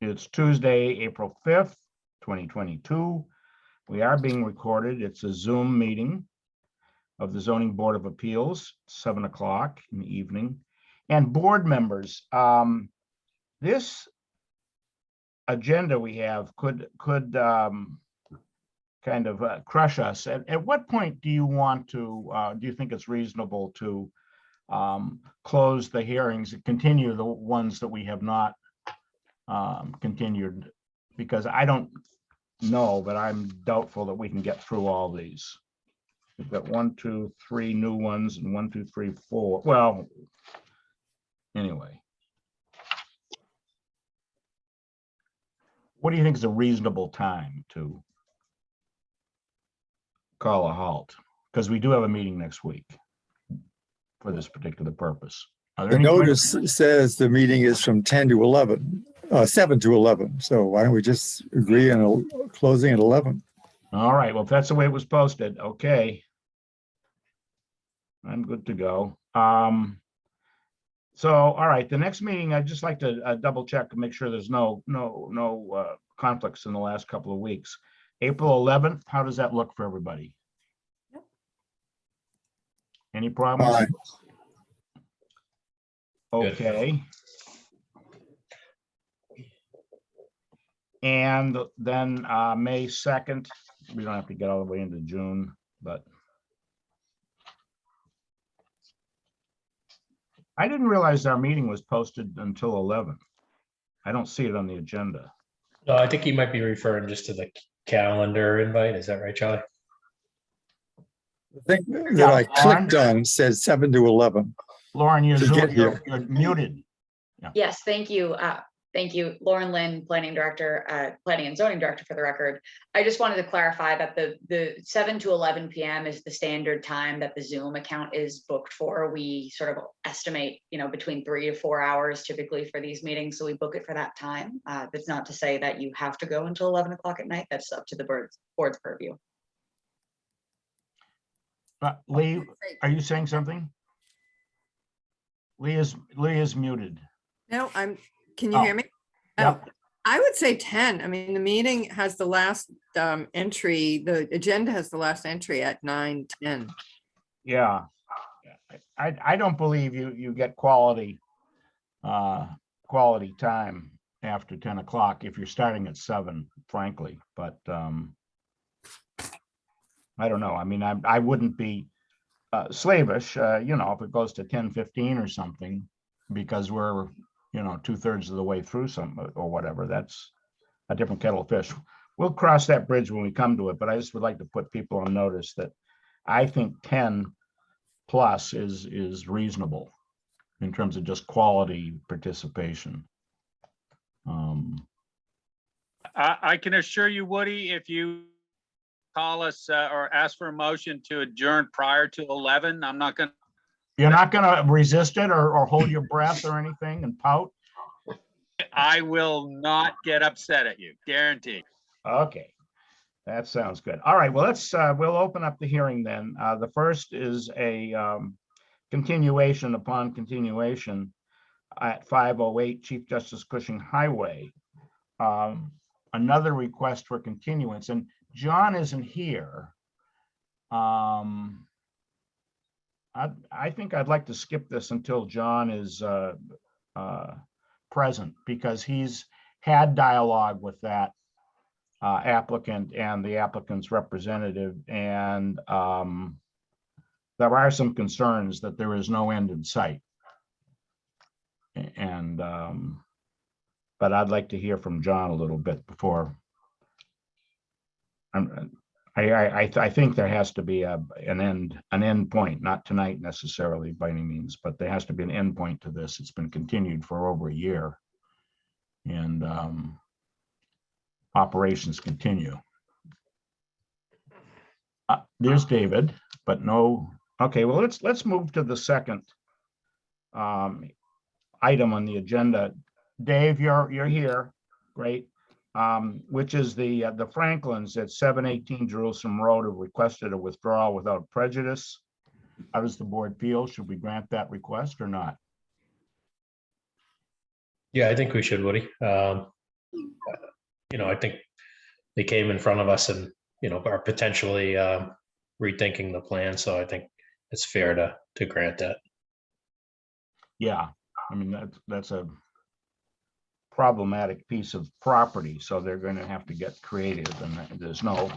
It's Tuesday, April 5th, 2022. We are being recorded. It's a Zoom meeting of the Zoning Board of Appeals, 7 o'clock in the evening. And board members, this agenda we have could kind of crush us. At what point do you want to, do you think it's reasonable to close the hearings and continue the ones that we have not continued? Because I don't know, but I'm doubtful that we can get through all these. We've got 1, 2, 3 new ones and 1, 2, 3, 4. Well, anyway. What do you think is a reasonable time to call a halt? Because we do have a meeting next week for this particular purpose. The notice says the meeting is from 10 to 11, 7 to 11. So why don't we just agree on closing at 11? All right, well, if that's the way it was posted, okay. I'm good to go. So, all right, the next meeting, I'd just like to double check and make sure there's no conflicts in the last couple of weeks. April 11th, how does that look for everybody? Yep. Any problems? Fine. Okay. And then May 2nd, we don't have to get all the way into June, but I didn't realize our meeting was posted until 11. I don't see it on the agenda. No, I think you might be referring just to the calendar invite. Is that right, Charlie? The thing that I clicked on said 7 to 11. Lauren, you're here. muted. Yes, thank you. Thank you, Lauren Lynn, Planning Director, Planning and Zoning Director for the record. I just wanted to clarify that the 7 to 11 p.m. is the standard time that the Zoom account is booked for. We sort of estimate, between 3 to 4 hours typically for these meetings. So we book it for that time. That's not to say that you have to go until 11 o'clock at night. That's up to the board's purview. Lee, are you saying something? Lee is muted. No, can you hear me? Yep. I would say 10. I mean, the meeting has the last entry, the agenda has the last entry at 9:10. Yeah. I don't believe you get quality time after 10 o'clock if you're starting at 7, frankly, but I don't know. I mean, I wouldn't be slavish, if it goes to 10:15 or something, because we're 2/3 of the way through or whatever. That's a different kettle of fish. We'll cross that bridge when we come to it, but I just would like to put people on notice that I think 10 plus is reasonable in terms of just quality participation. I can assure you, Woody, if you call us or ask for a motion to adjourn prior to 11, You're not going to resist it or hold your breath or anything and pout? I will not get upset at you, guaranteed. Okay, that sounds good. All right, well, we'll open up the hearing then. The first is a continuation upon continuation at 508 Chief Justice Cushing Highway. Another request for continuance, and John isn't here. I think I'd like to skip this until John is present, because he's had dialogue with that applicant and the applicant's representative, and there are some concerns that there is no end in sight. And but I'd like to hear from John a little bit before. I think there has to be an end point, not tonight necessarily by any means, but there has to be an end point to this. It's been continued for over a year, and operations continue. There's David, but no. Okay, well, let's move to the second item on the agenda. Dave, you're here. Great. Which is the Franklins at 718 Jerusalem Road have requested a withdrawal without prejudice. How does the board feel? Should we grant that request or not? Yeah, I think we should, Woody. I think they came in front of us and, are potentially rethinking the plan. So I think it's fair to grant that. Yeah, I mean, that's a problematic piece of property, so they're going to have to get creative, and there's no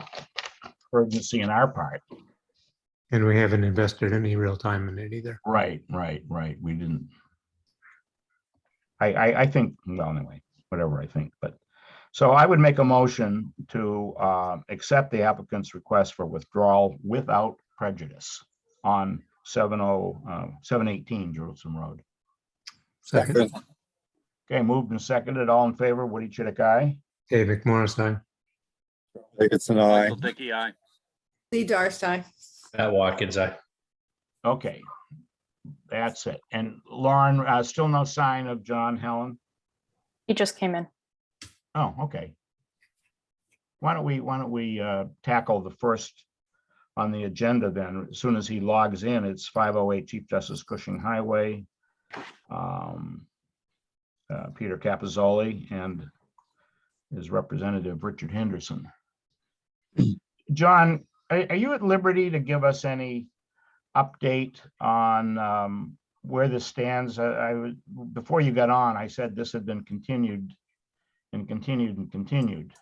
urgency in our part. And we haven't invested any real time in it either. Right. We didn't. I think, well, anyway, whatever I think, but, so I would make a motion to accept the applicant's request for withdrawal without prejudice on 718 Jerusalem Road. Second, Okay, moved and seconded, all in favor, Woody Chidick, aye? Dave McMorris, aye. Jacobson, aye. Michael Dickey, aye. Lee Darcey. Matt Watkins, Okay, that's it. And Lauren, still no sign of John Helen? He just came in. Oh, okay. Why don't we tackle the first on the agenda then? As soon as he logs in, it's 508 Chief Justice Cushing Highway. Peter Capizzoli and his representative, Richard Henderson. John, are you at liberty to give us any update on where this stands? Before you got on, I said this had been continued and continued and continued.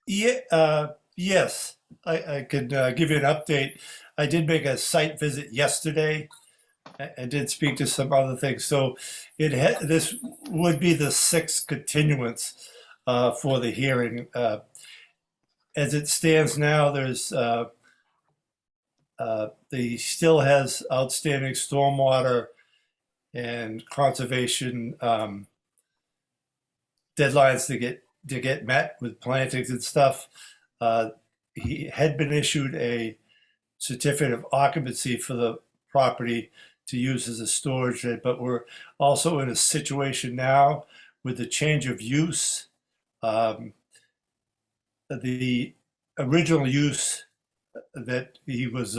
Yeah, yes, I could give you an update. I did make a site visit yesterday. I did speak to some other things. So this would be the 6th continuance for the hearing. As it stands now, there's the still has outstanding stormwater and conservation deadlines to get met with plantings and stuff. He had been issued a certificate of occupancy for the property to use as a storage shed, but we're also in a situation now with the change of use. The original use that he was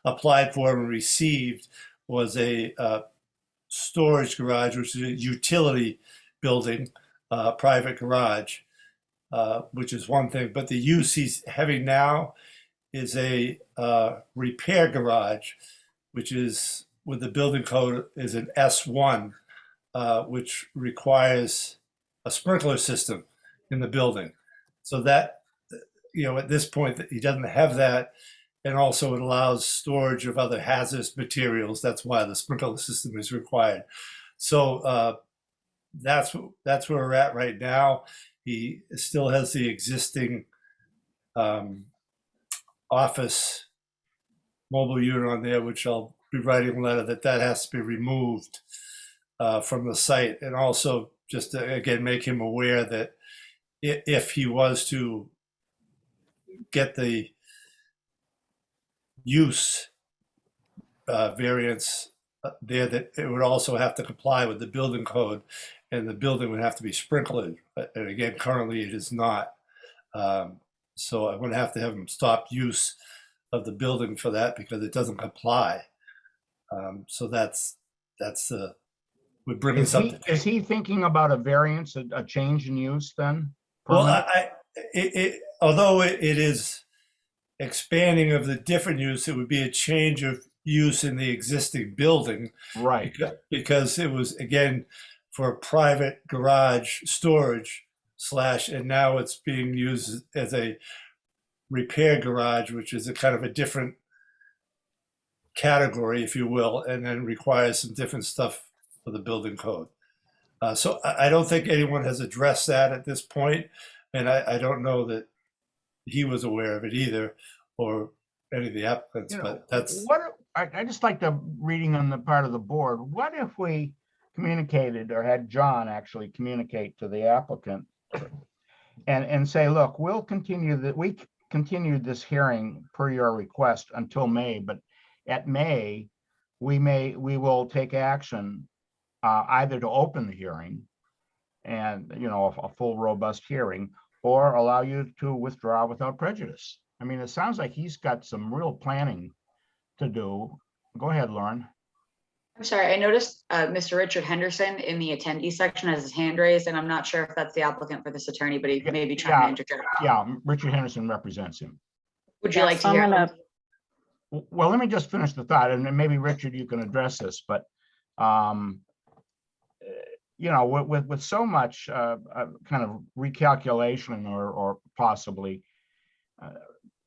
applied for and received was a storage garage, which is a utility building, private garage, which is one thing. But the use he's having now is a repair garage, which is with the building code is an S1, which requires a sprinkler system in the building. So that, at this point, that he doesn't have that. And also it allows storage of other hazardous materials. That's why the sprinkler system is required. So that's where we're at right now. He still has the existing office mobile unit on there, which I'll be writing a letter that has to be removed from the site. And also just to, again, make him aware that if he was to get the use variance there, that it would also have to comply with the building code, and the building would have to be sprinkled. And again, currently it is not. So I'm going to have him stop use of the building for that because it doesn't comply. So that's we're bringing something. Is he thinking about a variance, a change in use then? Well, although it is expanding of the different use, it would be a change of use in the existing building. Right. Because it was, again, for a private garage storage and now it's being used as a repair garage, which is a kind of a different category, if you will, and then requires some different stuff for the building code. So I don't think anyone has addressed that at this point, and I don't know that he was aware of it either, or any of the applicants. But that's what I just like the reading on the part of the board. What if we communicated or had John actually communicate to the applicant and say, look, we continued this hearing per your request until May, but at May, we will take action either to open the hearing and, a full robust hearing, or allow you to withdraw without prejudice. I mean, it sounds like he's got some real planning to do. Go ahead, Lauren. I'm sorry, I noticed Mr. Richard Henderson in the attendee section has his hand raised, and I'm not sure if that's the applicant for this attorney, but he may be trying to interject. Yeah, Richard Henderson represents him. Would you Yeah, like to so I'm hear? gonna- Well, let me just finish the thought, and then maybe Richard, you can address this, but you know, with so much kind of recalculation or possibly,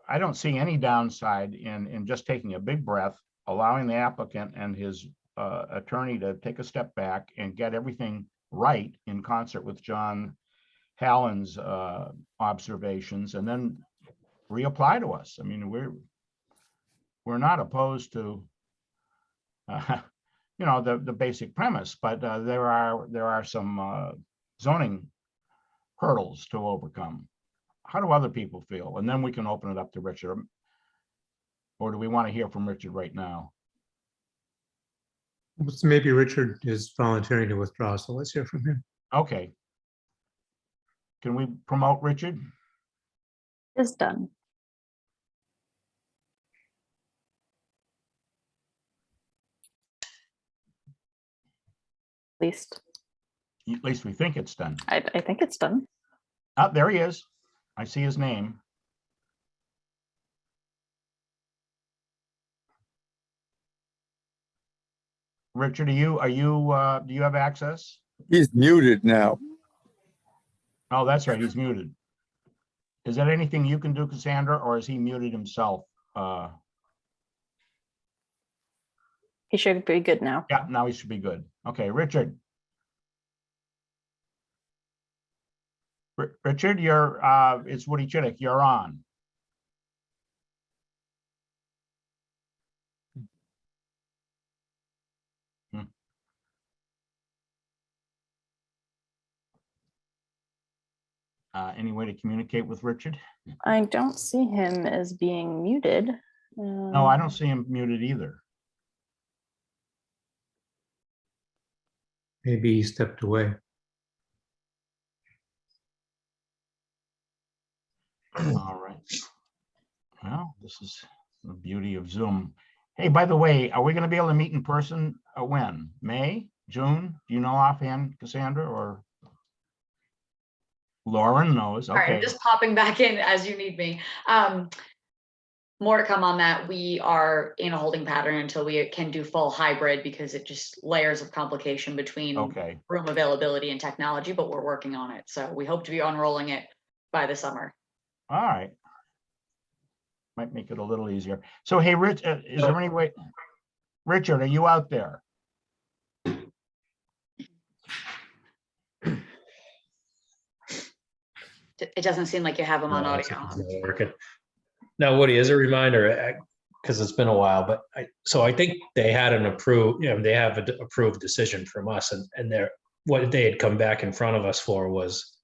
I don't see any downside in just taking a big breath, allowing the applicant and his attorney to take a step back and get everything right in concert with John Hallen's observations, and then reapply to us. I mean, we're not opposed to you know, the basic premise, but there are some zoning hurdles to overcome. How do other people feel? And then we can open it up to Richard. Or do we want to hear from Richard right now? Maybe Richard is volunteering to withdraw, so let's hear from him. Okay. Can we promote Richard? Is done. At least we think it's done. I think it's done. Oh, there he is. I see his name. Richard, do you have access? He's muted now. Oh, that's right, he's muted. Is that anything you can do, Cassandra, or is he muted himself? He should be good now. Yeah, now he should be good. Okay, Richard. Richard, it's Woody Chidick, you're on. Any way to communicate with Richard? I don't see him as being muted. No, I don't see him muted either. Maybe he stepped away. All right. Well, this is the beauty of Zoom. Hey, by the way, are we going to be able to meet in person when? May, June? Do you know offhand, Cassandra, or? Lauren knows. All right, I'm Okay. just popping back in as you need me. More to come on that. We are in a holding pattern until we can do full hybrid because it just layers of complication between Okay. room availability and technology, but we're working on it. So we hope to be unrolling it by the summer. All right. Might make it a little easier. So, hey, Rich, is there any way? Richard, are you out there? It doesn't seem like you have them on No, it's audio. not working. Now, Woody, as a reminder, because it's been a while, but I think they had an approved, they have an approved decision from us, and what they had come back in front of us for was,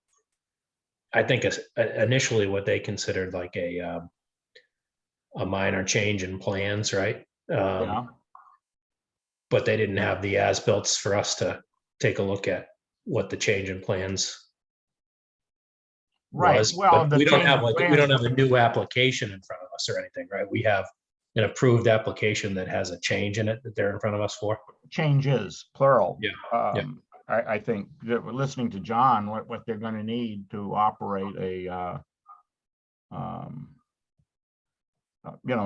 I think initially what they considered like a minor change in plans, right? Yeah. But they didn't have the as-built for us to take a look at what the change in plans Right. was. Well, But the we don't change have in we plans- don't have a new application in front of us or anything, right? We have an approved application that has a change in it that they're in front of us for. Changes, plural. Yeah, yeah. I think that we're listening to John, what they're going to need to operate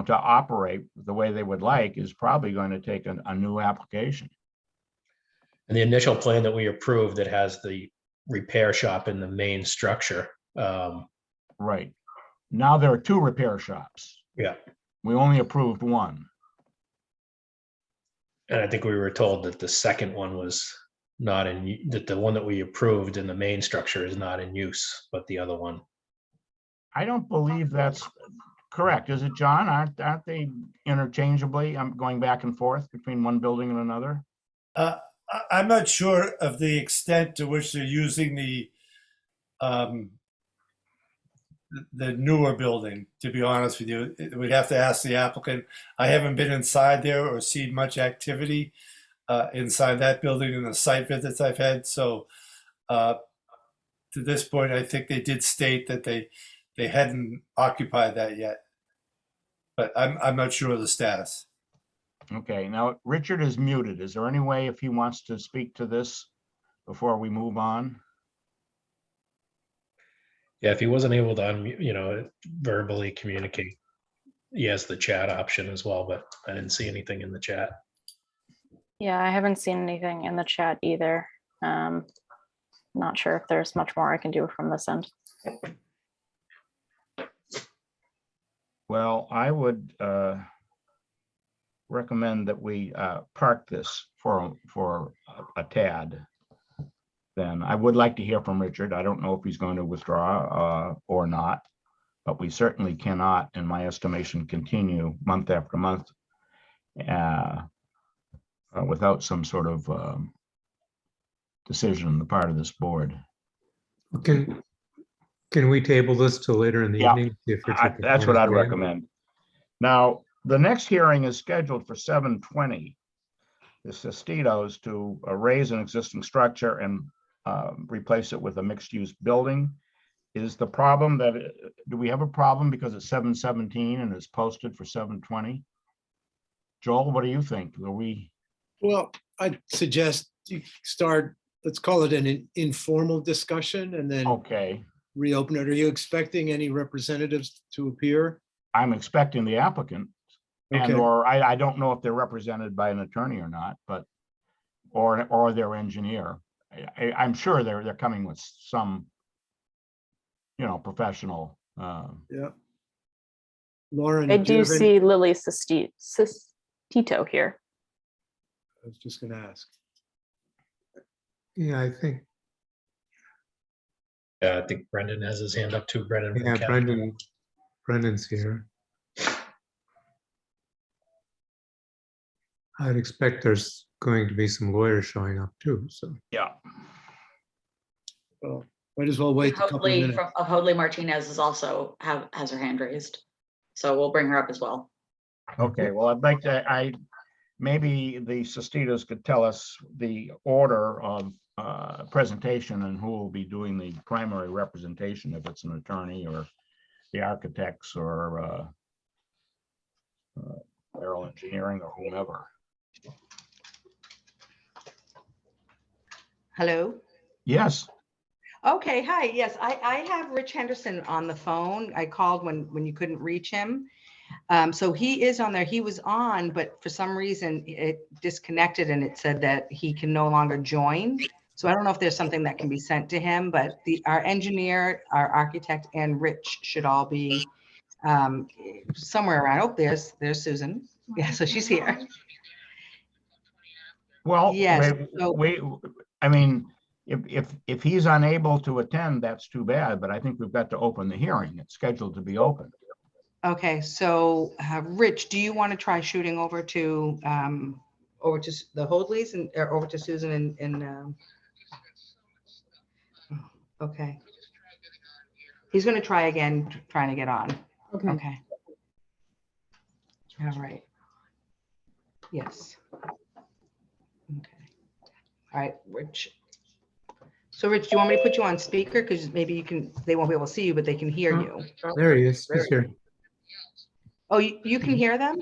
to operate the way they would like is probably going to take a new application. And the initial plan that we approved that has the repair shop in the main structure. Right. Now there are two repair shops. Yeah. We only approved one. And I think we were told that the second one was not that the one that we approved in the main structure is not in use, but the other one. I don't believe that's correct. Is it, John? Aren't they interchangeably? I'm going back and forth between one building and another. I'm not sure of the extent to which they're using the newer building, to be honest with you. We'd have to ask the applicant. I haven't been inside there or seen much activity inside that building in the site visits I've had. So to this point, I think they did state that they hadn't occupied that yet. But I'm not sure of the status. Okay, now Richard is muted. Is there any way if he wants to speak to this before we move on? Yeah, if he wasn't able to, verbally communicate, he has the chat option as well, but I didn't see anything in the chat. Yeah, I haven't seen anything in the chat either. Not sure if there's much more I can do from this end. Well, I would recommend that we park this for a tad. Then I would like to hear from Richard. I don't know if he's going to withdraw or not, but we certainly cannot, in my estimation, continue month after month without some sort of decision on the part of this board. Can we table this till later in the Yeah, evening? See if Richard can That's phone what his I'd way in? recommend. Now, the next hearing is scheduled for 7:20. The Sestitos to raise an existing structure and replace it with a mixed-use building. Is the problem that, do we have a problem because it's 7:17 and it's posted for 7:20? Joel, what do you think? Are we, Well, I'd suggest you start, let's call it an informal discussion and then okay, reopen it. Are you expecting any representatives to appear? I'm expecting the applicant and Okay, or I don't know if they're represented by an attorney or not, but or their engineer. I'm sure they're coming with some, professional. yeah. Lauren, I do you do have any- see Lily Sestito here. I was just gonna ask. Yeah, I think, Yeah, I think Brendan has his hand up too. Brendan. from yeah, Capital. Brendan's here. I'd expect there's going to be some lawyers showing up too, so. Yeah. Well, might as well wait a couple of Hoadley minutes. from Hoadley Martinez is also has her hand raised. So we'll bring her up as well. Okay, well, I'd like to, maybe the Sestitos could tell us the order of presentation and who will be doing the primary representation, if it's an attorney or the architects or Aero Engineering or whomever. Hello. Yes, Okay, hi. Yes, I have Rich Henderson on the phone. I called when you couldn't reach him. So he is on there. He was on, but for some reason it disconnected and it said that he can no longer join. So I don't know if there's something that can be sent to him, but our engineer, our architect, and Rich should all be somewhere around. Oh, there's Susan. Yeah, so she's here. well, Yes, so- I mean, if he's unable to attend, that's too bad, but I think we've got to open the hearing. It's scheduled to be open. Okay, so Rich, do you want to try shooting over to the Hoadleys and or over to Susan and okay. He's going to try again, trying to get on. Okay. Okay. All right. Yes. Okay. All right, Rich. So Rich, do you want me to put you on speaker? Because maybe they won't be able to see you, but they can hear you. There he is, he's here. Oh, you can hear them?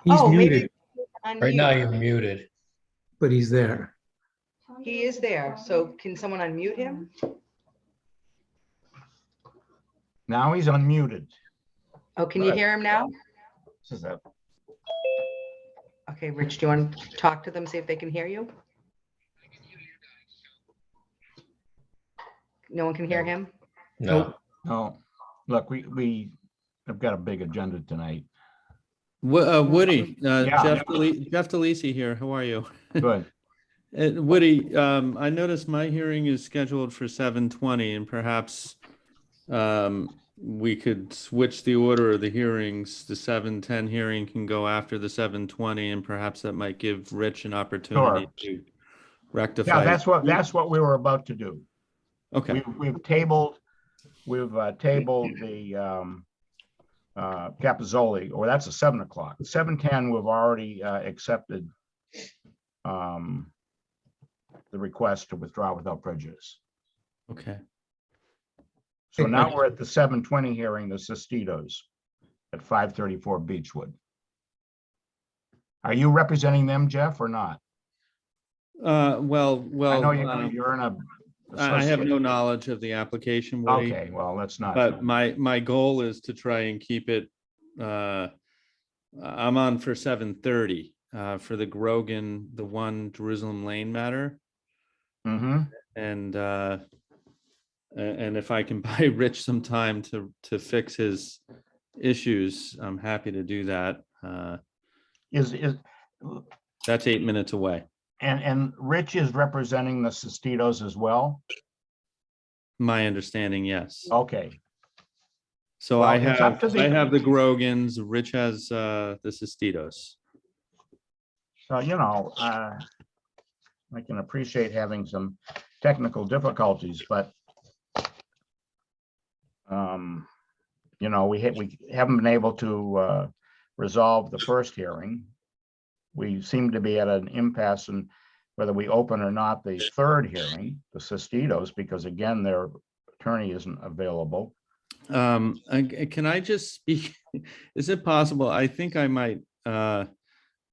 He's Oh, maybe muted, Right now you're muted. but he's there. He is there. So can someone unmute him? Now he's unmuted. Oh, can you hear him now? This is a- Okay, Rich, do you want to talk to them, see if they can hear you? No one can hear him? No. No, look, we have got a big agenda tonight. Woody, Yeah. Jeff DeLisi here. How are you? Good. Woody, I noticed my hearing is scheduled for 7:20 and perhaps we could switch the order of the hearings. The 7:10 hearing can go after the 7:20 and perhaps that might give Rich an opportunity to rectify. Yeah, that's what we were about to do. Okay. We've tabled the Capizzoli, or that's a 7 o'clock. 7:10, we've already accepted the request to withdraw without prejudice. Okay. So now we're at the 7:20 hearing, the Sestitos at 534 Beechwood. Are you representing them, Jeff, or not? Well, I know well, you're in a. I have no knowledge of the application, Woody. Okay, well, that's not. But my goal is to try and keep it, I'm on for 7:30 for the Grogan, the One Jerusalem Lane matter. Mm-hmm. And if I can buy Rich some time to fix his issues, I'm happy to do that. Is That's 8 minutes away. and Rich is representing the Sestitos as well? My understanding, yes. Okay. So Well, I it's up have to the- I have the Grogans, Rich has the Sestitos. So, I can appreciate having some technical difficulties, but we haven't been able to resolve the first hearing. We seem to be at an impasse in whether we open or not the third hearing, the Sestitos, because again, their attorney isn't available. Can I just speak? Is it possible? I think I might.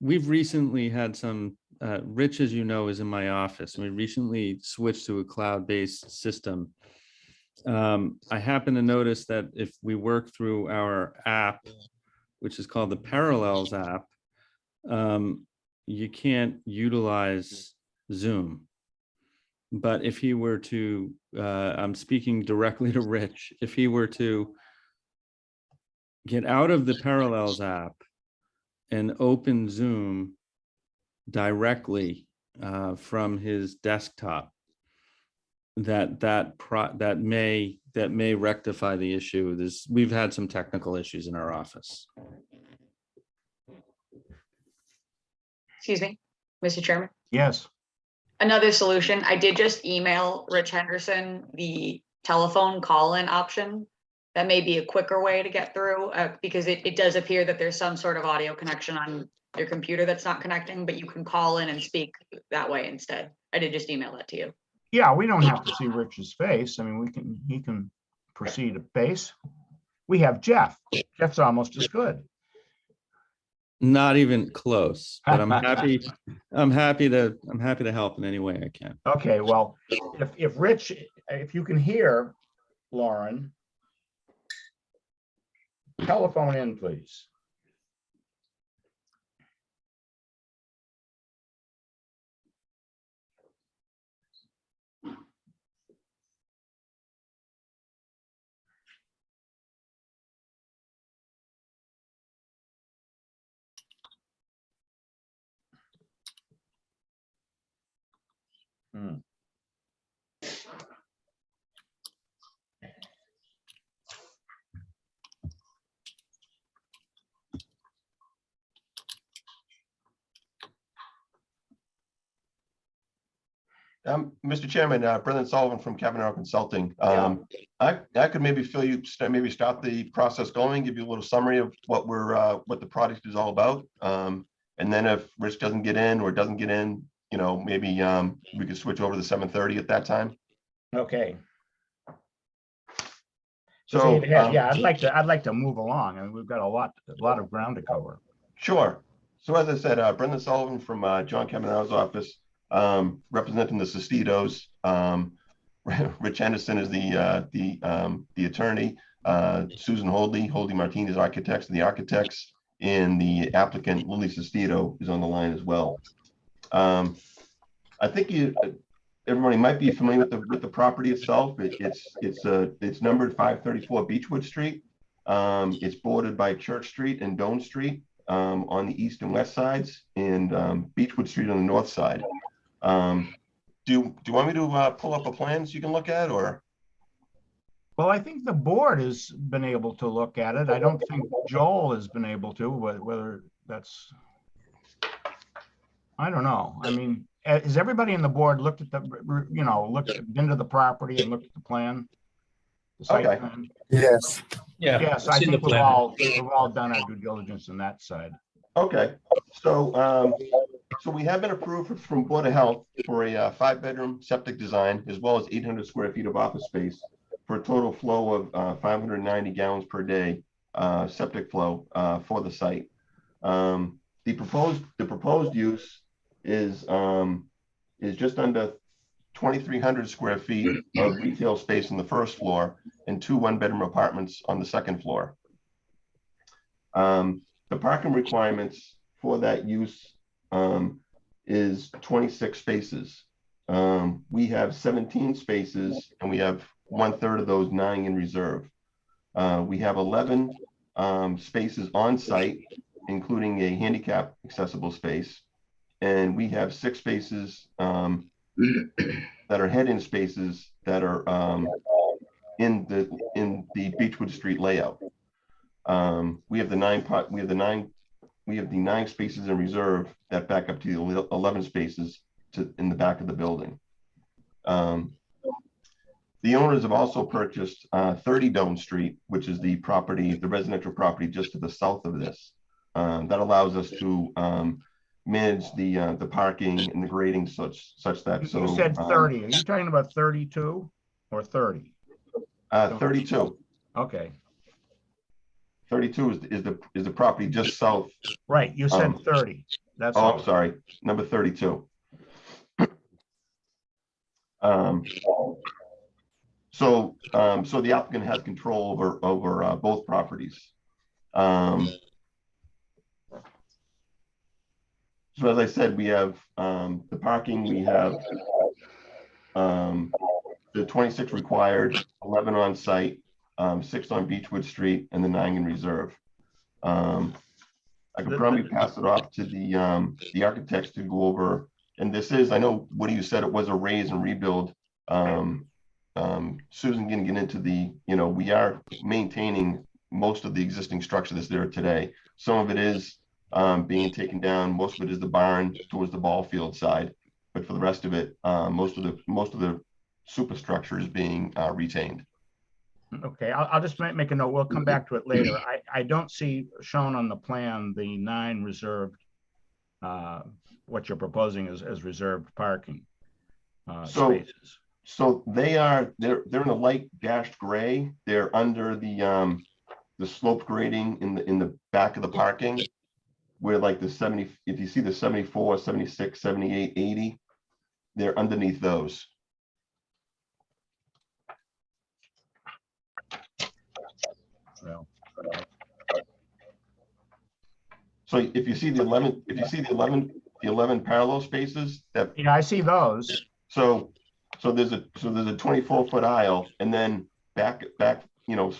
We've recently had some. Rich, as you know, is in my office. We recently switched to a cloud-based system. I happen to notice that if we work through our app, which is called the Parallels app, you can't utilize Zoom. But if he were to, I'm speaking directly to Rich, if he were to get out of the Parallels app and open Zoom directly from his desktop, that may rectify the issue. We've had some technical issues in our office. Excuse me, Mr. Chairman. Yes. Another solution, I did just email Rich Henderson the telephone call-in option. That may be a quicker way to get through because it does appear that there's some sort of audio connection on your computer that's not connecting, but you can call in and speak that way instead. I did just email that to you. Yeah, we don't have to see Rich's face. I mean, he can proceed at pace. We have Jeff. Jeff's almost as good. Not even close, but I'm happy. I'm happy to help in any way I can. Okay, well, if Rich, if you can hear Lauren, telephone in, please. Mr. Chairman, Brendan Sullivan from Kavanaugh Consulting. I could maybe maybe start the process going, give you a little summary of what the project is all about. And then if Rich doesn't get in or doesn't get in, maybe we could switch over to 7:30 at that time. Okay. So yeah, I'd like to move along. I mean, we've got a lot of ground to cover. Sure. So as I said, Brendan Sullivan from John Kavanaugh's office, representing the Sestitos. Rich Henderson is the attorney. Susan Holdley Martinez Architects, the architects, and the applicant Lily Sestito is on the line as well. I think everybody might be familiar with the property itself. It's numbered 534 Beechwood Street. It's bordered by Church Street and Doane Street on the east and west sides, and Beechwood Street on the north side. Do you want me to pull up a plan so you can look at, or? Well, I think the board has been able to look at it. I don't think Joel has been able to, whether that's, I don't know. I mean, has everybody in the board looked at been to the property and looked at the plan? The site Okay. plan? Yes. Yeah. Yes, I've I seen think the we've plan. all done our due diligence on that side. Okay, so we have been approved from Board of Health for a 5-bedroom septic design, as well as 800 square feet of office space, for a total flow of 590 gallons per day septic flow for the site. The the proposed use is just under 2,300 square feet of retail space on the first floor and 2 one-bedroom apartments on the second floor. The parking requirements for that use is 26 spaces. We have 17 spaces and we have 1/3 of those 9 in reserve. We have 11 spaces on site, including a handicap accessible space. And we have 6 spaces that are head-in spaces that are in the Beechwood Street layout. We have the 9 spaces in reserve that back up to the 11 spaces in the back of the building. The owners have also purchased 30 Doan Street, which is the residential property just to the south of this. That allows us to manage the parking and the grading such that. So You said 30. Are you talking about 32 or 30? 32. Okay. 32 is the property just south. Right. You said 30. That's Oh, all. I'm sorry. Number 32. So the applicant has control over both properties. So as I said, we have the parking, we have the 26 required, 11 on site, 6 on Beechwood Street, and the 9 in reserve. I could probably pass it off to the architects to go over. And this is, I know, Woody, you said it was a raise and rebuild. Susan can get into we are maintaining most of the existing structure that's there today. Some of it is being taken down. Most of it is the barn towards the ball field side, but for the rest of it, most of the superstructure is being retained. Okay, I'll just make a note. We'll come back to it later. I don't see shown on the plan the 9 reserved, what you're proposing as reserved parking spaces. So they're in a light dashed gray. They're under the slope grading in the back of the parking, where like the 70, if you see the 74, 76, 78, 80, they're underneath those. Well, so if you see the 11 parallel spaces that, yeah, I see those. So there's a 24-foot aisle, and then back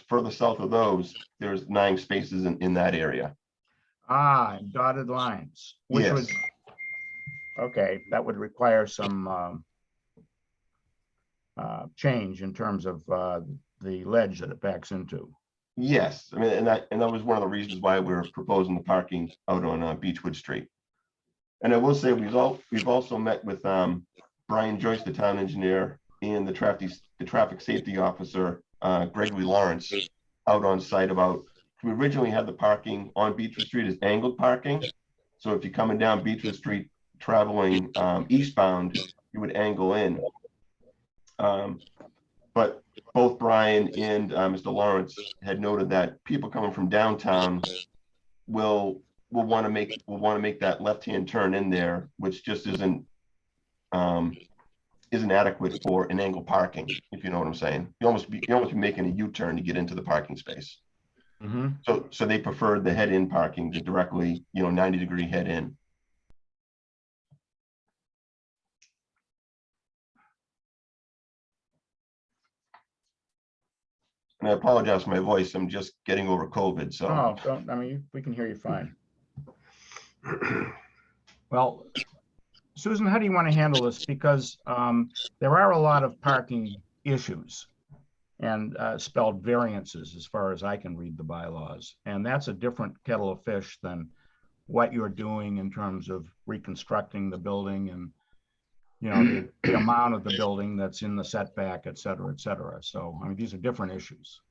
further south of those, there's 9 spaces in that area. Dotted lines, which Yes. would, okay, that would require some change in terms of the ledge that it backs into. Yes, I mean, and that was one of the reasons why we're proposing the parking out on Beechwood Street. And I will say we've also met with Brian Joyce, the town engineer, and the traffic safety officer, Gregory Lawrence, out on site about. We originally had the parking on Beechwood Street as angled parking. So if you're coming down Beechwood Street traveling eastbound, you would angle in. But both Brian and Mr. Lawrence had noted that people coming from downtown will want to make that left-hand turn in there, which just isn't adequate for an angle parking, if you know what I'm saying. You almost be making a U-turn to get into the parking space. Mm-hmm. So they preferred the head-in parking, the directly 90-degree head-in. And I apologize for my voice. I'm just getting over COVID. So I mean, we can hear you fine. Well, Susan, how do you want to handle this? Because there are a lot of parking issues and spelled variances as far as I can read the bylaws. And that's a different kettle of fish than what you're doing in terms of reconstructing the building and, the amount of the building that's in the setback, et cetera, et cetera. So, I mean, these are different issues.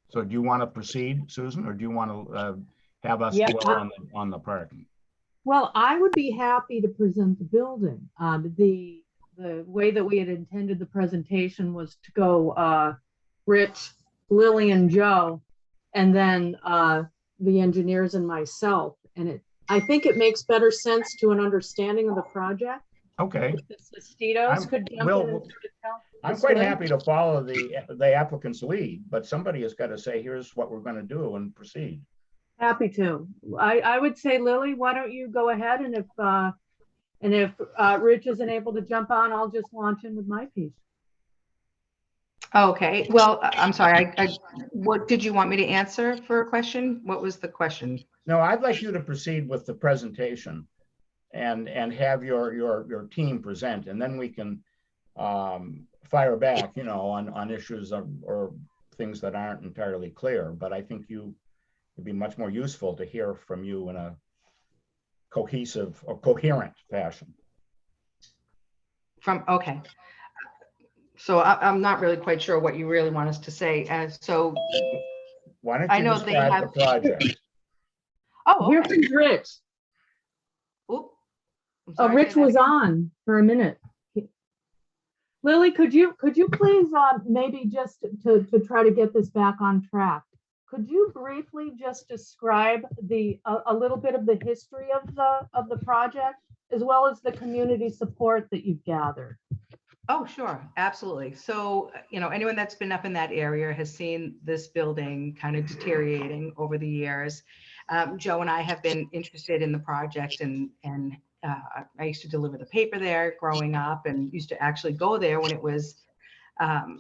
So do you want to proceed, Susan, or do you want to have us dwell on the parking? Well, I would be happy to present the building. The way that we had intended the presentation was to go Rich, Lily, and Joe, and then the engineers and myself. And I think it makes better sense to an understanding of the project. Okay. If the Sestitos could jump in and sort of help I'm us quite with. happy to follow the applicant's lead, but somebody has got to say, here's what we're going to do and proceed. Happy to. I would say, Lily, why don't you go ahead, and if Rich isn't able to jump on, I'll just launch in with my piece. Okay, well, I'm sorry, what did you want me to answer for a question? What was the question? No, I'd like you to proceed with the presentation and have your team present, and then we can fire back, on issues or things that aren't entirely clear. But I think it'd be much more useful to hear from you in a cohesive or coherent fashion. Okay. So I'm not really quite sure what you really want us to say. So why don't I you know they describe have the project? Oh, Here comes Rich. Oop. Rich was on for a minute. Lily, could you please maybe just to try to get this back on track, could you briefly just describe a little bit of the history of the project, as well as the community support that you've gathered? Oh, sure, absolutely. So, anyone that's been up in that area has seen this building kind of deteriorating over the years. Joe and I have been interested in the project, and I used to deliver the paper there growing up, and used to actually go there when it was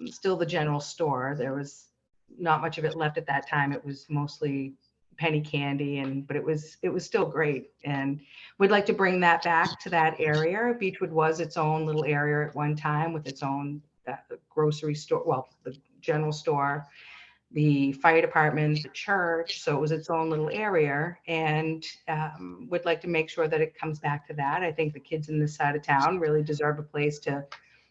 still the general store. There was not much of it left at that time. It was mostly penny candy, but it was still great, and we'd like to bring that back to that area. Beechwood was its own little area at one time with its own grocery store, well, the general store, the fire department, the church. So it was its own little area, and would like to make sure that it comes back to that. I think the kids in this side of town really deserve a place to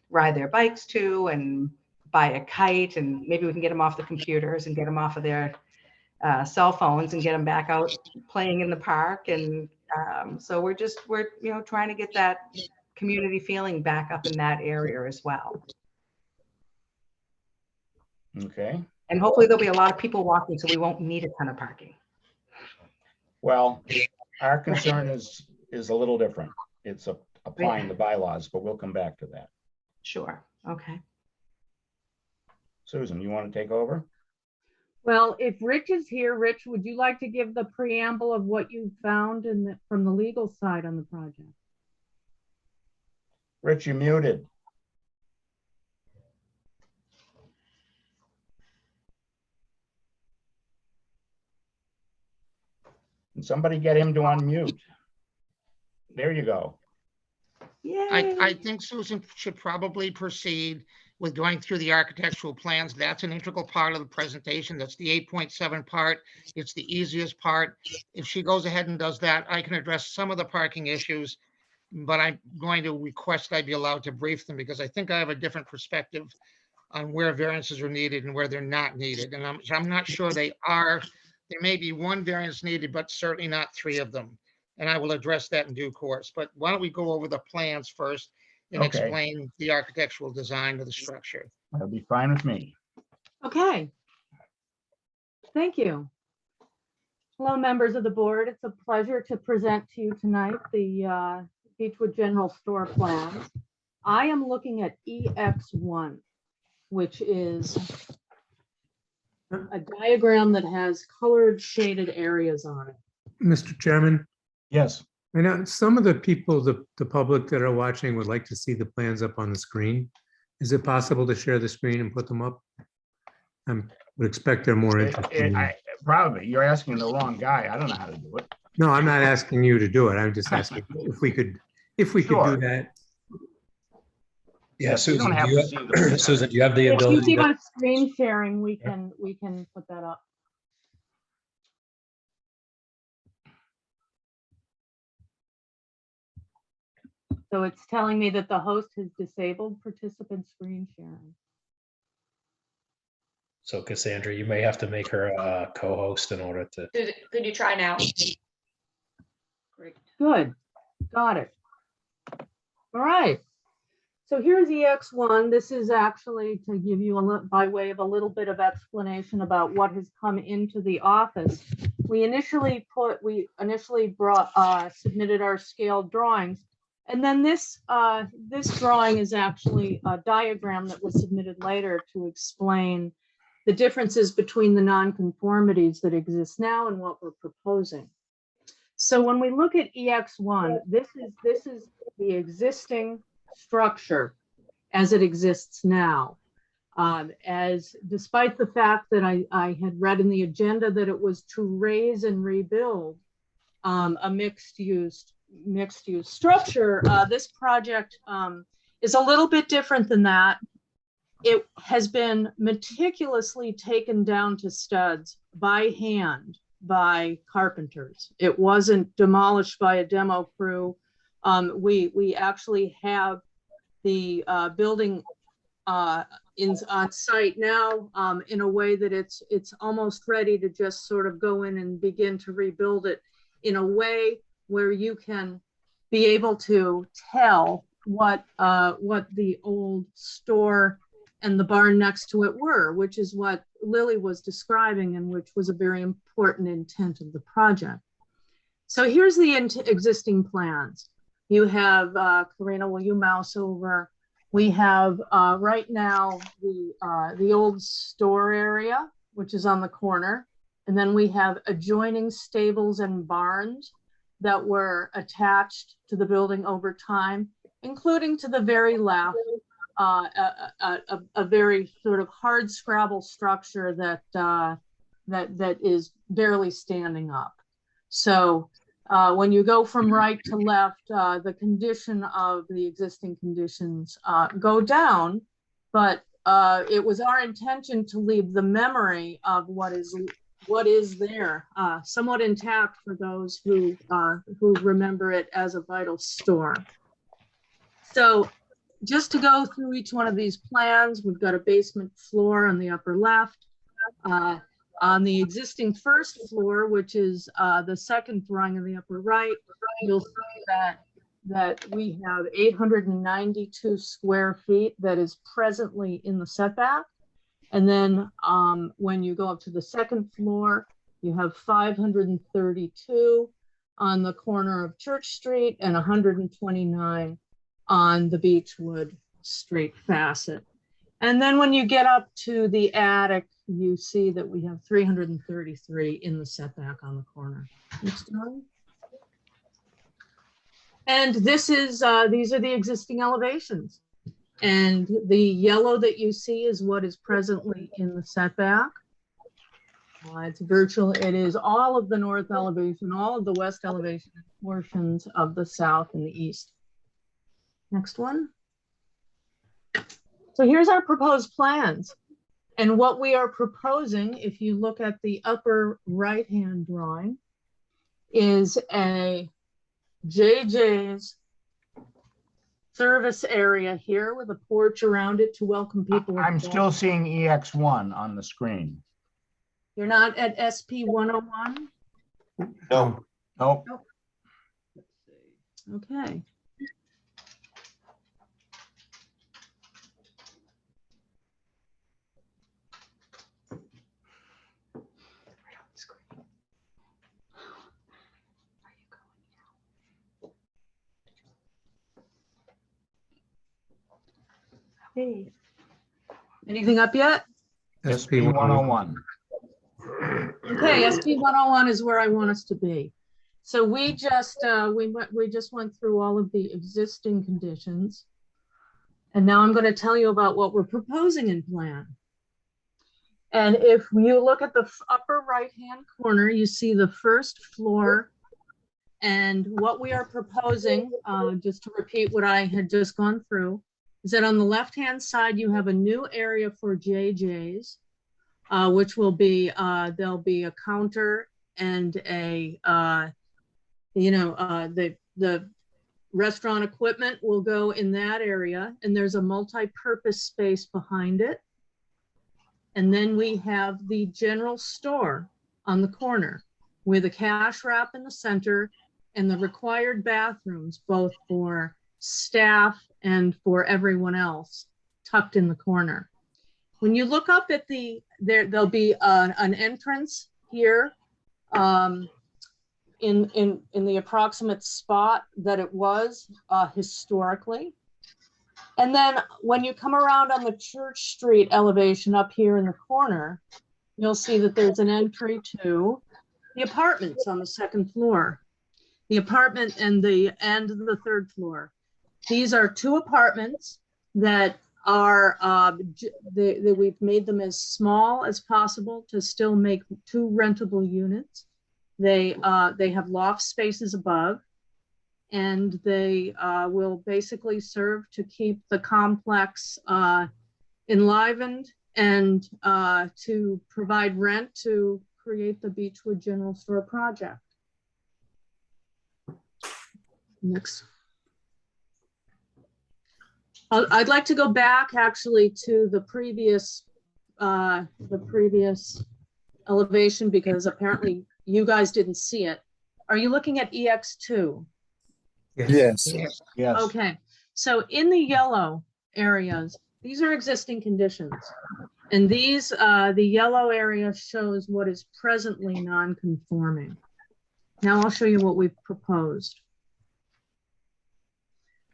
ride their bikes to and buy a kite, and maybe we can get them off the computers and get them off of their cell phones and get them back out playing in the park. And so we're trying to get that community feeling back up in that area as well. Okay. And hopefully there'll be a lot of people walking, so we won't need a ton of parking. Well, our concern is a little different. It's applying the bylaws, but we'll come back to that. Sure. Okay. Susan, you want to take over? Well, if Rich is here, Rich, would you like to give the preamble of what you found from the legal side on the project? Rich, you're muted. Can somebody get him to unmute? There you go. I think Susan should probably proceed with going through the architectural plans. That's an integral part of the presentation. That's the 8.7 part. It's the easiest part. If she goes ahead and does that, I can address some of the parking issues, but I'm going to request I be allowed to brief them because I think I have a different perspective on where variances are needed and where they're not needed. And I'm not sure they are. There may be one variance needed, but certainly not three of them. And I will address that in due course. But why don't we go over the plans first and Okay. explain the architectural design of the structure. That'll be fine with me. Okay. Thank you. Hello, members of the board. It's a pleasure to present to you tonight the Beechwood General Store plans. I am looking at EX1, which is a diagram that has colored shaded areas on it. Mr. Chairman, Yes. I know some of the people, the public that are watching would like to see the plans up on the screen. Is it possible to share the screen and put them up? I would expect they're more interesting. Probably, you're asking the wrong guy. I don't know how to do it. No, I'm not asking you to do it. I'm just asking if we could Sure. do that. Yeah, You Susan, don't have do to you, see the- Susan, do you have the If you ability? keep on screen sharing, we can put that up. So it's telling me that the host has disabled participant screen sharing. So Cassandra, you may have to make her a co-host in order to. Could you try now? Great. Good. Got it. All right. So here's EX1. This is actually to give you by way of a little bit of explanation about what has come into the office. we initially submitted our scaled drawings. And then this drawing is actually a diagram that was submitted later to explain the differences between the nonconformities that exist now and what we're proposing. So when we look at EX1, this is the existing structure as it exists now. As despite the fact that I had read in the agenda that it was to raise and rebuild a mixed use structure, this project is a little bit different than that. It has been meticulously taken down to studs by hand by carpenters. It wasn't demolished by a demo crew. We actually have the building on site now in a way that it's almost ready to just sort of go in and begin to rebuild it in a way where you can be able to tell what the old store and the barn next to it were, which is what Lily was describing and which was a very important intent of the project. So here's the existing plans. You have, Karina, will you mouse over? We have right now the old store area, which is on the corner. And then we have adjoining stables and barns that were attached to the building over time, including to the very left, a very sort of hard scrabble structure that is barely standing up. So when you go from right to left, the condition of the existing conditions go down, but it was our intention to leave the memory of what is there somewhat intact for those who remember it as a vital store. So just to go through each one of these plans, we've got a basement floor on the upper left. On the existing first floor, which is the second drawing in the upper right, you'll see that we have 892 square feet that is presently in the setback. And then when you go up to the second floor, you have 532 on the corner of Church Street and 129 on the Beechwood Street facet. And then when you get up to the attic, you see that we have 333 in the setback on the corner. Next one. And this is, these are the existing elevations. And the yellow that you see is what is presently in the setback. It's virtual, it is all of the north elevation, all of the west elevation, portions of the south and the east. Next one. So here's our proposed plans. And what we are proposing, if you look at the upper right-hand drawing, is a JJ's service area here with a porch around it to welcome people. I'm still seeing EX1 on the screen. You're not at SP 101? No. Nope. Okay. Hey. Anything up yet? SP 101. Okay, SP 101 is where I want us to be. So we just went through all of the existing conditions. And now I'm going to tell you about what we're proposing in plan. And if you look at the upper right-hand corner, you see the first floor. And what we are proposing, just to repeat what I had just gone through, is that on the left-hand side, you have a new area for JJ's, which will be, there'll be a counter and a, the restaurant equipment will go in that area, and there's a multi-purpose space behind it. And then we have the general store on the corner with a cash wrap in the center and the required bathrooms, both for staff and for everyone else, tucked in the corner. When you look up at there'll be an entrance here in the approximate spot that it was historically. And then when you come around on the Church Street elevation up here in the corner, you'll see that there's an entry to the apartments on the second floor. The apartment and the third floor. These are two apartments that are, we've made them as small as possible to still make two rentable units. They have loft spaces above, and they will basically serve to keep the complex enlivened and to provide rent to create the Beechwood General Store project. Next. I'd like to go back actually to the previous elevation, because apparently you guys didn't see it. Are you looking at EX2? Yes. Yes. Okay, so in the yellow areas, these are existing conditions. And these, the yellow area shows what is presently non-conforming. Now I'll show you what we've proposed.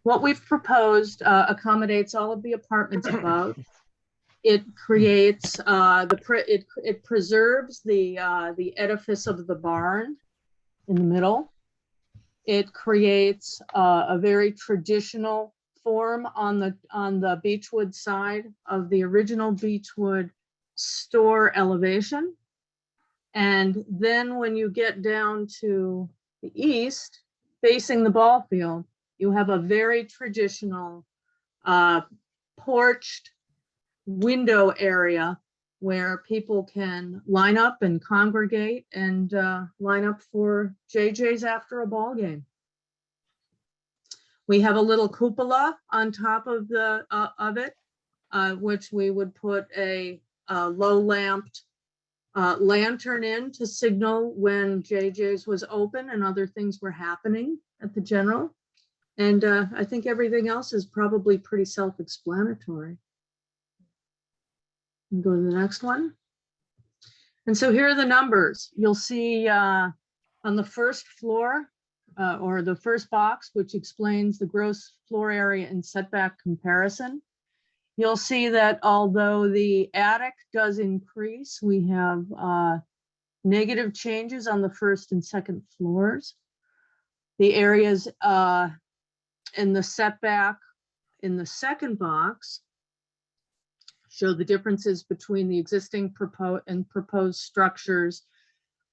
What we've proposed accommodates all of the apartments above. It creates it preserves the edifice of the barn in the middle. It creates a very traditional form on the Beechwood side of the original Beechwood store elevation. And then when you get down to the east, facing the ball field, you have a very traditional porched window area where people can line up and congregate and line up for JJ's after a ball game. We have a little cupola on top of it, which we would put a low lamped lantern in to signal when JJ's was open and other things were happening at the General. And I think everything else is probably pretty self-explanatory. Go to the next one. And so here are the numbers. You'll see on the first floor or the first box, which explains the gross floor area and setback comparison. You'll see that although the attic does increase, we have negative changes on the first and second floors. The areas in the setback in the second box show the differences between the existing proposed structures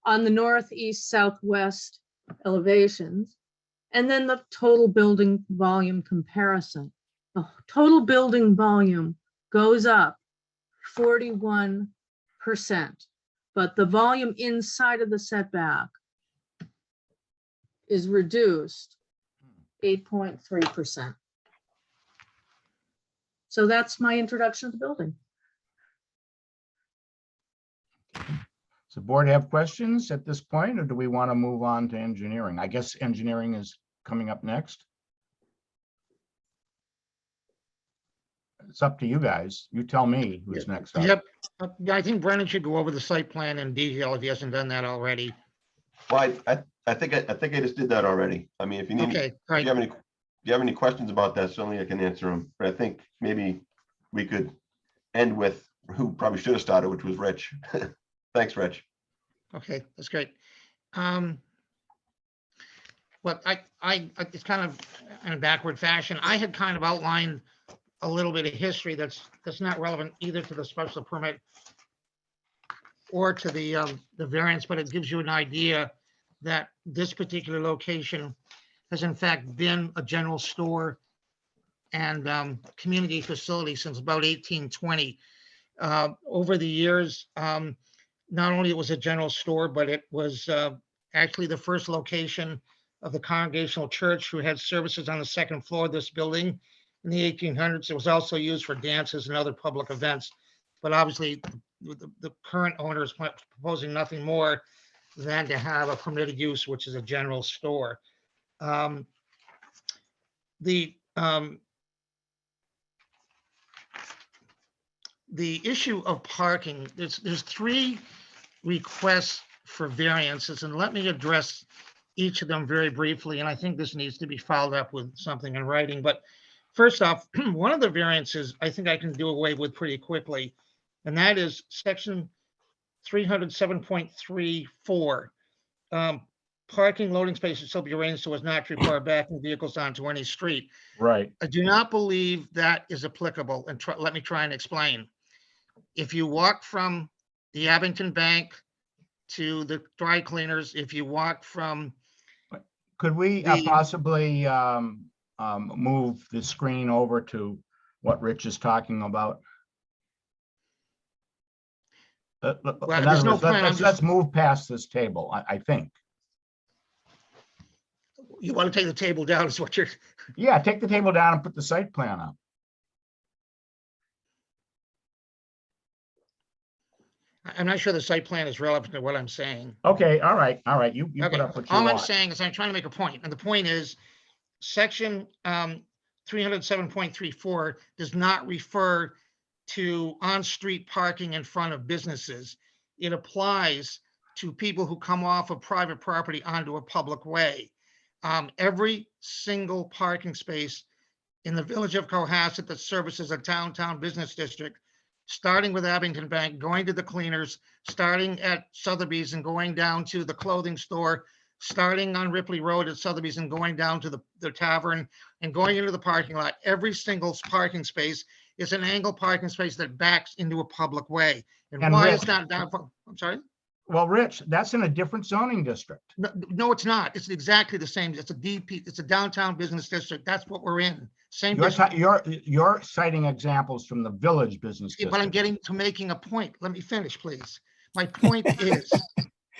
on the northeast, southwest elevations, and then the total building volume comparison. The total building volume goes up 41%, but the volume inside of the setback is reduced 8.3%. So that's my introduction of the building. Does the board have questions at this point, or do we want to move on to engineering? I guess engineering is coming up next. It's up to you guys. You tell me who's next up. Yep. I think Brennan should go over the site plan in detail if he hasn't done that already. Well, I think I just did that already. I mean, if you need, Okay, all if right. you have any questions about that, certainly I can answer them. But I think maybe we could end with who probably should have started, which was Rich. Thanks, Rich. Okay, that's great. Well, it's kind of in a backward fashion. I had kind of outlined a little bit of history that's not relevant either to the special permit or to the variance, but it gives you an idea that this particular location has in fact been a general store and community facility since about 1820. Over the years, not only it was a general store, but it was actually the first location of the Congregational Church, who had services on the second floor of this building in the 1800s. It was also used for dances and other public events. But obviously, the current owner is proposing nothing more than to have a permitted use, which is a general store. The issue of parking, there's three requests for variances, and let me address each of them very briefly, and I think this needs to be followed up with something in writing. But first off, one of the variances I think I can do away with pretty quickly, and that is section 307.34. Parking loading spaces shall be arranged so as not to require backing vehicles onto any street. Right. I do not believe that is applicable, and let me try and explain. If you walk from the Abington Bank to the dry cleaners, if you walk from, Could we possibly move the screen over to what Rich is talking about? In there's other no words, plan, I'm let's just- move past this table, I think. you want to take the table down is what you're, Yeah, take the table down and put the site plan up. I'm not sure the site plan is relevant to what I'm saying. Okay, all right. You put Okay, up what you all I'm want. saying is I'm trying to make a point, and the point is section 307.34 does not refer to on-street parking in front of businesses. It applies to people who come off of private property onto a public way. Every single parking space in the village of Cohasset that services a downtown business district, starting with Abington Bank, going to the cleaners, starting at Sotheby's and going down to the clothing store, starting on Ripley Road at Sotheby's and going down to the tavern and going into the parking lot. Every single parking space is an angle parking space that backs into a public way. And And why Rich- is that? I'm sorry? Well, Rich, that's in a different zoning district. No, it's not. It's exactly the same. It's a DP, it's a downtown business district. That's what we're in. Same district. You're citing examples from the village business But I'm district. getting to making a point. Let me finish, please. My point is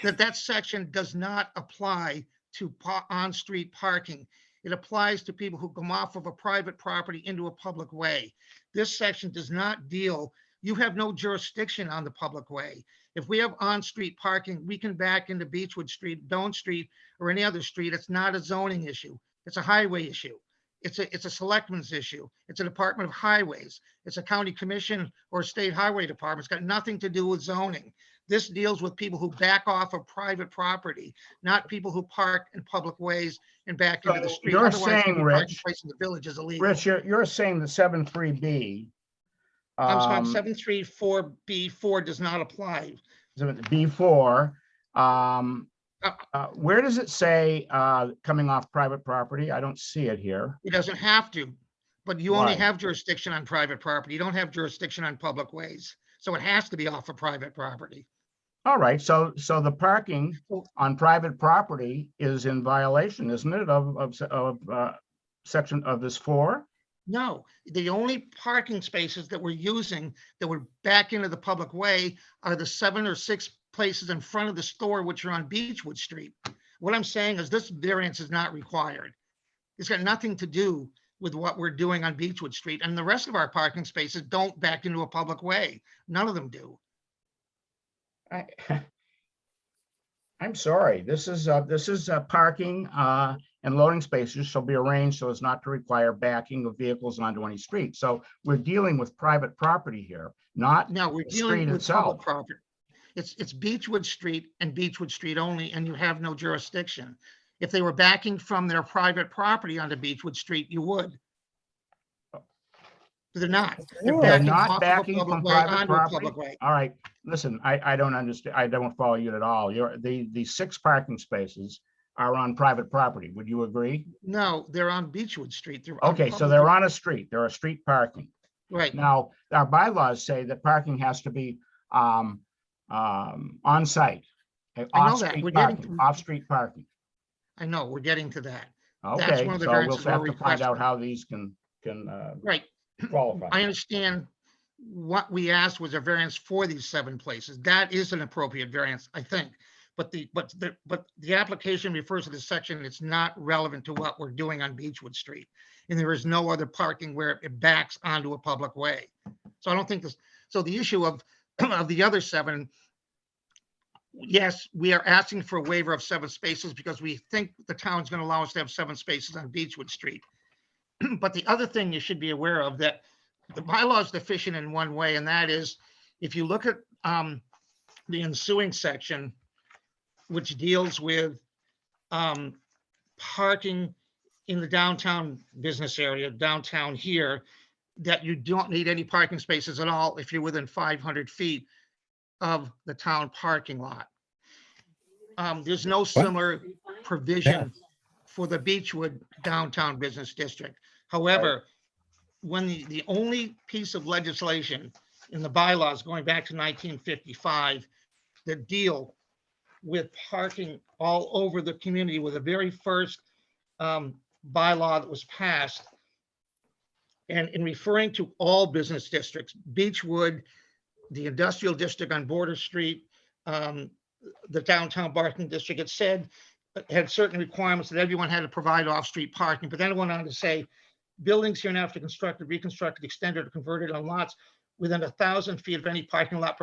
that section does not apply to on-street parking. It applies to people who come off of a private property into a public way. This section does not deal, you have no jurisdiction on the public way. If we have on-street parking, we can back into Beechwood Street, Doan Street, or any other street. It's not a zoning issue. It's a highway issue. It's a selectman's issue. It's a Department of Highways. It's a county commission or state highway department. It's got nothing to do with zoning. This deals with people who back off of private property, not people who park in public ways and back into the So street. you're Otherwise, saying, any parking Rich- place in the village is illegal. Rich, you're saying the 7.3B. I'm sorry, um, 734B4 does not apply. B4, where does it say coming off private property? I don't see it here. It doesn't have to, but you only Why? have jurisdiction on private property. You don't have jurisdiction on public ways. So it has to be off of private property. All right, so the parking on private property is in violation, isn't it, of section of this 4? No, the only parking spaces that we're using that would back into the public way are the 7 or 6 places in front of the store, which are on Beechwood Street. What I'm saying is this variance is not required. It's got nothing to do with what we're doing on Beechwood Street, and the rest of our parking spaces don't back into a public way. None of them do. I'm sorry, this is parking and loading spaces shall be arranged so as not to require backing of vehicles onto any street. So we're dealing with private property here, not No, we're the dealing street with public itself. property. It's Beechwood Street and Beechwood Street only, and you have no jurisdiction. If they were backing from their private property onto Beechwood Street, you would. They're not. They're They're backing off of not a backing public from way private onto a property? public way. All right, listen, I don't understand, I don't follow you at all. The 6 parking spaces are on private property. Would you agree? No, they're on Beechwood Street. They're on Okay, so public- they're on a street. There are street parking. Right. Now, our bylaws say that parking has to be on site. I know that. Off-street We're getting parking, to- off-street parking. I know, we're getting to that. That's Okay, one of the so we'll variances we're have to find out requesting. how these can Right. qualify. I understand what we asked was a variance for these 7 places. That is an appropriate variance, I think. But the application refers to the section, it's not relevant to what we're doing on Beechwood Street. And there is no other parking where it backs onto a public way. So I don't think this, so the issue of the other 7, yes, we are asking for a waiver of 7 spaces because we think the town's going to allow us to have 7 spaces on Beechwood Street. But the other thing you should be aware of, that the bylaw is deficient in one way, and that is if you look at the ensuing section, which deals with parking in the downtown business area, downtown here, that you don't need any parking spaces at all if you're within 500 feet of the town parking lot. There's no similar provision for the Beechwood downtown business district. However, when the only piece of legislation in the bylaws going back to 1955 that deal with parking all over the community with the very first bylaw that was passed, and in referring to all business districts, Beechwood, the industrial district on Border Street, the downtown parking district, it said, had certain requirements that everyone had to provide off-street parking, but then it went on to say, buildings hereinafter constructed, reconstructed, extended, or converted on lots within 1,000 feet of any parking lot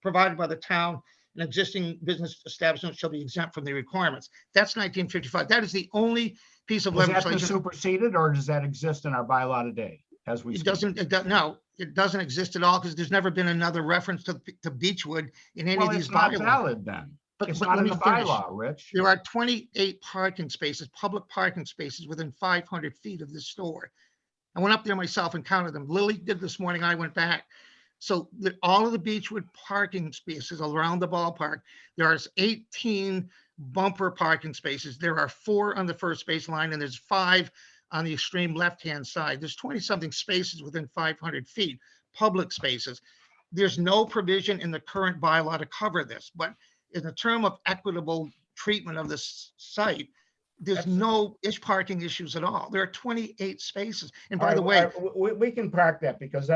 provided by the town, and existing business establishments shall be exempt from the requirements. That's 1955. That is the only piece of Is that legislation. superseded, or does that exist in our bylaw today as we It speak? doesn't, no, it doesn't exist at all because there's never been another reference to Beechwood in any Well, of these it's not bylaws. valid then. But It's but not let in me the finish. bylaw, Rich. There are 28 parking spaces, public parking spaces within 500 feet of this store. I went up there myself and counted them. Lily did this morning. I went back. So all of the Beechwood parking spaces around the ballpark, there are 18 bumper parking spaces. There are 4 on the first base line, and there's 5 on the extreme left-hand side. There's 20-something spaces within 500 feet, public spaces. There's no provision in the current bylaw to cover this, but in the term of equitable treatment of this site, there's no parking issues at all. There are 28 spaces. And by the way, we can park that because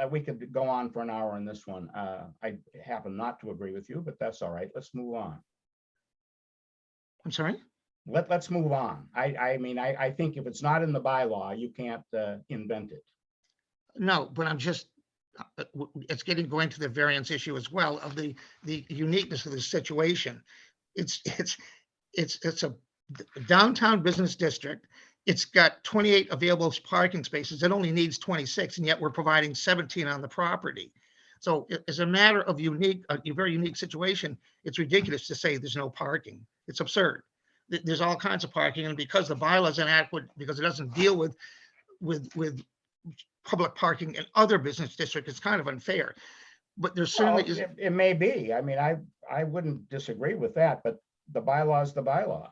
we could go on for an hour on this one. I happen not to agree with you, but that's all right. Let's move on. I'm sorry? Let's move on. I mean, I think if it's not in the bylaw, you can't invent it. No, but I'm just, it's going to the variance issue as well of the uniqueness of the situation. It's a downtown business district. It's got 28 available parking spaces. It only needs 26, and yet we're providing 17 on the property. So as a matter of a very unique situation, it's ridiculous to say there's no parking. It's absurd. There's all kinds of parking, and because the bylaw is inadequate, because it doesn't deal with public parking in other business districts, it's kind of unfair. But there's certainly is. It may be. I mean, I wouldn't disagree with that, but the bylaw is the bylaw.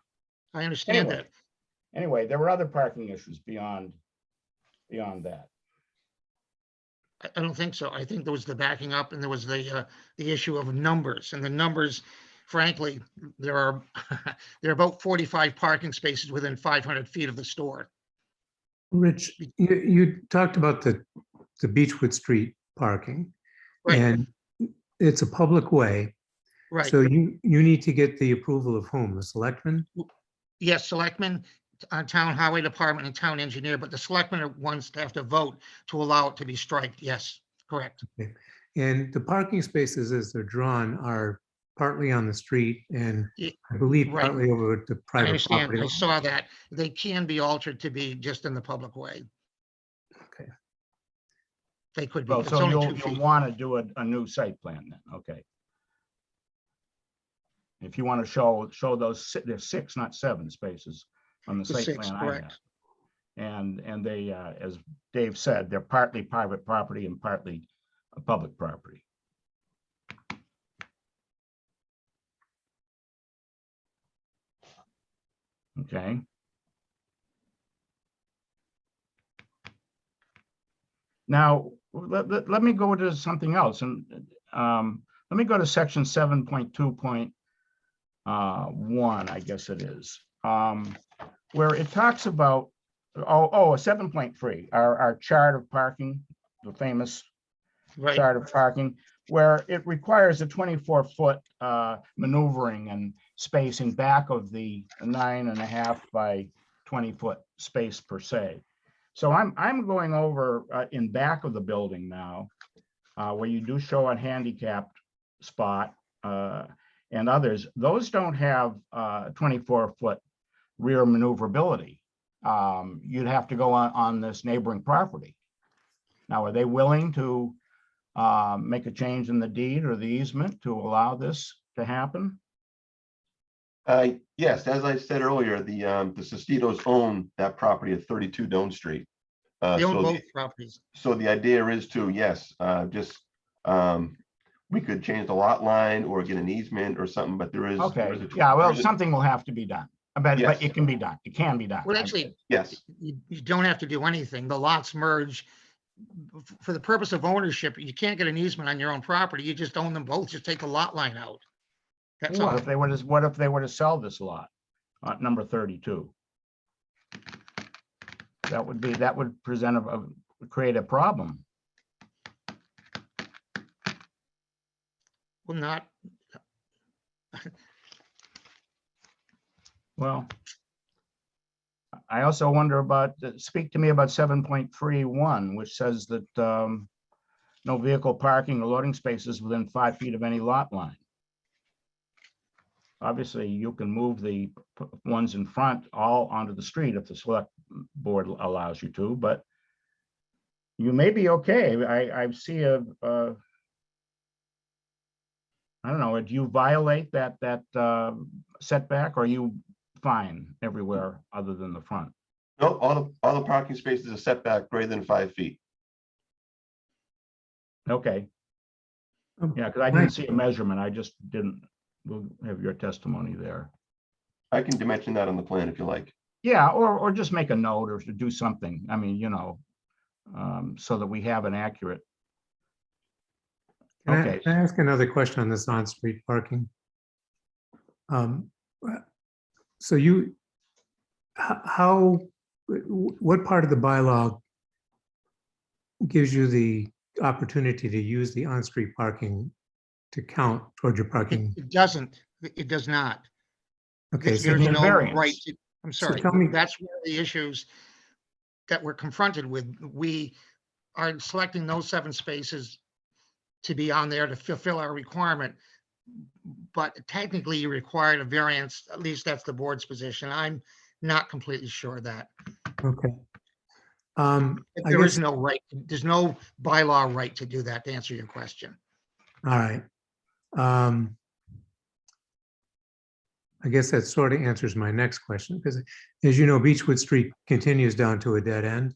I understand that. Anyway, there were other parking issues beyond that. I don't think so. I think there was the backing up, and there was the issue of numbers, and the numbers, frankly, there are about 45 parking spaces within 500 feet of the store. Rich, you talked about the Beechwood Street parking. Right. And it's a public way. Right. So you need to get the approval of whom? The selectmen? Yes, selectmen, town highway department, and town engineer, but the selectmen are ones that have to vote to allow it to be striped. Yes, correct. Okay. And the parking spaces as they're drawn are partly on the street and I believe Right. partly over the I private understand. property. I saw that. They can be altered to be just in the public way. Okay. They could be. Well, It's so only 2 you'll feet. want to do a new site plan then, okay. If you want to show those, there's 6, not 7 spaces on the The site 6, plan I have. correct. And they, as Dave said, they're partly private property and partly public property. Okay. Now, let me go to something else, and let me go to section 7.2.1, I guess it is, where it talks about, a 7.3, our chart of parking, the famous Right. chart of parking, where it requires a 24-foot maneuvering and spacing back of the 9.5 by 20-foot space per se. So I'm going over in back of the building now, where you do show a handicapped spot and others. Those don't have 24-foot rear maneuverability. You'd have to go on this neighboring property. Now, are they willing to make a change in the deed or the easement to allow this to happen? Yes, as I said earlier, the Sestitos own that property at 32 Doan Street. They own So both properties. so the idea is to, yes, we could change the lot line or get an easement or something, but there is. Okay, there is a- yeah, well, there is a- something will have to be done, but Yes. it can be done. It can be done. Well, actually, Yes, you don't have to do anything. The lots merge. For the purpose of ownership, you can't get an easement on your own property. You just own them both. Just take the lot line out. That's What all. if they were to, what if they were to sell this lot, number 32? That would present create a problem. Well, not, Well, I also wonder about, speak to me about 7.31, which says that no vehicle parking or loading spaces within 5 feet of any lot line. Obviously, you can move the ones in front all onto the street if the select board allows you to, but you may be okay. I see I don't know, do you violate that setback, or are you fine everywhere other than the front? no, all the parking spaces are set back greater than 5 feet. Okay. Um, Yeah, because I didn't see a measurement. I just didn't, we'll have your testimony there. I can dimension that on the plan if you like. Yeah, or just make a note or to do something. I mean, you know, so that we have an accurate. Okay. Can I ask another question on this on-street parking? So what part of the bylaw gives you the opportunity to use the on-street parking to count toward your parking? it doesn't. It does not. Okay, so There's need a no variance. right. I'm So sorry. tell me- That's one of the issues that we're confronted with. We are selecting those 7 spaces to be on there to fulfill our requirement. But technically you required a variance, at least that's the board's position. I'm not completely sure of that. Okay. There is no right, there's no bylaw right to do that, to answer your question. All right. I guess that sort of answers my next question, because as you know, Beechwood Street continues down to a dead end,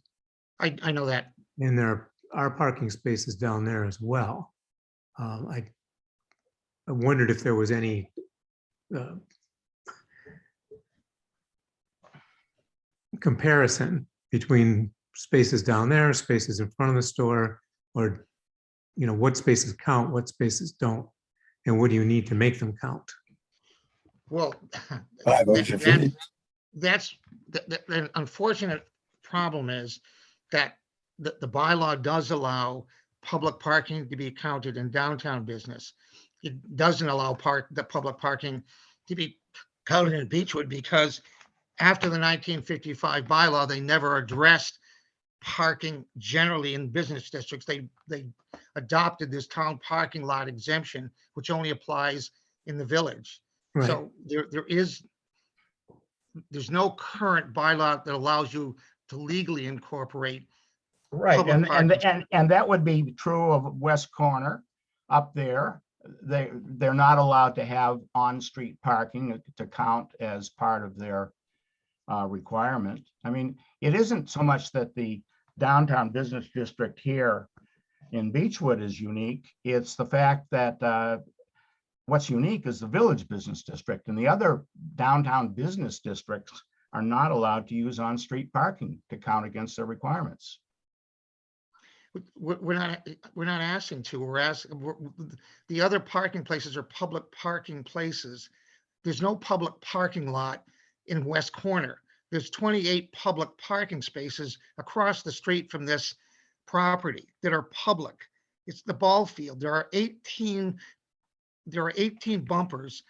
I know that. and there are parking spaces down there as well. I wondered if there was any comparison between spaces down there, spaces in front of the store, or, you know, what spaces count, what spaces don't, and what do you need to make them count? Well, 500 feet. that's the unfortunate problem is that the bylaw does allow public parking to be counted in downtown business. It doesn't allow the public parking to be counted in Beechwood, because after the 1955 bylaw, they never addressed parking generally in business districts. They adopted this town parking lot exemption, which only applies in the village. Right. So there's no current bylaw that allows you to legally incorporate. Right, public and parking. that would be true of West Corner up there. They're not allowed to have on-street parking to count as part of their requirement. I mean, it isn't so much that the downtown business district here in Beechwood is unique. It's the fact that what's unique is the village business district, and the other downtown business districts are not allowed to use on-street parking to count against their requirements. We're not asking to, we're asking, the other parking places are public parking places. There's no public parking lot in West Corner. There's 28 public parking spaces across the street from this property that are public. It's the ball field. There are 18 bumpers,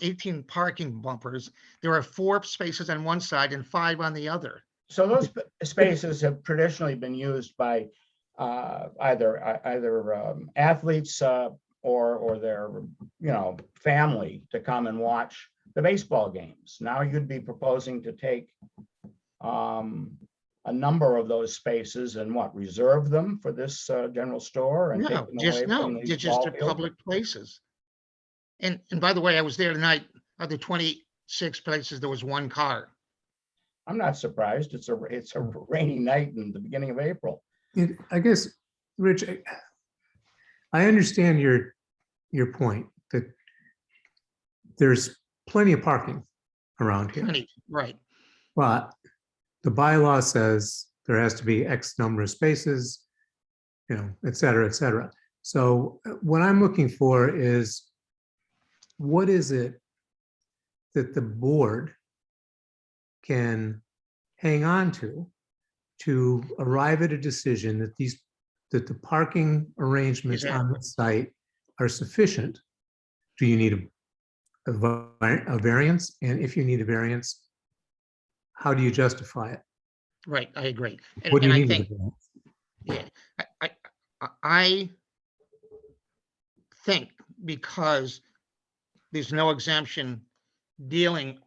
18 parking bumpers. There are 4 spaces on one side and 5 on the other. So those spaces have traditionally been used by either athletes or their, you know, family to come and watch the baseball games. Now you'd be proposing to take a number of those spaces and reserve them for this general store and take No, them just away from no, the they're just ball the field? public places. And by the way, I was there tonight. of the 26 places, there was one car. I'm not surprised. It's a rainy night in the beginning of April. I guess, Rich, I understand your point that there's plenty of parking around here, Plenty, right. but the bylaw says there has to be X number of spaces, you know, et cetera, et cetera. So what I'm looking for is, what is it that the board can hang on to arrive at a decision that that the parking arrangements on the site are sufficient? Do you need a variance? And if you need a variance, how do you justify it? Right, I agree. What do you I need with think, a variance? yeah, I think because there's no exemption dealing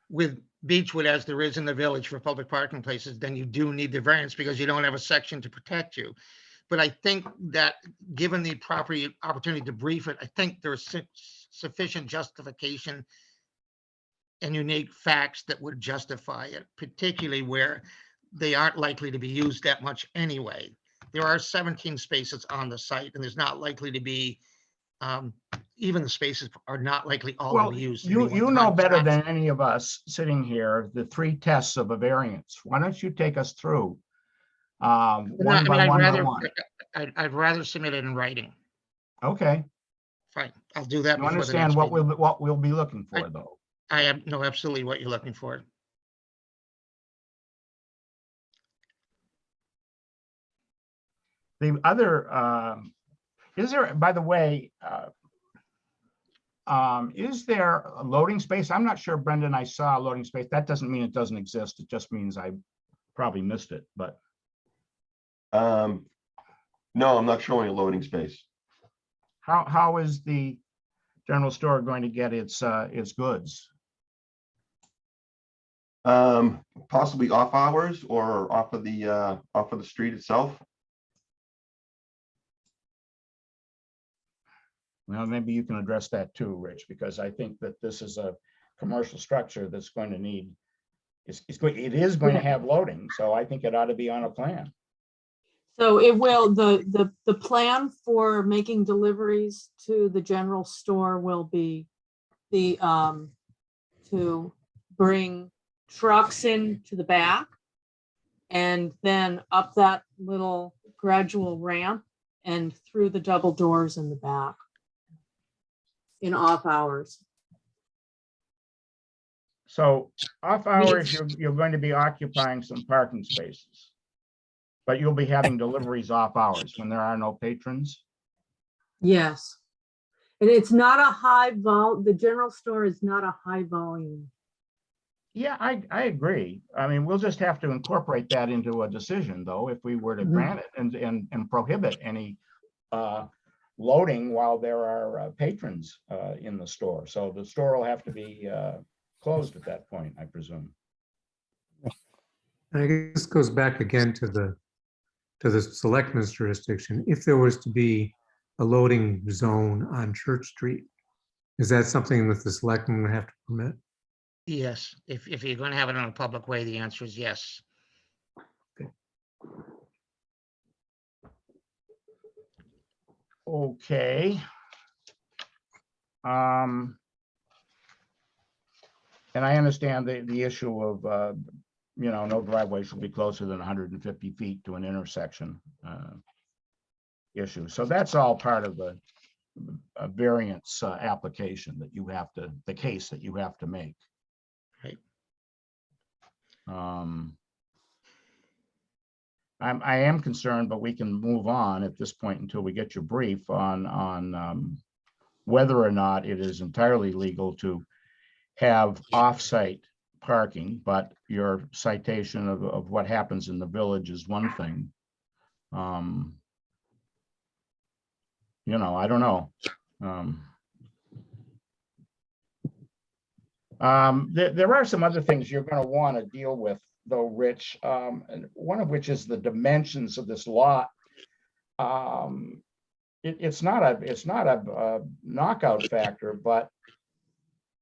with Beechwood as there is in the village for public parking places, then you do need the variance because you don't have a section to protect you. But I think that given the property opportunity to brief it, I think there's sufficient justification and unique facts that would justify it, particularly where they aren't likely to be used that much anyway. There are 17 spaces on the site, and there's not likely to be, even the spaces are not likely all to Well, be used. you know better than any of us sitting here, the 3 tests of a variance. Why don't you take us through one by one? I'd rather submit it in writing. Okay. Fine, I'll do that. You before the understand next meeting. what we'll be looking for, though? I know absolutely what you're looking for. The other, is there, by the way, is there a loading space? I'm not sure, Brendan, I saw a loading space. That doesn't mean it doesn't exist. It just means I probably missed it, but. No, I'm not showing a loading space. How is the general store going to get its goods? Possibly off hours or off of the street itself. Well, maybe you can address that too, Rich, because I think that this is a commercial structure that's going to need, it is going to have loading, so I think it ought to be on a plan. So it will, the plan for making deliveries to the general store will be to bring trucks in to the back and then up that little gradual ramp and through the double doors in the back in off hours. So off hours, you're going to be occupying some parking spaces, but you'll be having deliveries off hours when there are no patrons. Yes. And it's not a high the general store is not a high volume. Yeah, I agree. I mean, we'll just have to incorporate that into a decision, though, if we were to grant it and prohibit any loading while there are patrons in the store. So the store will have to be closed at that point, I presume. I guess this goes back again to the selectmen's jurisdiction. If there was to be a loading zone on Church Street, is that something that the selectmen would have to permit? Yes, if you're going to have it on a public way, the answer is yes. Okay. And I understand the issue of, no driveway should be closer than 150 feet to an intersection issue. So that's all part of a variance application that you have to, the case that you have to make. Right. I am concerned, but we can move on at this point until we get your brief on whether or not it is entirely legal to have off-site parking, but your citation of what happens in the village is one thing. I don't know. There are some other things you're going to want to deal with, though, Rich, and one of which is the dimensions of this lot. It's not a knockout factor, but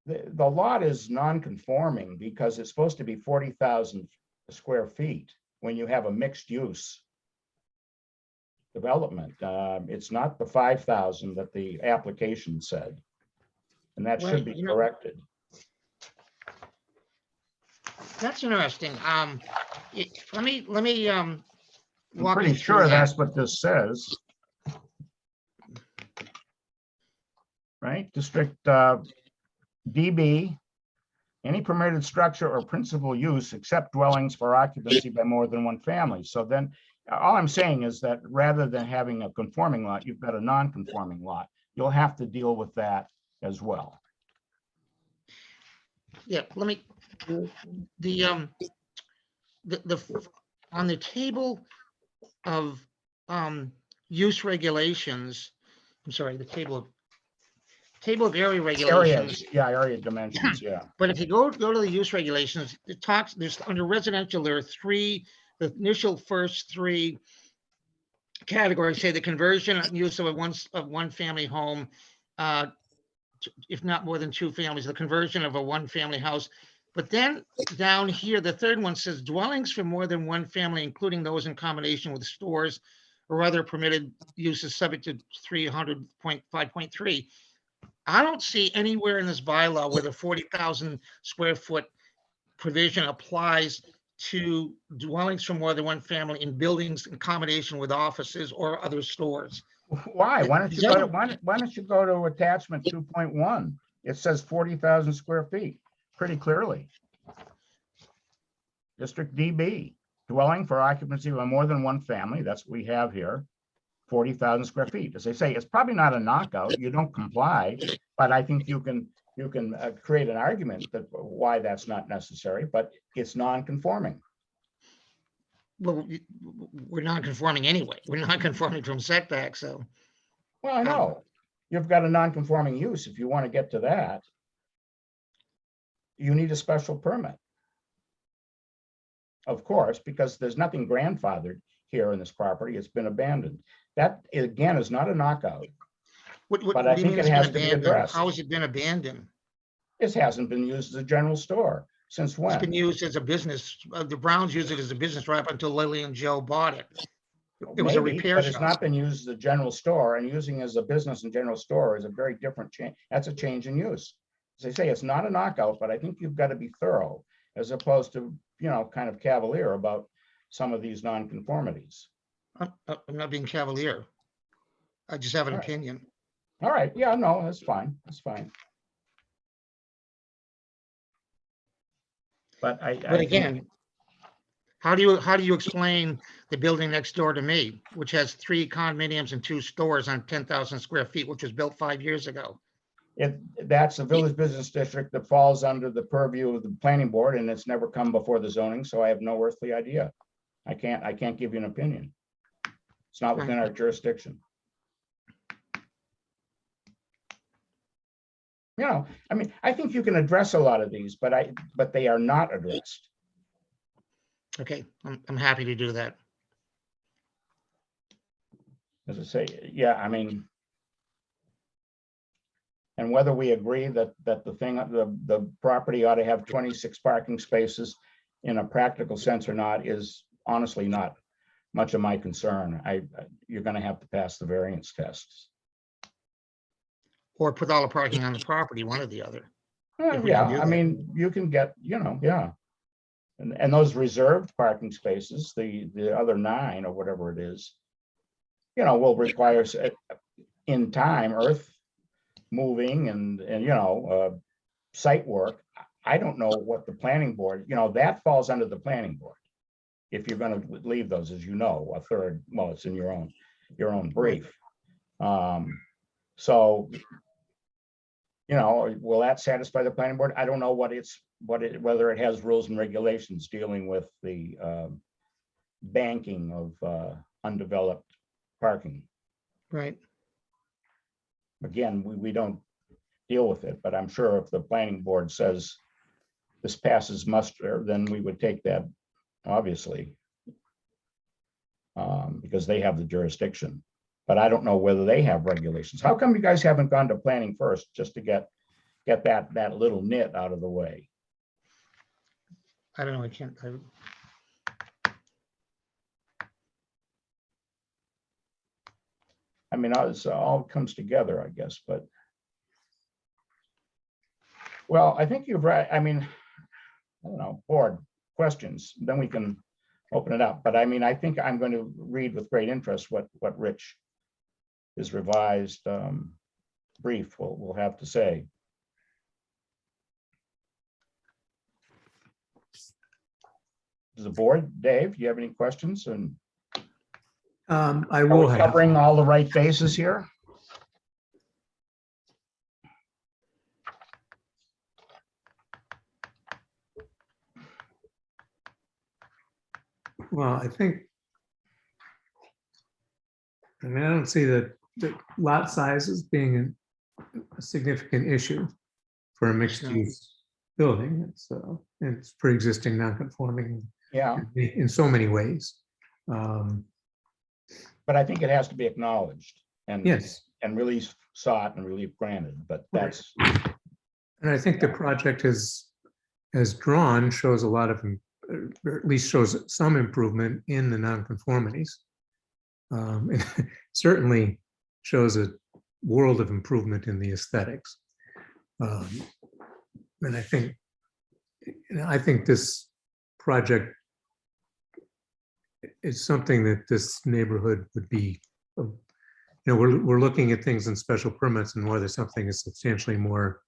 the lot is non-conforming because it's supposed to be 40,000 square feet when you have a mixed use development. It's not the 5,000 that the application said. And that should Right, be you know- corrected. That's interesting. Let me I'm walk pretty you through sure that. that's what this says. Right, District DB, any permitted structure or principal use except dwellings for occupancy by more than one family. So then, all I'm saying is that rather than having a conforming lot, you've got a non-conforming lot. You'll have to deal with that as well. Yeah, let me, the, on the table of, use regulations, I'm sorry, the table of area regulations. Areas, yeah, area dimensions, yeah. But if you go to the use regulations, it talks, there's under residential, there are three, the initial first three categories say the conversion and use of one family home, if not more than two families, the conversion of a one family house. But then down here, the third one says dwellings for more than one family, including those in combination with stores or other permitted uses subject to 300.5.3. I don't see anywhere in this bylaw where the 40,000 square foot provision applies to dwellings for more than one family in buildings in combination with offices or other stores. Why? Why don't you go to, why don't you go to attachment 2.1? It says 40,000 square feet, pretty clearly. District DB, dwelling for occupancy by more than one family, that's what we have here, 40,000 square feet. As I say, it's probably not a knockout, you don't comply, but I think you can create an argument that why that's not necessary, but it's non-conforming. Well, we're not conforming anyway. We're not conforming from setback, so. Well, I know, you've got a non-conforming use. If you want to get to that, you need a special permit. Of course, because there's nothing grandfathered here in this property. It's been abandoned. That, again, is not a knockout. But I do you think mean it it's been has to be abandoned? addressed. How has it been abandoned? It hasn't been used as a general store since It's when? been used as a business. The Browns used it as a business right up until Lily and Joe bought it. It was a Maybe, repair but it's shop. not been used as a general store, and using as a business and general store is a very different change. That's a change in use. As I say, it's not a knockout, but I think you've got to be thorough as opposed to, kind of cavalier about some of these nonconformities. I'm not being cavalier. I just have an All right. opinion. All right, yeah, no, that's fine, that's fine. But I But think- again, how do you explain the building next door to me, which has 3 condominiums and 2 stores on 10,000 square feet, which was built 5 years ago? That's a village business district that falls under the purview of the planning board, and it's never come before the zoning, so I have no earthly idea. I can't give you an opinion. It's not within our jurisdiction. I mean, I think you can address a lot of these, but they are not addressed. Okay, I'm happy to do that. As I say, yeah, I mean, and whether we agree that the property ought to have 26 parking spaces in a practical sense or not is honestly not much of my concern. You're going to have to pass the variance tests. Or put all the parking on the property, one or the other. If we Yeah, can do I that. mean, you can get, yeah. And those reserved parking spaces, the other 9 or whatever it is, will require in time earth moving and site work. I don't know what the planning board, that falls under the planning board. If you're going to leave those, as a third, well, it's in your own brief. So, will that satisfy the planning board? I don't know whether it has rules and regulations dealing with the banking of undeveloped parking. Right. Again, we don't deal with it, but I'm sure if the planning board says this passes muster, then we would take that, obviously, because they have the jurisdiction. But I don't know whether they have regulations. How come you guys haven't gone to planning first just to get get that little nit out of the way. I don't know, I can't, I mean, it's all comes together, I guess, but. Well, I think you've right. I mean, I don't know, board questions, then we can open it up. But I mean, I think I'm going to read with great interest what Rich, his revised brief will have to say. Does the board, Dave, do you have any questions? And I are will we have. covering all the right bases here? Well, I mean, I don't see the lot size as being a significant issue for a mixed-use building. It's pre-existing non-conforming Yeah, in so many ways. but I think it has to be acknowledged and Yes. and relief sought and relief granted, but that's. And I think the project as drawn shows a lot of, or at least shows some improvement in the nonconformities. It certainly shows a world of improvement in the aesthetics. And I think this project is something that this neighborhood would be, we're looking at things in special permits and whether something is substantially more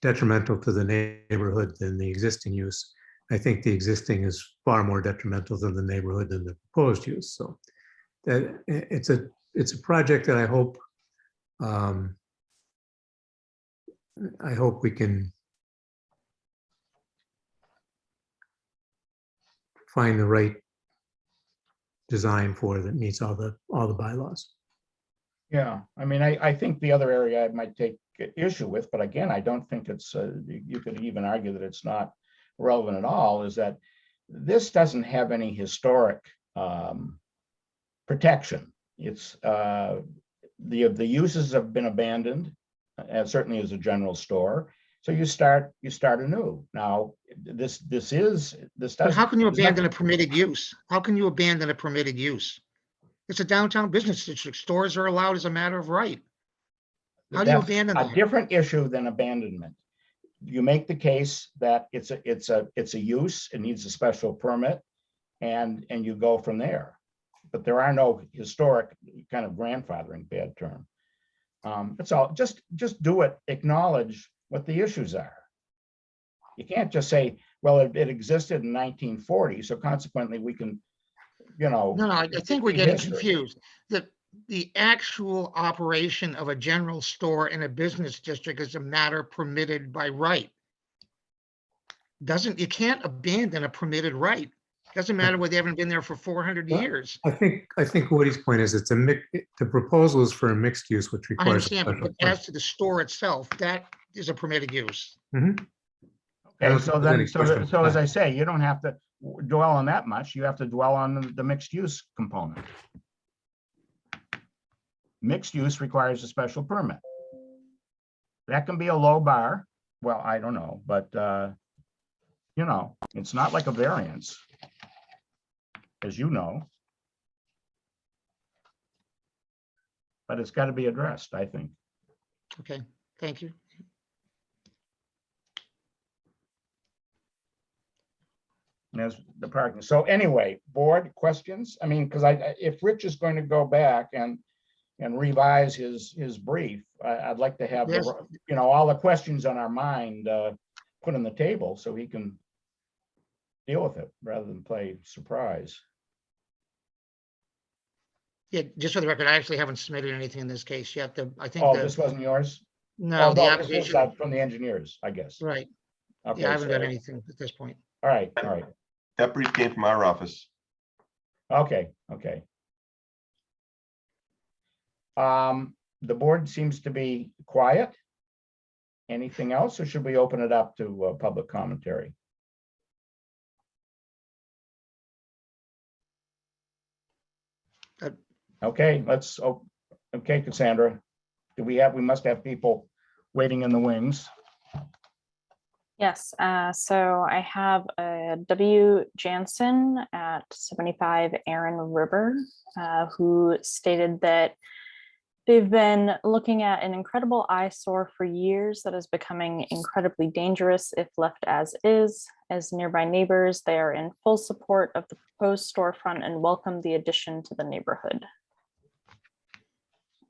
detrimental to the neighborhood than the existing use. I think the existing is far more detrimental than the neighborhood than the proposed use. So that it's a project that I hope we can find the right design for that meets all the bylaws. Yeah, I mean, I think the other area I might take issue with, but again, I don't think it's, you could even argue that it's not relevant at all, is that this doesn't have any historic protection. It's the uses have been abandoned, certainly as a general store. So you start anew. Now, this doesn't. But how can you abandon a permitted use? How can you abandon a permitted use? It's a downtown business district. Stores are allowed as a matter of right. How do you That's abandon a that? different issue than abandonment. You make the case that it's a use, it needs a special permit, and you go from there. But there are no historic kind of grandfathering, bad term. That's all. Just do it. Acknowledge what the issues are. You can't just say, well, it existed in 1940, so consequently we can, No, I think we're getting history. confused. The actual operation of a general store in a business district is a matter permitted by right. You can't abandon a permitted right. Doesn't matter whether they haven't been there for 400 Well, years. I think Woody's point is the proposal is for a mixed use, which I requires. a understand, special but as to the store itself, that is a permitted use. permit. I Okay, don't so think there's then, any question so about as that. I say, you don't have to dwell on that much. You have to dwell on the mixed use component. Mixed use requires a special permit. That can be a low bar. Well, I don't know, but it's not like a variance, as you know. But it's got to be addressed, I think. Okay, thank you. As the parking. So anyway, board questions? I mean, because if Rich is going to go back and revise his brief, I'd like to have Yes. all the questions on our mind put on the table so he can deal with it rather than play surprise. Yeah, just for the record, I actually haven't submitted anything in this case yet. Oh, this wasn't yours? No, Oh, the this was application, from the engineers, I guess. right. Okay, Yeah, I haven't done so- anything at this point. All right. That brief came from our office. Okay. The board seems to be quiet. Anything else, or should we open it up to public commentary? Okay, okay, Cassandra. We must have people waiting in the wings. Yes, so I have W. Jansen at 75 Aaron River, who stated that they've been looking at an incredible eyesore for years that is becoming incredibly dangerous if left as is. As nearby neighbors, they are in full support of the proposed storefront and welcome the addition to the neighborhood.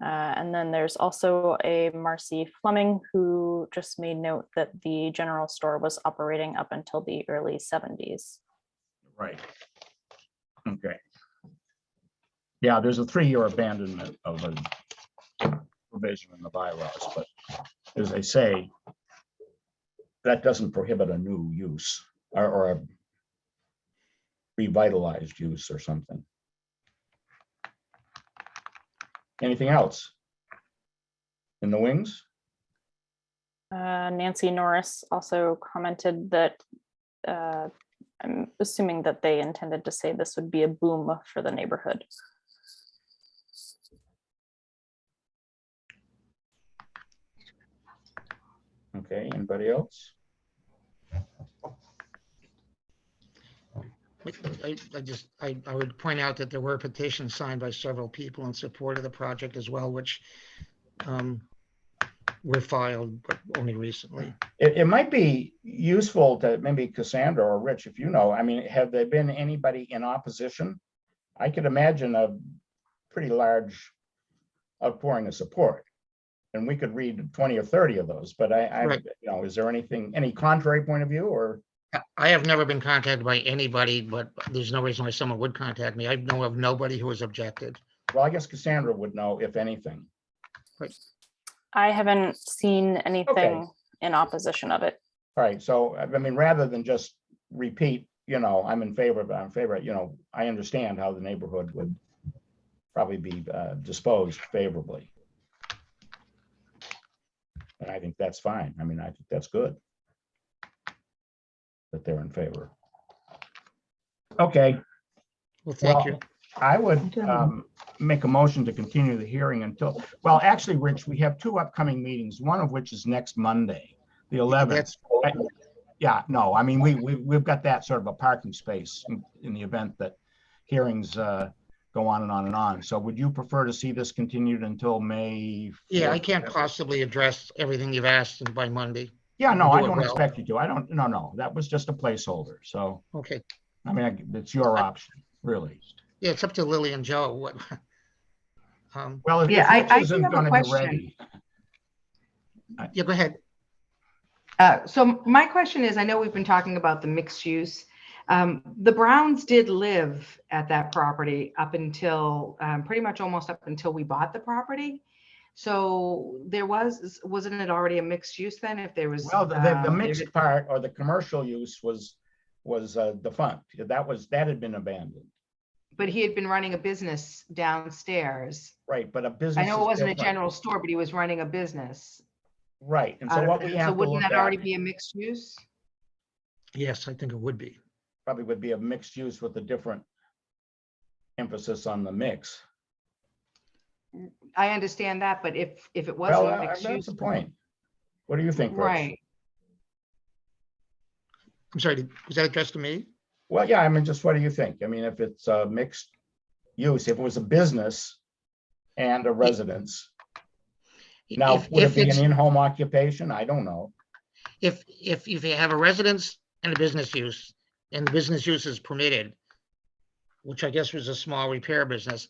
And then there's also a Marcy Fleming who just made note that the general store was operating up until the early 70s. Right. Okay. Yeah, there's a 3-year abandonment of a provision in the bylaws, but as I say, that doesn't prohibit a new use or a revitalized use or something. Anything else in the wings? Nancy Norris also commented that I'm assuming that they intended to say this would be a boom for the neighborhood. Okay, anybody else? I would point out that there were petitions signed by several people in support of the project as well, which were filed, but only recently. It might be useful to maybe Cassandra or Rich, if you know, I mean, have there been anybody in opposition? I could imagine a pretty large outpouring of support. And we could read 20 or 30 of those, but Right. you know, is there anything, any contrary point of view or? I have never been contacted by anybody, but there's no reason why someone would contact me. I know of nobody who has objected. Well, I guess Cassandra would know if anything. I haven't seen anything in opposition of it. All right, so I mean, rather than just repeat, you know, I'm in favor of, I'm in favor, you know, I understand how the neighborhood would probably be disposed favorably. And I think that's fine. I mean, I think that's good that they're in favor. Okay. Well, thank you. I would make a motion to continue the hearing until, well, actually, Rich, we have 2 upcoming meetings, one of which is next Monday, the 11th. Yeah, no, I mean, we've got that sort of a parking space in the event that hearings go on and on and on. So would you prefer to see this continued until May? Yeah, 4th? I can't possibly address everything you've asked by Monday. Yeah, no, I Do it don't well. expect you to. I don't, no, that was just a placeholder. So, Okay. I mean, it's your option, really. Yeah, it's up to Lily and Joe. What? Well, if Yeah, Rich I do isn't have a gonna be question. ready. Yeah, go ahead. So my question is, I know we've been talking about the mixed use. The Browns did live at that property up until pretty much almost up until we bought the property. So there wasn't it already a mixed use then? If there was Well, the mixed part or the commercial use was defunct. That had been abandoned. But he had been running a business downstairs. Right, but a business. I know it is wasn't a different. general store, but he was running a business. Right, and out so of what it. we So have to wouldn't look that already at be a mixed use? Yes, I think it would be. probably would be a mixed use with a different emphasis on the mix. I understand that, but if it was Well, a mixed that's use. the point. What do you think, Rich? Right. I'm sorry, was that addressed to me? Well, yeah, I mean, just what do you think? I mean, if it's a mixed use, if it was a business and a residence. Now, would it be an in-home occupation? I don't know. If you have a residence and a business use, and the business use is permitted, which I guess was a small repair business,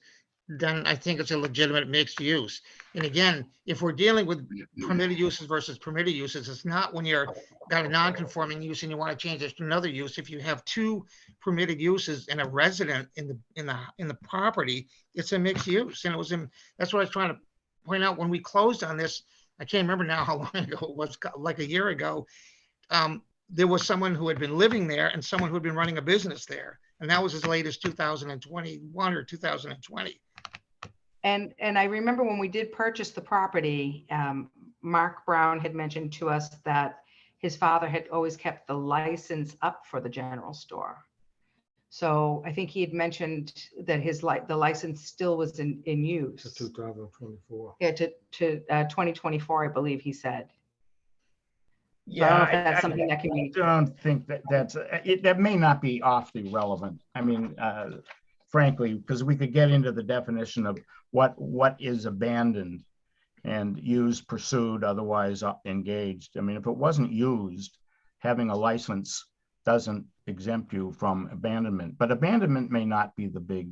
then I think it's a legitimate mixed use. And again, if we're dealing with permitted uses versus permitted uses, it's not when you're got a non-conforming use and you want to change it to another use. If you have 2 permitted uses and a resident in the property, it's a mixed use. And that's what I was trying to point out when we closed on this. I can't remember now how long ago it was, like a year ago. There was someone who had been living there and someone who had been running a business there. And that was as late as 2021 or 2020. And I remember when we did purchase the property, Mark Brown had mentioned to us that his father had always kept the license up for the general store. So I think he had mentioned that the license still was in use. To 2024. Yeah, to 2024, I believe he said. So I don't know if Yeah, that's something that can be, don't think that may not be awfully relevant. I mean, frankly, because we could get into the definition of what is abandoned and used, pursued, otherwise engaged. I mean, if it wasn't used, having a license doesn't exempt you from abandonment, but abandonment may not be the big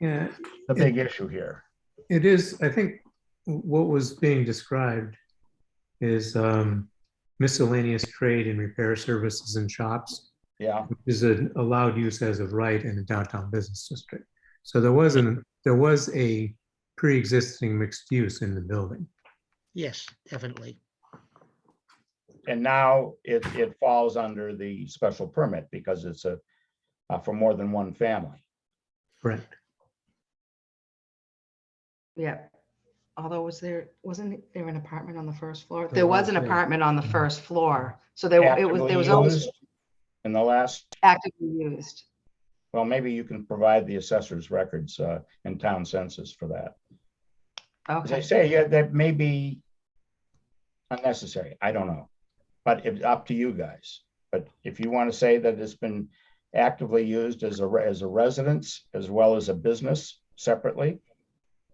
Yeah, issue here. it is, I think what was being described is miscellaneous trade and repair services and shops Yeah, is an allowed use as of right in a downtown business district. So there was a pre-existing mixed use in the building. Yes, definitely. and now it falls under the special permit because it's for more than one family. Correct. yeah. Although wasn't there an apartment on the first floor? There There was was, an yeah. apartment on the first floor. So there Actively was always used in the last, actively used. well, maybe you can provide the assessor's records and town census for that. As I Okay, say, yeah, that may be unnecessary. I don't know. But it's up to you guys. But if you want to say that it's been actively used as a residence as well as a business separately,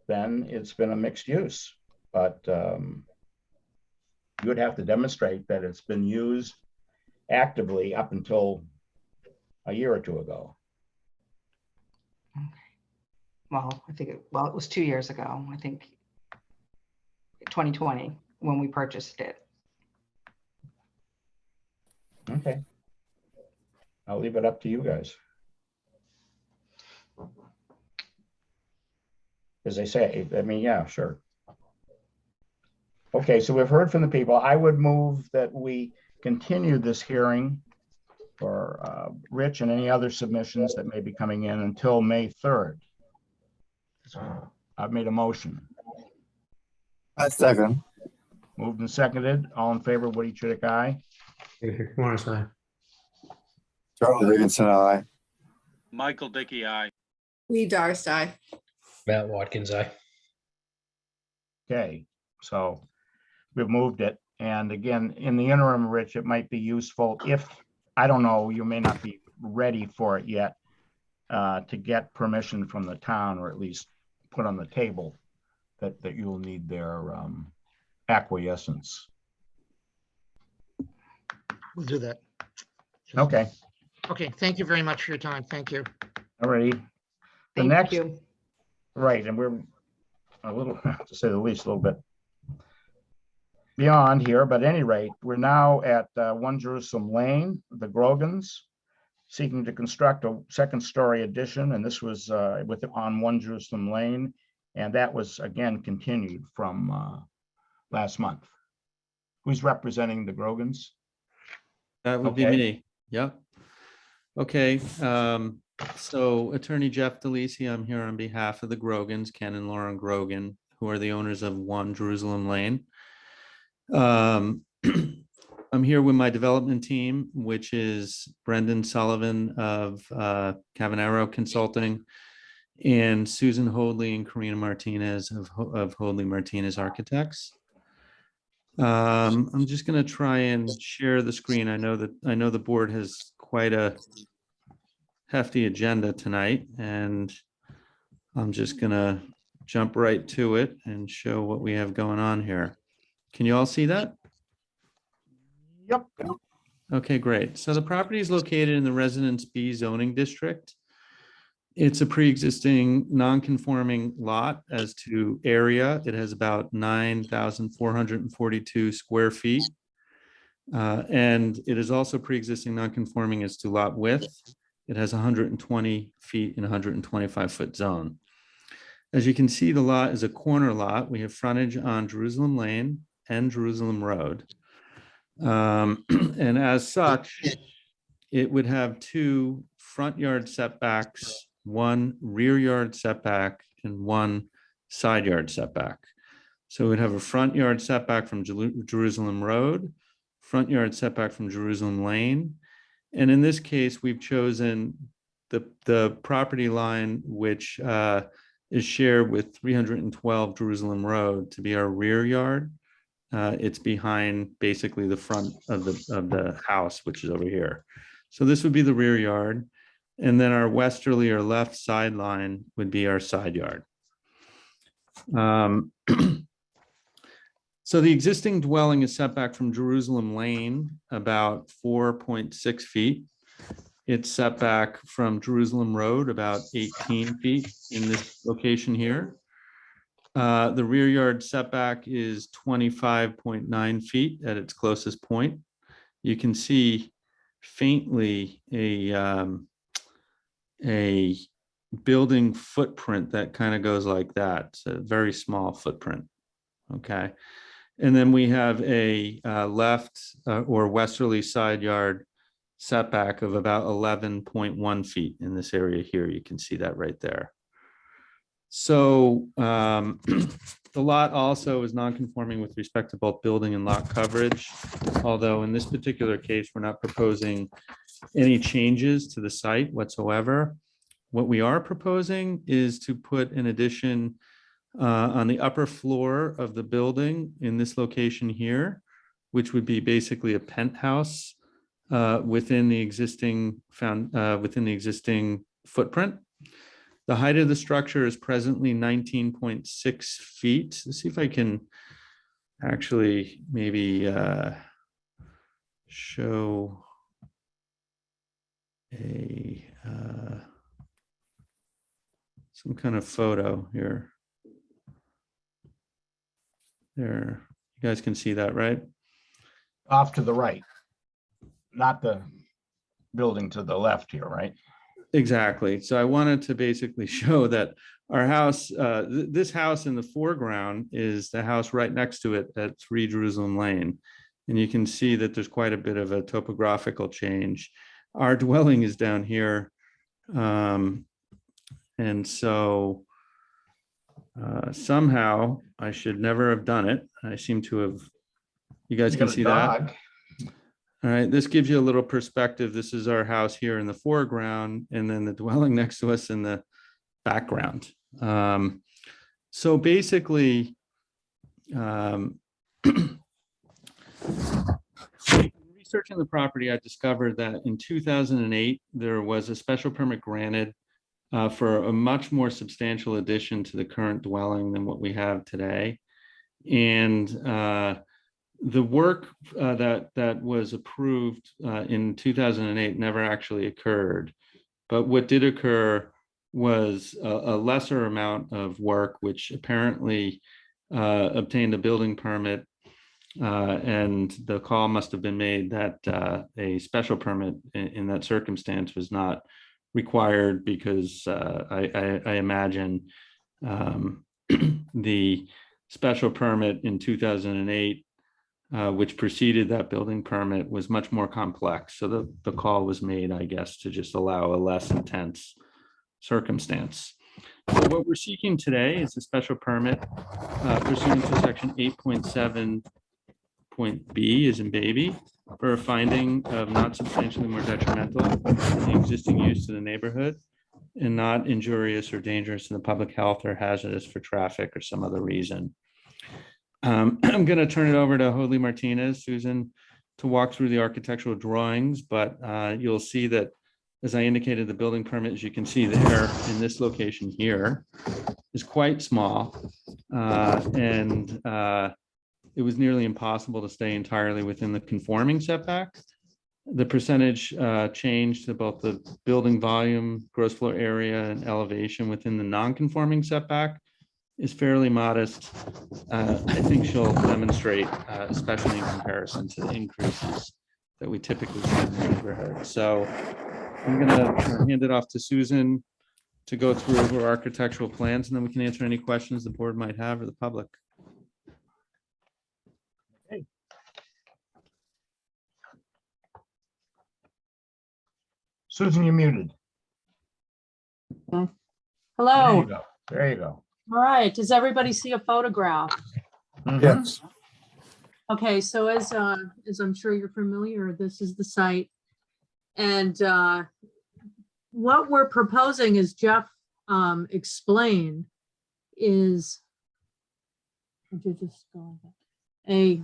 then it's been a mixed use. But you would have to demonstrate that it's been used actively up until a year or two ago. well, it was 2 years ago, I think 2020, when we purchased it. Okay. I'll leave it up to you guys. As I say, I mean, yeah, sure. Okay, so we've heard from the people. I would move that we continue this hearing for Rich and any other submissions that may be coming in until May 3rd. I've made a motion. I second. Moved and seconded. All in favor, Woody Chidick, aye. David Morris, aye. Charles Higginson, aye. Michael Dickey, aye. Lee Darst, aye. Matt Watkins, aye. Okay, so we've moved it. And again, in the interim, Rich, it might be useful if, I don't know, you may not be ready for it yet, to get permission from the town, or at least put on the table that you'll need their acquiescence. We'll do that. Okay, Okay, thank you very much for your time. Thank you. all righty. The Thank next, you. right, and we're a little, to say the least, a little bit beyond here, but at any rate, we're now at 1 Jerusalem Lane, the Grogans, seeking to construct a second-story addition, and this was on 1 Jerusalem Lane, and that was again continued from last month. Who's representing the Grogans? That would be Okay. me. Yep. Okay, so Attorney Jeff DeLisi, I'm here on behalf of the Grogans, Ken and Lauren Grogan, who are the owners of 1 Jerusalem Lane. I'm here with my development team, which is Brendan Sullivan of Cavanero Consulting and Susan Hoadley and Karina Martinez of Hoadley Martinez Architects. I'm just going to try and share the screen. I know the board has quite a hefty agenda tonight, and I'm just going to jump right to it and show what we have going on here. Can you all see that? Yep. Okay, great. So the property is located in the Residence B zoning district. It's a pre-existing non-conforming lot as to area. It has about 9,442 square feet. And it is also pre-existing non-conforming as to lot width. It has 120 feet in a 125-foot zone. As you can see, the lot is a corner lot. We have frontage on Jerusalem Lane and Jerusalem Road. And as such, it would have 2 front yard setbacks, 1 rear yard setback, and 1 side yard setback. So we'd have a front yard setback from Jerusalem Road, front yard setback from Jerusalem Lane. And in this case, we've chosen the property line, which is shared with 312 Jerusalem Road, to be our rear yard. It's behind basically the front of the house, which is over here. So this would be the rear yard. And then our westerly or left sideline would be our side yard. So the existing dwelling is set back from Jerusalem Lane about 4.6 feet. It's set back from Jerusalem Road about 18 feet in this location here. The rear yard setback is 25.9 feet at its closest point. You can see faintly a building footprint that kind of goes like that. It's a very small footprint. Okay. And then we have a left or westerly side yard setback of about 11.1 feet in this area here. You can see that right there. So the lot also is non-conforming with respect to both building and lot coverage, although in this particular case, we're not proposing any changes to the site whatsoever. What we are proposing is to put an addition on the upper floor of the building in this location here, which would be basically a penthouse within the existing footprint. The height of the structure is presently 19.6 feet. Let's see if I can actually maybe show a some kind of photo here. There, you guys can see that, right? Off to the right, not the building to the left here, right? Exactly. So I wanted to basically show that our house, this house in the foreground is the house right next to it at 3 Jerusalem Lane. And you can see that there's quite a bit of a topographical change. Our dwelling is down here. And so somehow I should never have done it. I seem to have, you guys can see that. All right, this gives you a little perspective. This is our house here in the foreground, and then the dwelling next to us in the background. So basically, researching the property, I discovered that in 2008, there was a special permit granted for a much more substantial addition to the current dwelling than what we have today. And the work that was approved in 2008 never actually occurred. But what did occur was a lesser amount of work, which apparently obtained a building permit. And the call must have been made that a special permit in that circumstance was not required because I imagine the special permit in 2008, which preceded that building permit, was much more complex. So the call was made, I guess, to just allow a less intense circumstance. So what we're seeking today is a special permit pursuant to section 8.7.b as in baby, for a finding of not substantially more detrimental than the existing use to the neighborhood and not injurious or dangerous to the public health or hazardous for traffic or some other reason. I'm going to turn it over to Holy Martinez, Susan, to walk through the architectural drawings, but you'll see that, as I indicated, the building permit, as you can see there in this location here, is quite small. And it was nearly impossible to stay entirely within the conforming setback. The percentage change to both the building volume, gross floor area, and elevation within the non-conforming setback is fairly modest. I think she'll demonstrate, especially in comparison to the increases that we typically see in the neighborhood. So I'm gonna hand it off to Susan to go through her architectural plans, and then we can answer any questions the board might have or the public. Susan, you're muted. Okay. There Hello. you go. There you go. All right. Does everybody see a photograph? Yes. Okay, so as I'm sure you're familiar, this is the site. And what we're proposing, as Jeff explained, is, would you just go back? a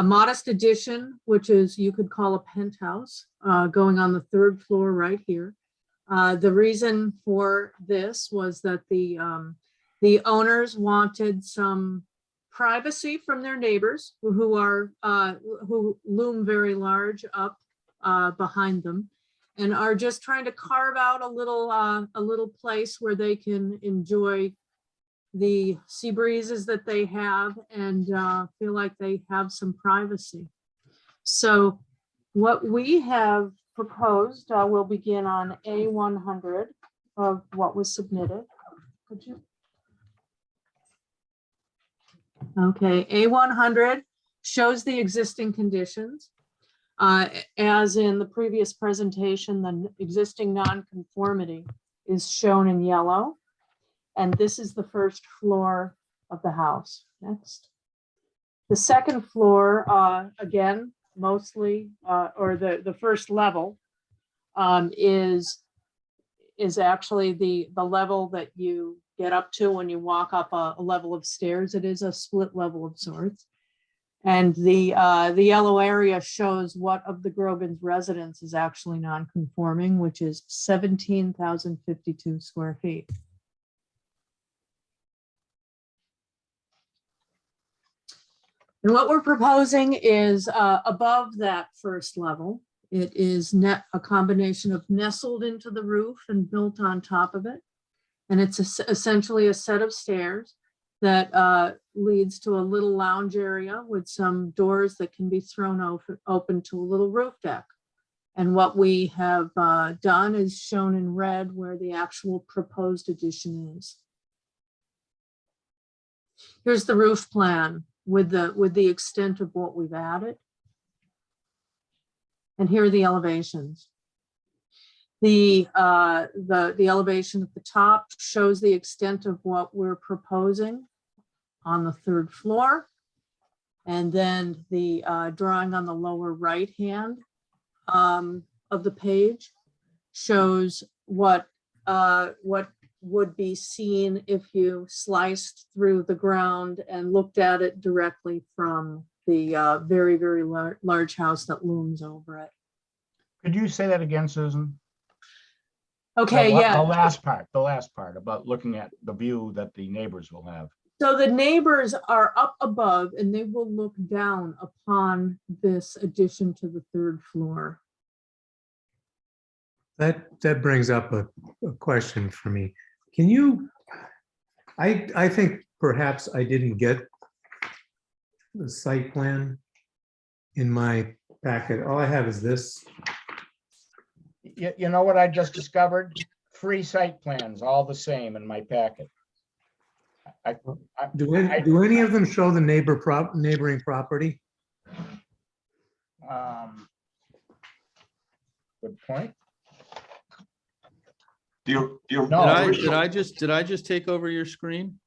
modest addition, which is, you could call a penthouse, going on the 3rd floor right here. The reason for this was that the owners wanted some privacy from their neighbors who loom very large up behind them, and are just trying to carve out a little place where they can enjoy the sea breezes that they have and feel like they have some privacy. So what we have proposed, we'll begin on A100 of what was submitted. Could you? Okay, A100 shows the existing conditions. As in the previous presentation, the existing nonconformity is shown in yellow. And this is the 1st floor of the house. Next. The 2nd floor, again, mostly, or the 1st level is actually the level that you get up to when you walk up a level of stairs. It is a split level of sorts. And the yellow area shows what of the Grogan's residence is actually non-conforming, which is 17,052 square feet. And what we're proposing is above that 1st level. It is a combination of nestled into the roof and built on top of it. And it's essentially a set of stairs that leads to a little lounge area with some doors that can be thrown open to a little roof deck. And what we have done is shown in red where the actual proposed addition is. Here's the roof plan with the extent of what we've added. And here are the elevations. The elevation at the top shows the extent of what we're proposing on the 3rd floor. And then the drawing on the lower right hand of the page shows what would be seen if you sliced through the ground and looked at it directly from the very, very large house that looms over it. Could you say that again, Susan? Okay, yeah. The last part about looking at the view that the neighbors will have. So the neighbors are up above and they will look down upon this addition to the 3rd floor. That brings up a question for me. Can you, I think perhaps I didn't get the site plan in my packet. All I have is this. You know what I just discovered? 3 site plans, all the same in my packet. Do any of them show the neighboring property? Good point. Did I just take over your screen?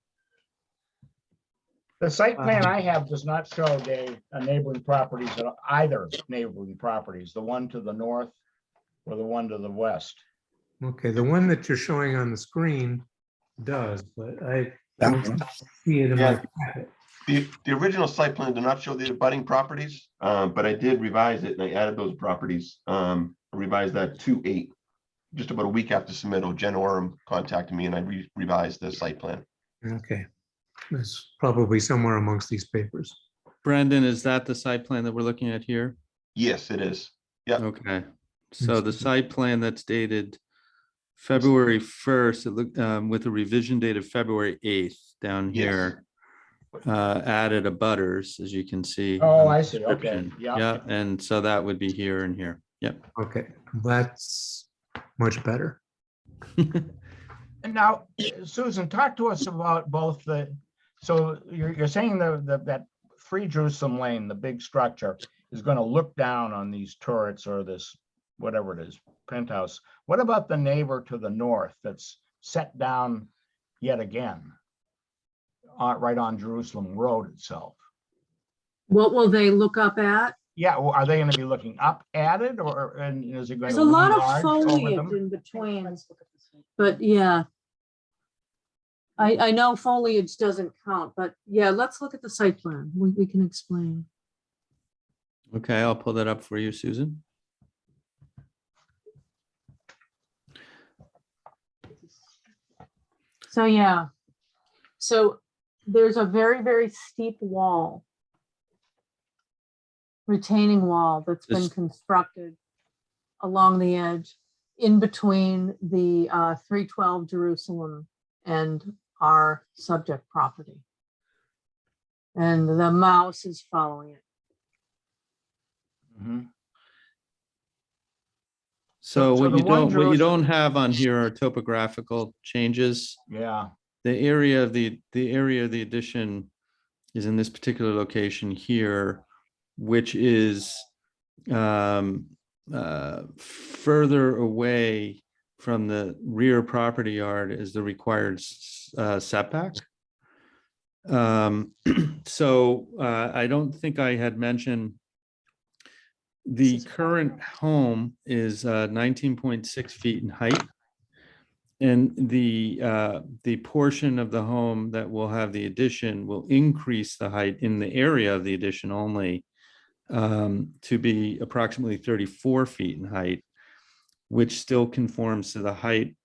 The site plan I have does not show the neighboring properties at either neighboring properties, the one to the north or the one to the west. Okay, the one that you're showing on the screen does, but I don't see it in my packet. The original site plan did not show the abutting properties, but I did revise it and I added those properties. Revised that to 8, just about a week after submittal. Jen Oram contacted me and I revised the site plan. Okay, it's probably somewhere amongst these papers. Brendan, is that the site plan that we're looking at here? Yes, it is. Yeah. Okay. So the site plan that's dated February 1st, it looked with a revision date of February 8th down here. Added a butters, as you can see. Oh, I see. Okay. Yeah. And so that would be here and here. Yep. Okay, that's much better. And now, Susan, talk to us about both so you're saying that Free Jerusalem Lane, the big structure, is going to look down on these turrets or this, whatever it is, penthouse. What about the neighbor to the north that's set down yet again, right on Jerusalem Road itself? What will they look up at? Yeah, well, are they going to be looking up at it, and is it going There's to a lot loom of large over foliage them? in between, but yeah. I know foliage doesn't count, but yeah, let's look at the site plan. We can explain. Okay, I'll pull that up for you, Susan. So, yeah. So there's a very, very steep wall. Retaining wall that's been This- constructed along the edge in between the 312 Jerusalem and our subject property. And the mouse is following it. Mhm. So so what the you one don't Jerusalem- have on here are topographical changes. Yeah, The area of the area of the addition is in this particular location here, which is further away from the rear property yard is the required setback. So I don't think I had mentioned the current home is 19.6 feet in height. And the portion of the home that will have the addition will increase the height in the area of the addition only to be approximately 34 feet in height, which still conforms to the height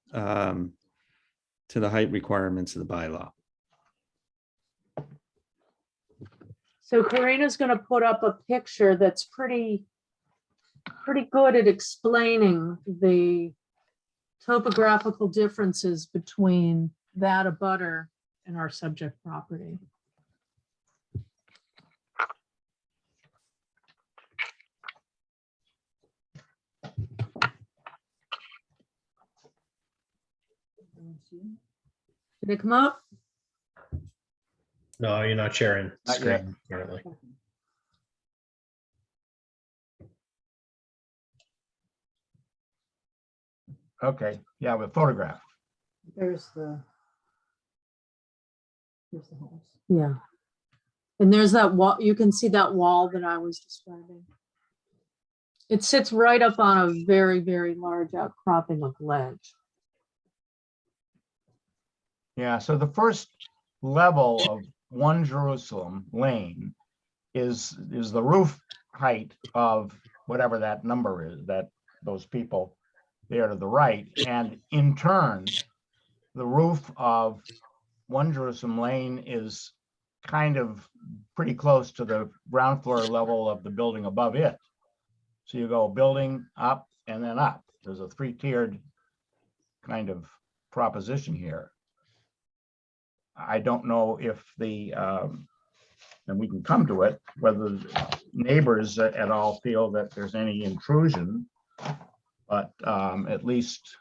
requirements of the bylaw. So Karina's going to put up a picture that's pretty good at explaining the topographical differences between that abutter and our subject property. Did it come up? No, you're not sharing Not yet. screen currently. okay, yeah, with photograph. There's the house. Yeah. And there's that wall, you can see that wall that I was describing. It sits right up on a very, very large outcropping of ledge. Yeah, so the first level of 1 Jerusalem Lane is the roof height of whatever that number is, that those people there to the right. And in turn, the roof of 1 Jerusalem Lane is kind of pretty close to the ground floor level of the building above it. So you go building up and then up. There's a 3-tiered kind of proposition here. I don't know if the, and we can come to it, whether neighbors at all feel that there's any intrusion, but at least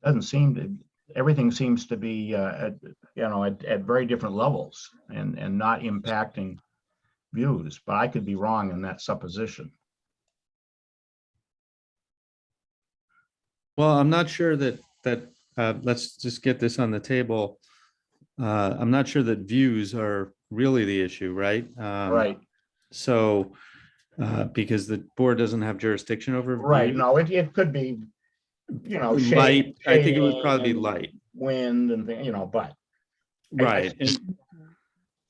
doesn't seem to, everything seems to be, at very different levels and not impacting views, but I could be wrong in that supposition. Well, I'm not sure that let's just get this on the table. I'm not sure that views are really the issue, right? Right. So, because the board doesn't have jurisdiction over. Right, views. no, it could be, shade- Light, I think it would shading probably be and light. Wind and, but. Right.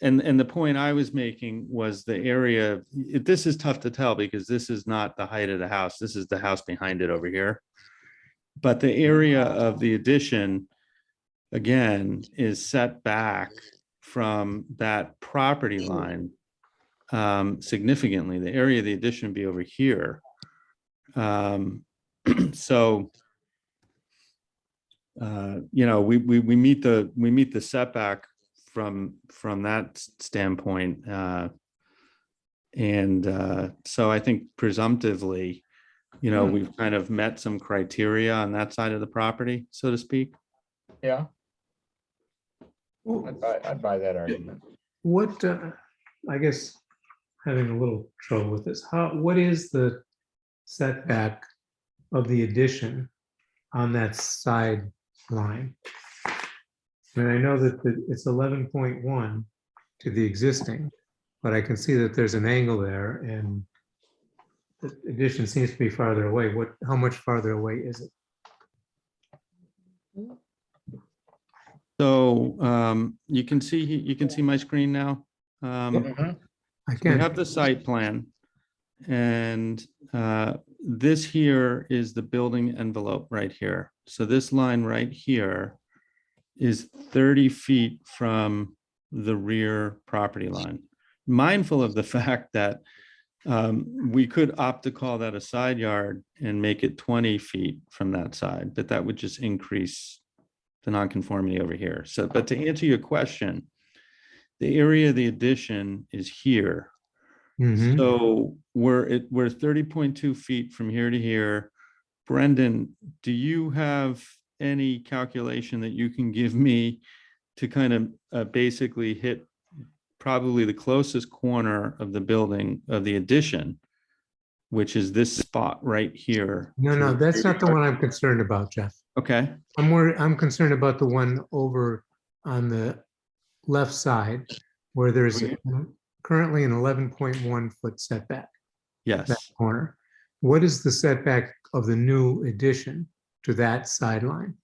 And the point I was making was the area, this is tough to tell because this is not the height of the house. This is the house behind it over here. But the area of the addition, again, is set back from that property line significantly. The area of the addition would be over here. So, we meet the setback from that standpoint. So I think presumptively, we've kind of met some criteria on that side of the property, so to speak. Yeah. I'd buy that argument. What, I guess, having a little trouble with this, what is the setback of the addition on that side line? I mean, I know that it's 11.1 to the existing, but I can see that there's an angle there and the addition seems to be farther away. How much farther away is it? So you can see my screen now. Mhm. I We can. have the site plan. And this here is the building envelope right here. So this line right here is 30 feet from the rear property line. Mindful of the fact that we could opt to call that a side yard and make it 20 feet from that side, but that would just increase the nonconformity over here. So, but to answer your question, the area of the addition is here. Mhm. So we're 30.2 feet from here to here. Brendan, do you have any calculation that you can give me to kind of basically hit probably the closest corner of the building of the addition, which is this spot right here? No, that's not the one I'm concerned about, Jeff. Okay, I'm concerned about the one over on the left side where there's currently an 11.1 foot setback, that yes. corner. What is the setback of the new addition to that sideline?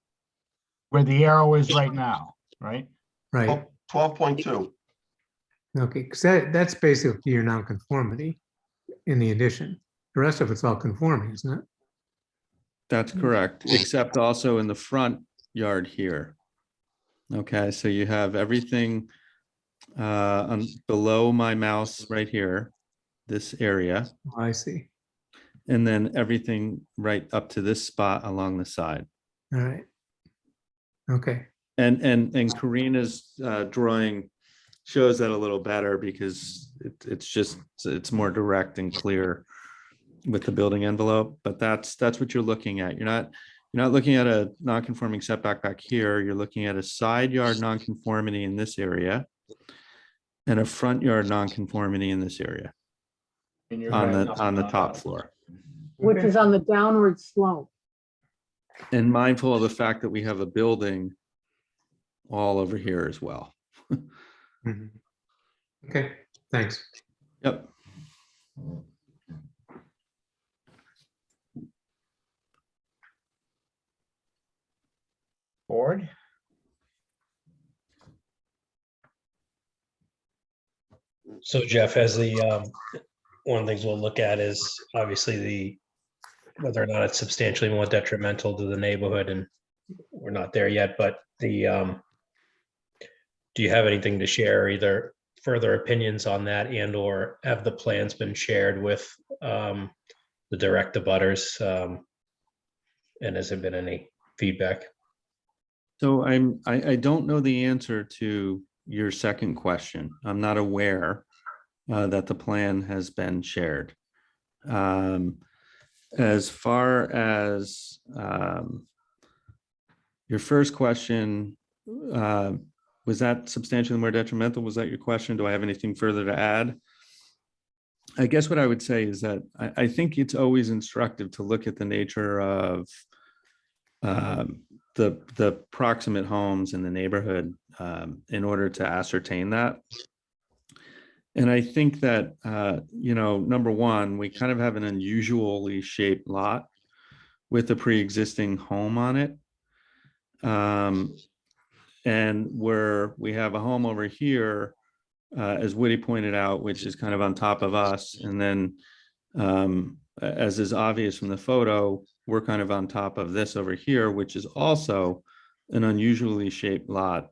Where the arrow is right now, right? Right, 12.2. okay, because that's basically your nonconformity in the addition. The rest of it's all conforming, isn't it? That's correct, except also in the front yard here. Okay, so you have everything below my mouse right here, this area, Oh, I see. and then everything right up to this spot along the side. All right. Okay, And Karina's drawing shows that a little better because it's more direct and clear with the building envelope, but that's what you're looking at. You're not looking at a non-conforming setback back here. You're looking at a side yard non-conformity in this area and a front yard non-conformity in this area And you're on right. the top floor. Which Okay. is on the downward slope. And mindful of the fact that we have a building all over here as well. Mhm. Okay, thanks. Yep. Board? So Jeff, as one of the things we'll look at is obviously whether or not it's substantially more detrimental to the neighborhood, and we're not there yet, but do you have anything to share, either further opinions on that and or have the plans been shared with the direct abutters? And has there been any feedback? So I don't know the answer to your second question. I'm not aware that the plan has been shared. As far as your first question, was that substantially more detrimental? Was that your question? Do I have anything further to add? I guess what I would say is that I think it's always instructive to look at the nature of the proximate homes in the neighborhood in order to ascertain that. And I think that, number one, we kind of have an unusually shaped lot with a pre-existing home on it. And where we have a home over here, as Woody pointed out, which is kind of on top of us. And then, as is obvious from the photo, we're kind of on top of this over here, which is also an unusually shaped lot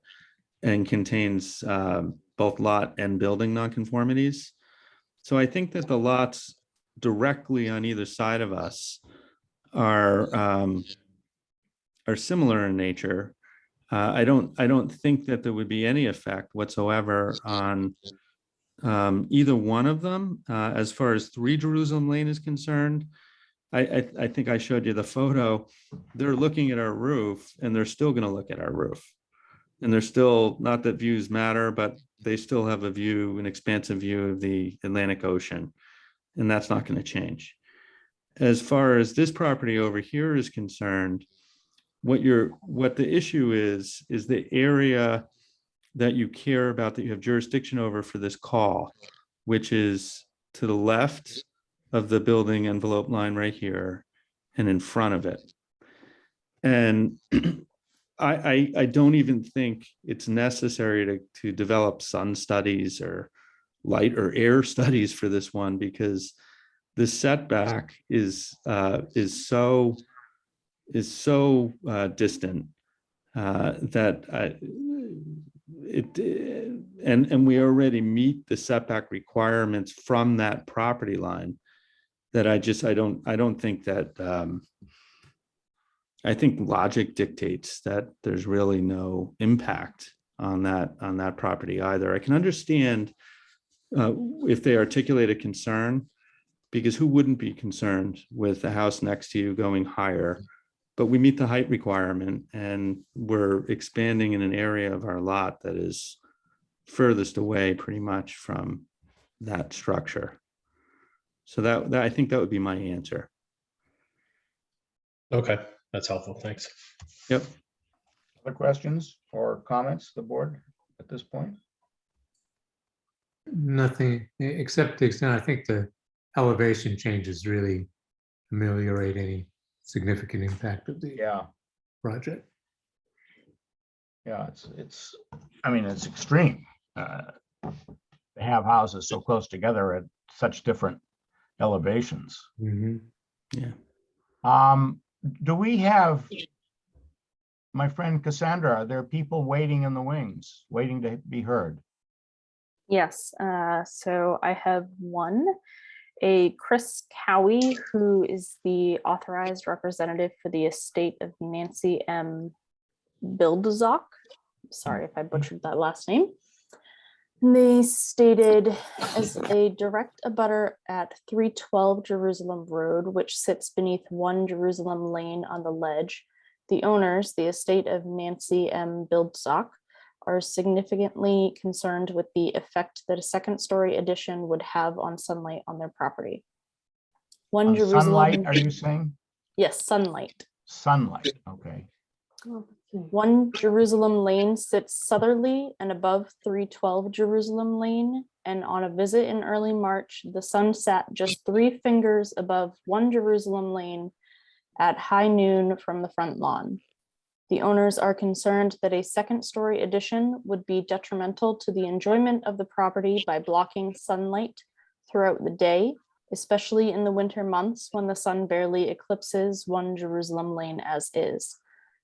and contains both lot and building nonconformities. So I think that the lots directly on either side of us are similar in nature. I don't think that there would be any effect whatsoever on either one of them. As far as 3 Jerusalem Lane is concerned, I think I showed you the photo. They're looking at our roof and they're still going to look at our roof. And they're still, not that views matter, but they still have an expansive view of the Atlantic Ocean. And that's not going to change. As far as this property over here is concerned, what the issue is the area that you care about, that you have jurisdiction over for this call, which is to the left of the building envelope line right here and in front of it. And I don't even think it's necessary to develop sun studies or light or air studies for this one, because the setback is so distant that and we already meet the setback requirements from that property line, that I don't think that I think logic dictates that there's really no impact on that property either. I can understand if they articulate a concern, because who wouldn't be concerned with the house next to you going higher? But we meet the height requirement, and we're expanding in an area of our lot that is furthest away pretty much from that structure. So that I think that would be my answer. Okay, that's helpful. Thanks. Yep. Other questions or comments, the board, at this point? Nothing, except to the extent I think the elevation changes really ameliorate any significant impact of the Yeah, project. yeah, I mean, it's extreme. To have houses so close together at such different elevations. Mhm. Yeah. Do we have, my friend Cassandra, are there people waiting in the wings, waiting to be heard? Yes, so I have a Chris Cowie, who is the authorized representative for the estate of Nancy M. Bildzok. Sorry if I butchered that last name. And they stated, as a direct abutter at 312 Jerusalem Road, which sits beneath 1 Jerusalem Lane on the ledge, the owners, the estate of Nancy M. Bildzok, are significantly concerned with the effect that a second-story addition would have on sunlight on their property. One On Jerusalem. sunlight, are you saying? Yes, sunlight. Sunlight, okay. 1 Jerusalem Lane sits southerly and above 312 Jerusalem Lane, and on a visit in early March, the sun sat just 3 fingers above 1 Jerusalem Lane at high noon from the front lawn. The owners are concerned that a second-story addition would be detrimental to the enjoyment of the property by blocking sunlight throughout the day, especially in the winter months when the sun barely eclipses 1 Jerusalem Lane as is.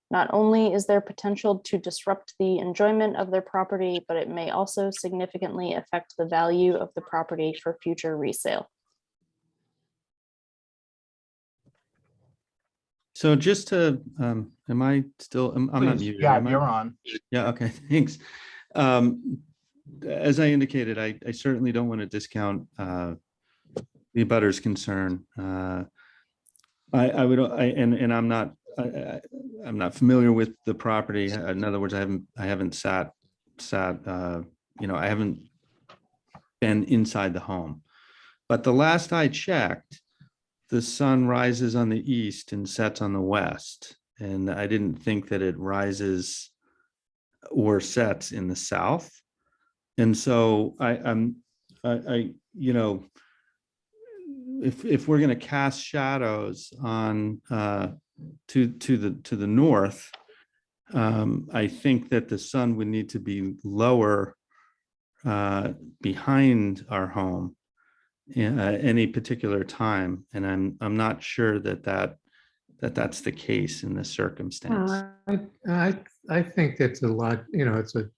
Not only is there potential to disrupt the enjoyment of their property, but it may also significantly affect the value of the property for future resale. So just to, am I still, I'm not Please, muted. yeah, am I? you're on. Yeah, okay, thanks. As I indicated, I certainly don't want to discount the abutter's concern. I'm not familiar with the property. In other words, I haven't been inside the home. But the last I checked, the sun rises on the east and sets on the west. And I didn't think that it rises or sets in the south. And so if we're going to cast shadows on to the north, I think that the sun would need to be lower behind our home at any particular time, and I'm not sure that's the case in this circumstance. I think that's a lot, it's a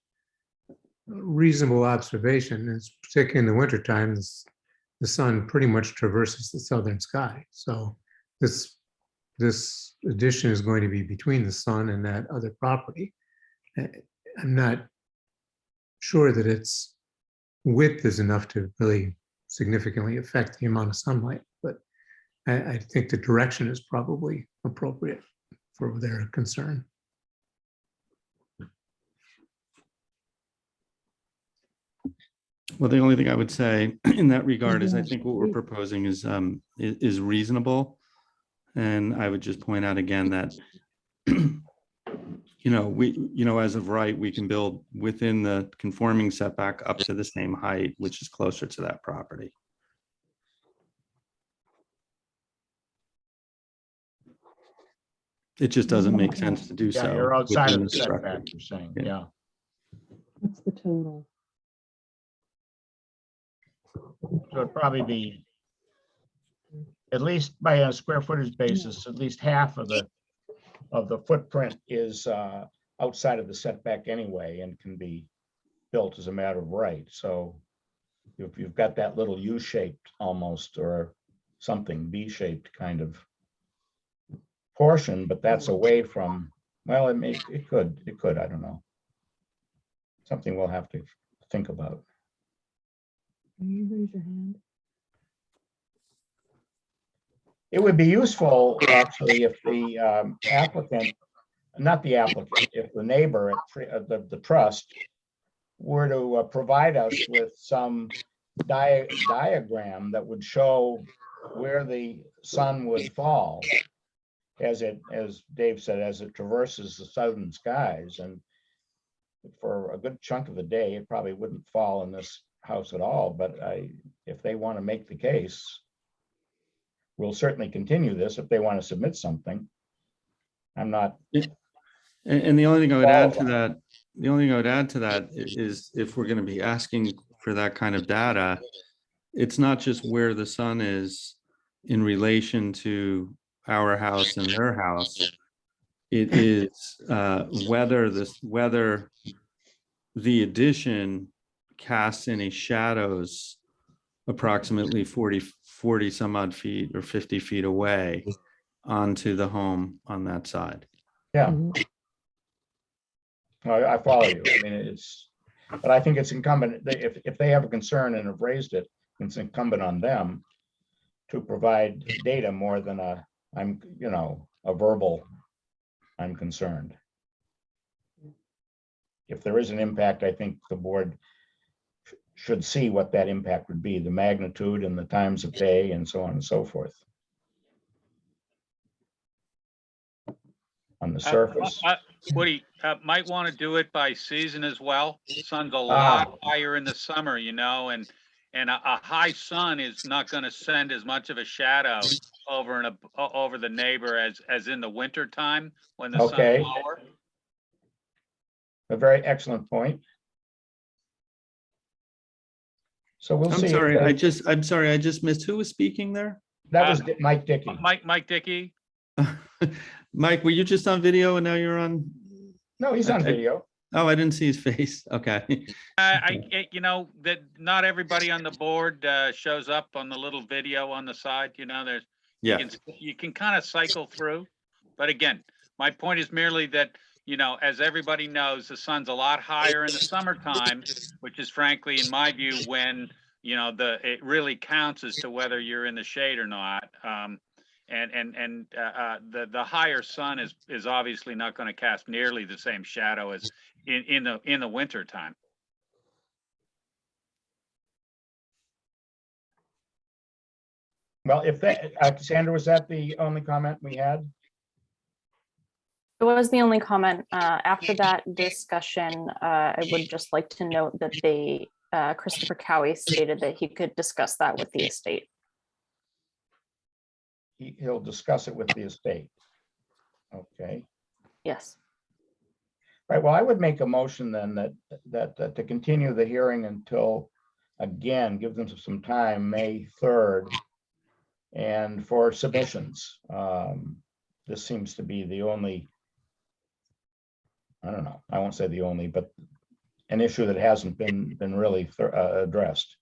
reasonable observation. It's particularly in the wintertime, the sun pretty much traverses the southern sky. So this addition is going to be between the sun and that other property. I'm not sure that its width is enough to really significantly affect the amount of sunlight, but I think the direction is probably appropriate for their concern. Well, the only thing I would say in that regard is I think what we're proposing is reasonable. And I would just point out again that, as of right, we can build within the conforming setback up to the same height, which is closer to that property. It just doesn't make sense to do so. Yeah, you're outside within of the structure. setback, you're saying, Yeah. yeah. What's the total? So it'd probably be, at least by a square footage basis, at least half of the footprint is outside of the setback anyway and can be built as a matter of right. So if you've got that little U-shaped almost, or something B-shaped kind of portion, but that's away from, well, it could, I don't know. Something we'll have to think about. Can you raise your hand? It would be useful, actually, if the applicant, not the applicant, if the neighbor at the trust were to provide us with some diagram that would show where the sun would fall as Dave said, as it traverses the southern skies. And for a good chunk of the day, it probably wouldn't fall in this house at all. But if they want to make the case, we'll certainly continue this if they want to submit something. I'm not. And the only thing I would add to that, is if we're going to be asking for that kind of data, it's not just where the sun is in relation to our house and their house. It is whether the addition casts any shadows approximately 40 some odd feet or 50 feet away onto the home on that side. Yeah. I follow you. I mean, but I think it's incumbent, if they have a concern and have raised it, it's incumbent on them to provide data more than a verbal, I'm concerned. If there is an impact, I think the board should see what that impact would be, the magnitude and the times of day and so on and so forth. On the surface. Woody, might want to do it by season as well. Sun's a lot higher in the summer, and a high sun is not going to send as much of a shadow over the neighbor as in the winter time when the sun's lower. A very excellent point. So we'll see. I'm sorry, I just missed, who was speaking there? That was Mike Dickey. Mike Dickey. Mike, were you just on video and now you're on? No, he's on video. Oh, I didn't see his face. Okay. That not everybody on the board shows up on the little video on the side. You can kind of cycle through. But again, my point is merely that, as everybody knows, the sun's a lot higher in the summertime, which is frankly, in my view, when, it really counts as to whether you're in the shade or not. The higher sun is obviously not going to cast nearly the same shadow as in the winter time. Well, if Sandra, was that the only comment we had? It was the only comment. After that discussion, I would just like to note that Christopher Cowie stated that he could discuss that with the estate. He'll discuss it with the estate. Okay. Yes. Right. Well, I would make a motion then that to continue the hearing until, again, give them some time, May 3rd, and for submissions. This seems to be the only, I don't know, I won't say the only, but an issue that hasn't been really addressed.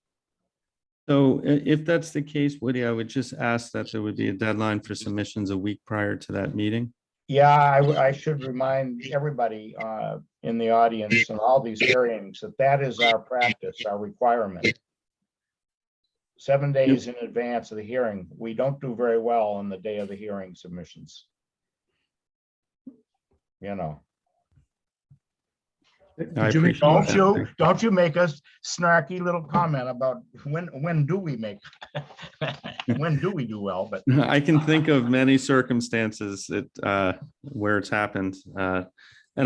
So if that's the case, Woody, I would just ask that there would be a deadline for submissions a week prior to that meeting. Yeah, I should remind everybody in the audience and all these hearings that is our practice, our requirement. 7 days in advance of the hearing. We don't do very well on the day of the hearing submissions. Don't you make us snarky little comment about when do we make when do we do well? But I can think of many circumstances where it's happened, and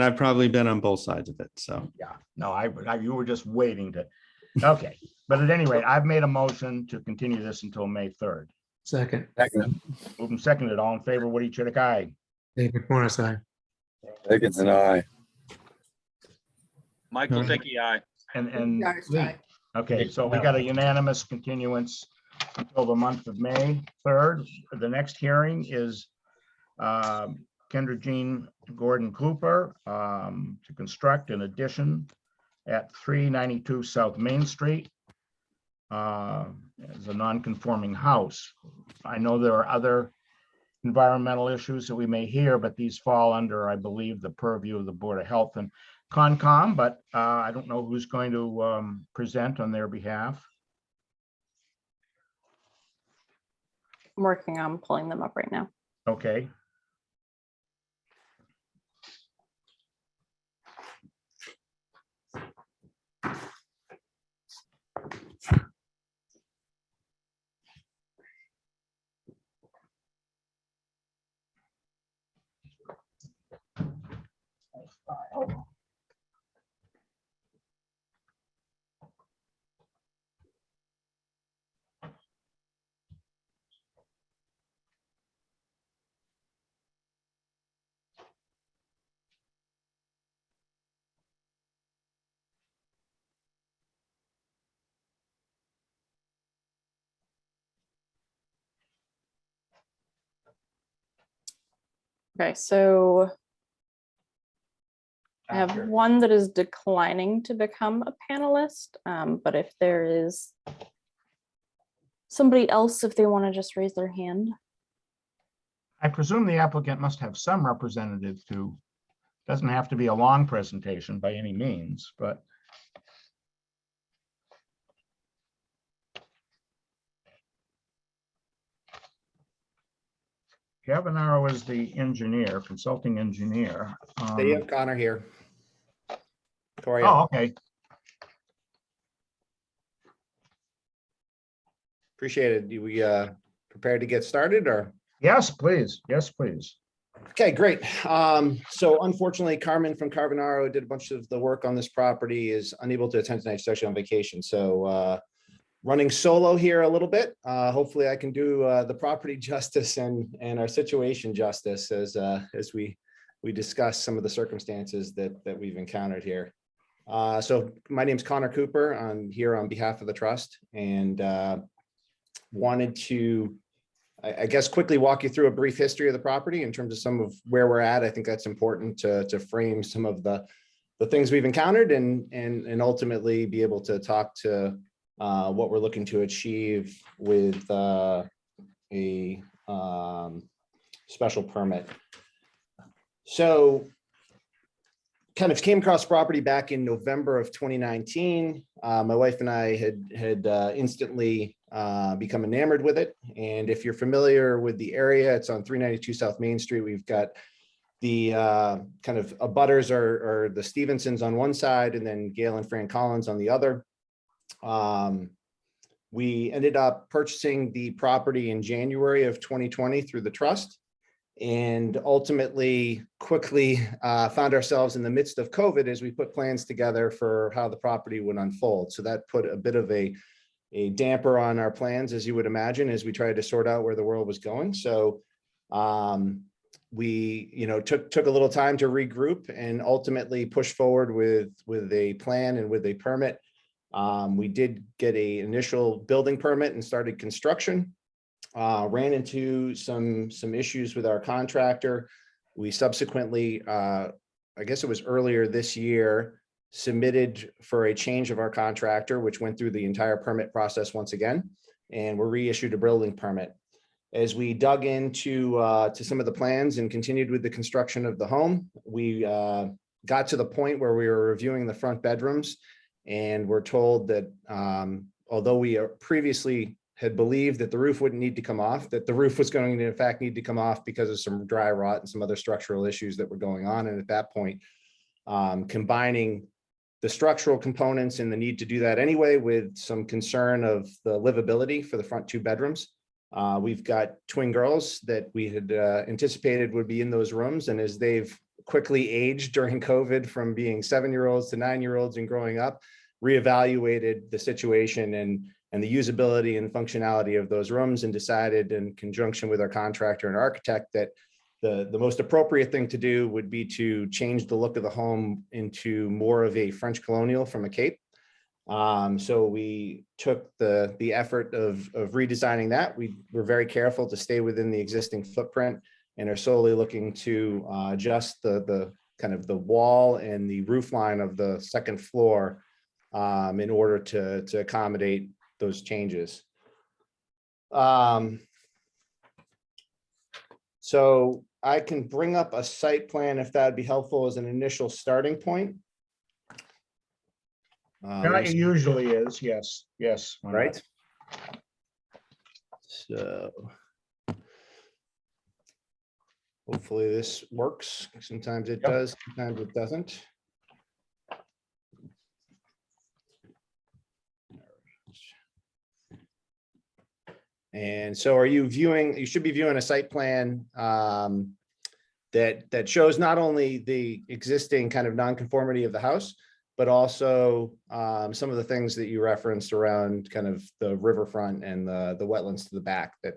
I've probably been on both sides of it. So yeah, no, you were just waiting to. Okay, but at any rate, I've made a motion to continue this until May 3rd. Second. Moving seconded. All in favor, Woody Chidick, aye. David Morris, aye. Higgins and I. Michael Dickey, aye. And Darcy, Lee. aye. Okay, so we got a unanimous continuance until the month of May 3rd. The next hearing is Kendra Jean Gordon Cooper to construct an addition at 392 South Main Street as a non-conforming house. I know there are other environmental issues that we may hear, but these fall under, I believe, the purview of the Board of Health and Concom, but I don't know who's going to present on their behalf. I'm working on pulling them up right now. Okay. Okay, so I have one that is declining to become a panelist, but if there is somebody else, if they want to just raise their hand. I presume the applicant must have some representative to, doesn't have to be a long presentation by any means, but Cavanaro is the engineer, consulting engineer. They have Connor here. How are you? Oh, okay. Appreciate it. We prepared to get started, or? Yes, please. Yes, please. Okay, great. So unfortunately, Carmen from Carbonaro did a bunch of the work on this property, is unable to attend tonight. She's actually on vacation. So running solo here a little bit. Hopefully I can do the property justice and our situation justice as we discuss some of the circumstances that we've encountered here. So my name's Connor Cooper. I'm here on behalf of the trust and wanted to, I guess, quickly walk you through a brief history of the property in terms of some of where we're at. I think that's important to frame some of the things we've encountered and ultimately be able to talk to what we're looking to achieve with a special permit. So kind of came across property back in November of 2019. My wife and I had instantly become enamored with it. And if you're familiar with the area, it's on 392 South Main Street. We've got the kind of abutters are the Stevensons on one side and then Gail and Fran Collins on the other. We ended up purchasing the property in January of 2020 through the trust, and ultimately quickly found ourselves in the midst of COVID as we put plans together for how the property would unfold. So that put a bit of a damper on our plans, as you would imagine, as we tried to sort out where the world was going. So we took a little time to regroup and ultimately push forward with a plan and with a permit. We did get an initial building permit and started construction. Ran into some issues with our contractor. We subsequently, I guess it was earlier this year, submitted for a change of our contractor, which went through the entire permit process once again, and were reissued a building permit. As we dug into to some of the plans and continued with the construction of the home, we got to the point where we were reviewing the front bedrooms, and we're told that although we previously had believed that the roof wouldn't need to come off, that the roof was going to in fact need to come off because of some dry rot and some other structural issues that were going on. And at that point, combining the structural components and the need to do that anyway with some concern of the livability for the front two bedrooms. We've got twin girls that we had anticipated would be in those rooms. And as they've quickly aged during COVID from being 7-year-olds to 9-year-olds and growing up, reevaluated the situation and the usability and functionality of those rooms, and decided in conjunction with our contractor and architect that the most appropriate thing to do would be to change the look of the home into more of a French colonial from a Cape. So we took the effort of redesigning that. We were very careful to stay within the existing footprint and are solely looking to adjust the kind of the wall and the roof line of the second floor in order to accommodate those changes. So I can bring up a site plan if that'd be helpful as an initial starting point. It usually is, yes, yes. why not? Right. So hopefully this works. Sometimes it does, sometimes it doesn't. And so are you viewing, you should be viewing a site plan that shows not only the existing kind of nonconformity of the house, but also some of the things that you referenced around kind of the riverfront and the wetlands to the back. That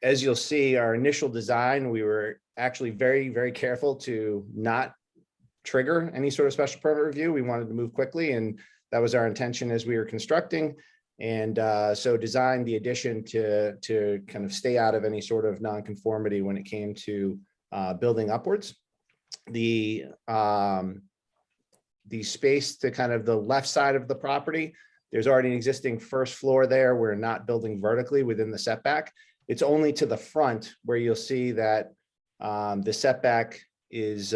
as you'll see, our initial design, we were actually very, very careful to not trigger any sort of special permit review. We wanted to move quickly, and that was our intention as we were constructing. And so designed the addition to kind of stay out of any sort of nonconformity when it came to building upwards. The space to kind of the left side of the property, there's already an existing first floor there. We're not building vertically within the setback. It's only to the front where you'll see that the setback is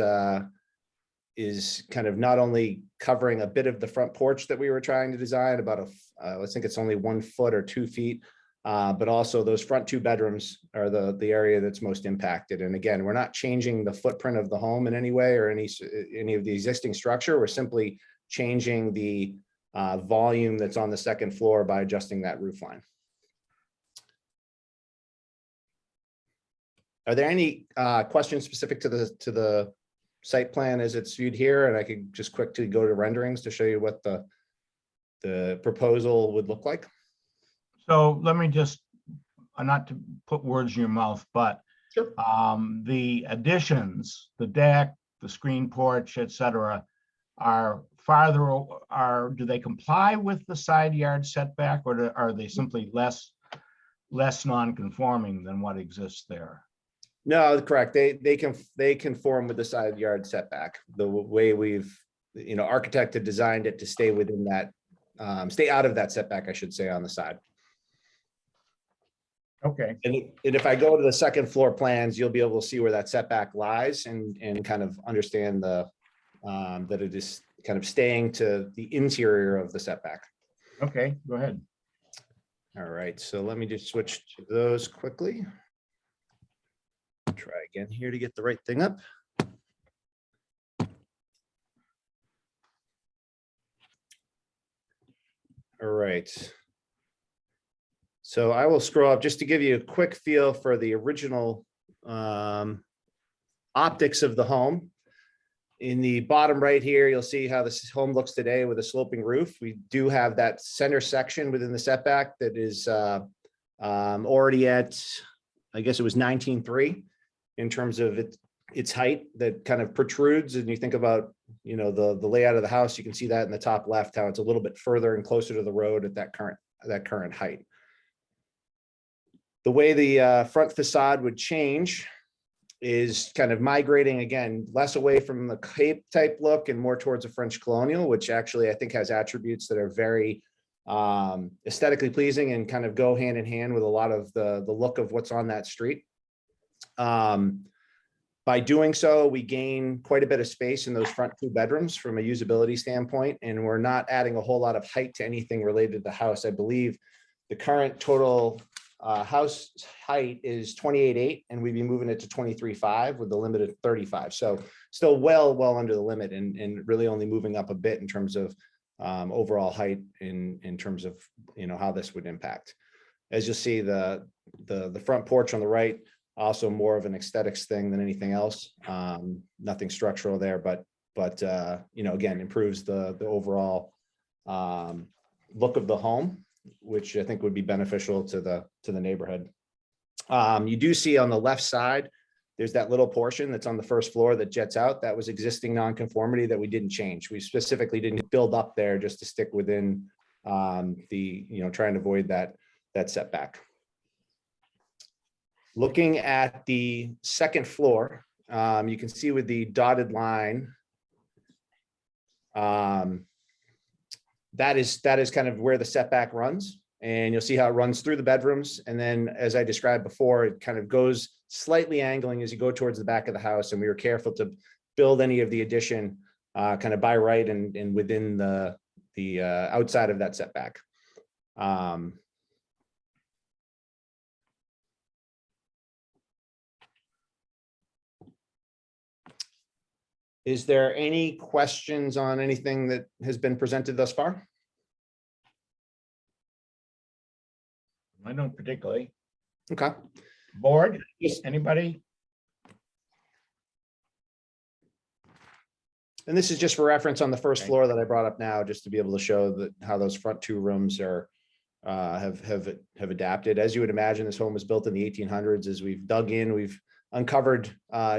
kind of not only covering a bit of the front porch that we were trying to design, about I think it's only 1 foot or 2 feet, but also those front 2 bedrooms are the area that's most impacted. And again, we're not changing the footprint of the home in any way or any of the existing structure. We're simply changing the volume that's on the second floor by adjusting that roof line. Are there any questions specific to the site plan as it's viewed here? And I could just quickly go to renderings to show you what the proposal would look like. So let me just, not to put words in your mouth, but Sure. The additions, the deck, the screen porch, et cetera, are farther, do they comply with the side yard setback, or are they simply less non-conforming than what exists there? No, correct. They conform with the side yard setback. The way we've, architected, designed it to stay within that, stay out of that setback, I should say, on the side. Okay. And if I go to the second floor plans, you'll be able to see where that setback lies and kind of understand that it is kind of staying to the interior of the setback. Okay, go ahead. All right, so let me just switch to those quickly. Try again here to get the right thing up. All right. So I will scroll up just to give you a quick feel for the original optics of the home. In the bottom right here, you'll see how this home looks today with a sloping roof. We do have that center section within the setback that is already at, I guess it was 19.3 in terms of its height that kind of protrudes. And you think about, the layout of the house, you can see that in the top left, how it's a little bit further and closer to the road at that current height. The way the front facade would change is kind of migrating, again, less away from the Cape type look and more towards a French colonial, which actually I think has attributes that are very aesthetically pleasing and kind of go hand in hand with a lot of the look of what's on that street. By doing so, we gain quite a bit of space in those front 2 bedrooms from a usability standpoint, and we're not adding a whole lot of height to anything related to the house. I believe the current total house height is 28.8, and we'd be moving it to 23.5 with the limit of 35. So still well under the limit, and really only moving up a bit in terms of overall height in terms of how this would impact. As you'll see, the front porch on the right, also more of an aesthetics thing than anything else. Nothing structural there, but again, improves the overall look of the home, which I think would be beneficial to the neighborhood. You do see on the left side there's that little portion that's on the first floor that jets out. That was existing nonconformity that we didn't change. We specifically didn't build up there just to stick within trying to avoid that setback. Looking at the second floor, you can see with the dotted line, that is kind of where the setback runs. And you'll see how it runs through the bedrooms. And then, as I described before, it kind of goes slightly angling as you go towards the back of the house. And we were careful to build any of the addition kind of by right and within the outside of that setback. Is there any questions on anything that has been presented thus far? I don't particularly. Okay. Board, anybody? And this is just for reference on the first floor that I brought up now, just to be able to show that how those front two rooms are have adapted. As you would imagine, this home was built in the 1800s. As we've dug in, we've uncovered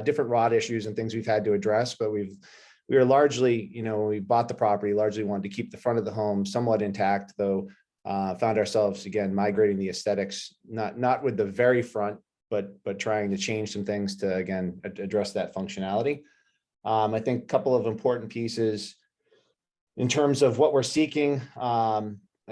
different rot issues and things we've had to address, but we were largely, when we bought the property, largely wanted to keep the front of the home somewhat intact, though found ourselves again migrating the aesthetics, not with the very front, but trying to change some things to again address that functionality. I think a couple of important pieces in terms of what we're seeking. I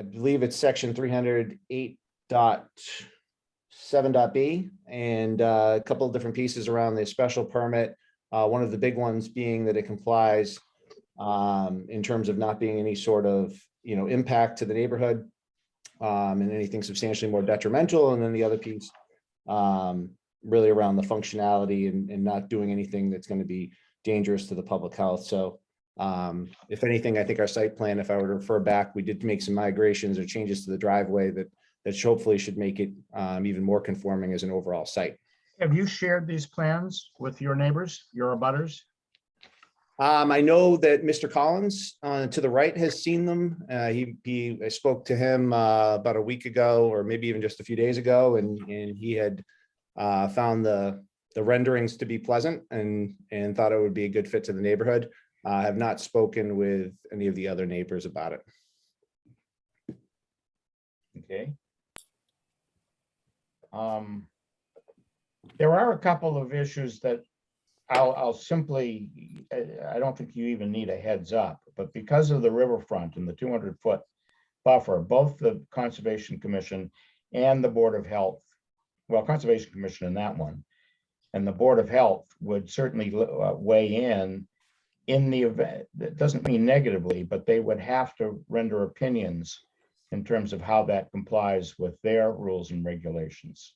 believe it's section 308.7.b, and a couple of different pieces around the special permit. One of the big ones being that it complies in terms of not being any sort of impact to the neighborhood and anything substantially more detrimental. And then the other piece really around the functionality and not doing anything that's going to be dangerous to the public health. So if anything, I think our site plan, if I were to refer back, we did make some migrations or changes to the driveway that hopefully should make it even more conforming as an overall site. Have you shared these plans with your neighbors, your abutters? I know that Mr. Collins to the right has seen them. I spoke to him about a week ago, or maybe even just a few days ago, and he had found the renderings to be pleasant and thought it would be a good fit to the neighborhood. I have not spoken with any of the other neighbors about it. Okay. There are a couple of issues that I'll simply, I don't think you even need a heads up, but because of the riverfront and the 200-foot buffer, both the Conservation Commission and the Board of Health, well, Conservation Commission in that one, and the Board of Health would certainly weigh in the event. That doesn't mean negatively, but they would have to render opinions in terms of how that complies with their rules and regulations.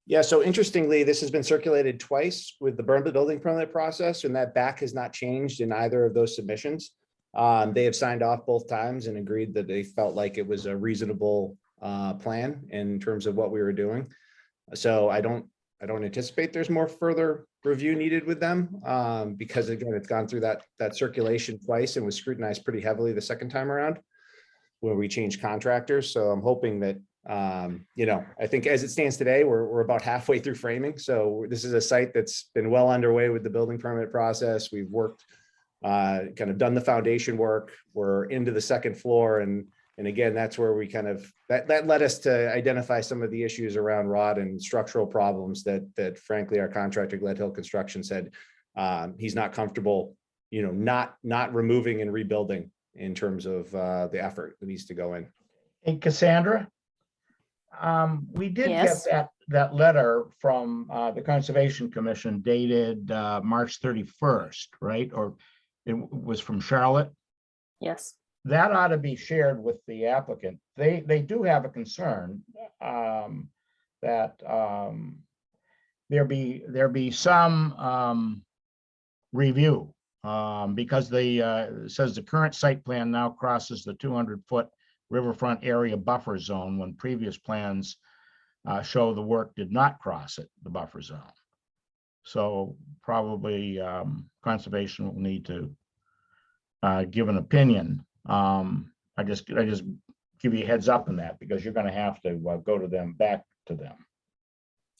Yeah, so interestingly, this has been circulated twice with the building permit process, and that back has not changed in either of those submissions. They have signed off both times and agreed that they felt like it was a reasonable plan in terms of what we were doing. So I don't anticipate there's more further review needed with them because again, it's gone through that circulation twice and was scrutinized pretty heavily the second time around where we changed contractors. So I'm hoping that I think as it stands today, we're about halfway through framing. So this is a site that's been well underway with the building permit process. We've worked, kind of done the foundation work. We're into the second floor. And again, that's where we kind of, that led us to identify some of the issues around rot and structural problems that frankly, our contractor, Gledhill Construction, said he's not comfortable, not removing and rebuilding in terms of the effort that needs to go in. Hey, Cassandra, we did Yes. get that letter from the Conservation Commission dated March 31st, right? Or it was from Charlotte. Yes. That ought to be shared with the applicant. They do have a concern that there be some review because it says the current site plan now crosses the 200-foot riverfront area buffer zone when previous plans show the work did not cross it, the buffer zone. So probably conservation will need to give an opinion. I just give you a heads up on that because you're going to have to go to them, back to them.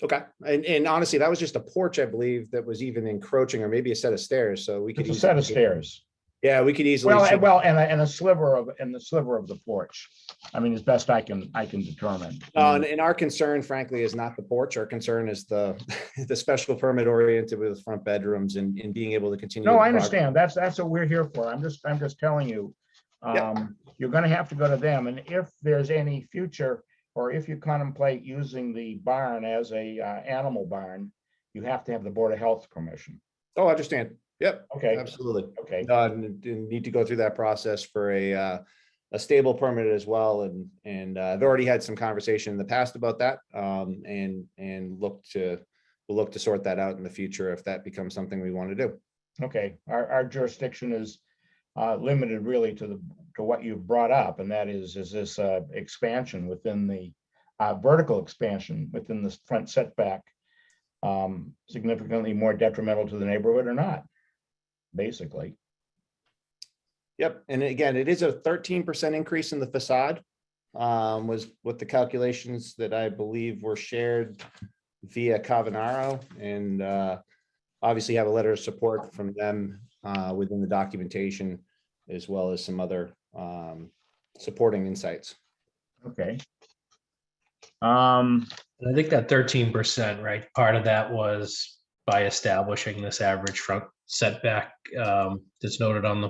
Okay, and honestly, that was just a porch, I believe, that was even encroaching, or maybe a set of stairs, so we could. It's a set of easily- stairs. Yeah, we could easily. Well, shift- well, and a sliver of, and the sliver of the porch. I mean, as best I can determine. And our concern frankly is not the porch. Our concern is the, the special permit oriented with front bedrooms and being able to continue. No, the I project. understand. That's what we're here for. I'm just telling you. Yep. You're gonna have to go to them, and if there's any future, or if you contemplate using the barn as a animal barn, you have to have the Board of Health permission. Oh, I understand. Yep. Okay. Absolutely. Okay. And need to go through that process for a stable permit as well. And I've already had some conversation in the past about that. And we'll look to sort that out in the future if that becomes something we want to do. Okay, our jurisdiction is limited really to what you've brought up, and that is this expansion within the vertical expansion within the front setback significantly more detrimental to the neighborhood or not, basically. Yep. And again, it is a 13% increase in the facade, was what the calculations that I believe were shared via Cavanaro, and obviously have a letter of support from them within the documentation, as well as some other supporting insights. Okay. And I think that 13%, right? Part of that was by establishing this average front setback that's noted on the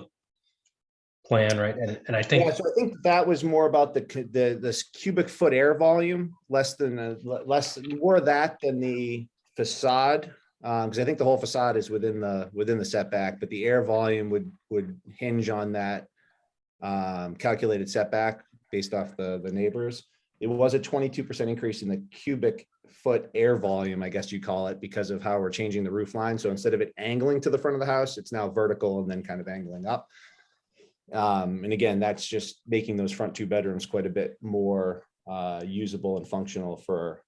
plan, right? And I think. Yeah, so I think that was more about this cubic foot air volume, more of that than the facade. Because I think the whole facade is within the setback, but the air volume would hinge on that calculated setback based off the neighbors. It was a 22% increase in the cubic foot air volume, I guess you call it, because of how we're changing the roof line. So instead of it angling to the front of the house, it's now vertical and then kind of angling up. And again, that's just making those front two bedrooms quite a bit more usable and functional for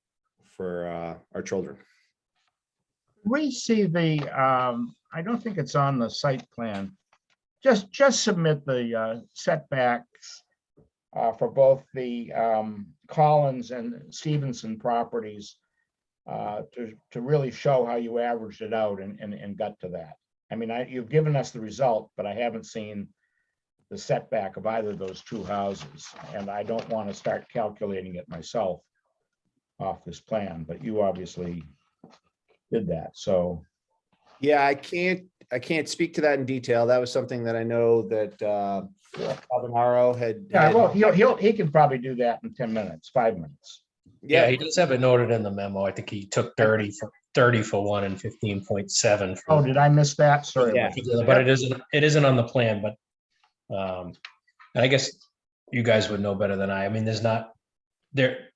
our children. We see the, I don't think it's on the site plan. Just submit the setbacks for both the Collins and Stevenson properties to really show how you averaged it out and got to that. I mean, you've given us the result, but I haven't seen the setback of either of those two houses, and I don't want to start calculating it myself off this plan, but you obviously did that, so. Yeah, I can't speak to that in detail. That was something that I know that Cavanaro had. Yeah, well, he can probably do that in 10 minutes, 5 minutes. Yeah, he does have it noted in the memo. I think he took 30 for one and 15.7. Oh, did I miss that? Sorry. Yeah, but it isn't on the plan, but and I guess you guys would know better than I. I mean, there's not, they're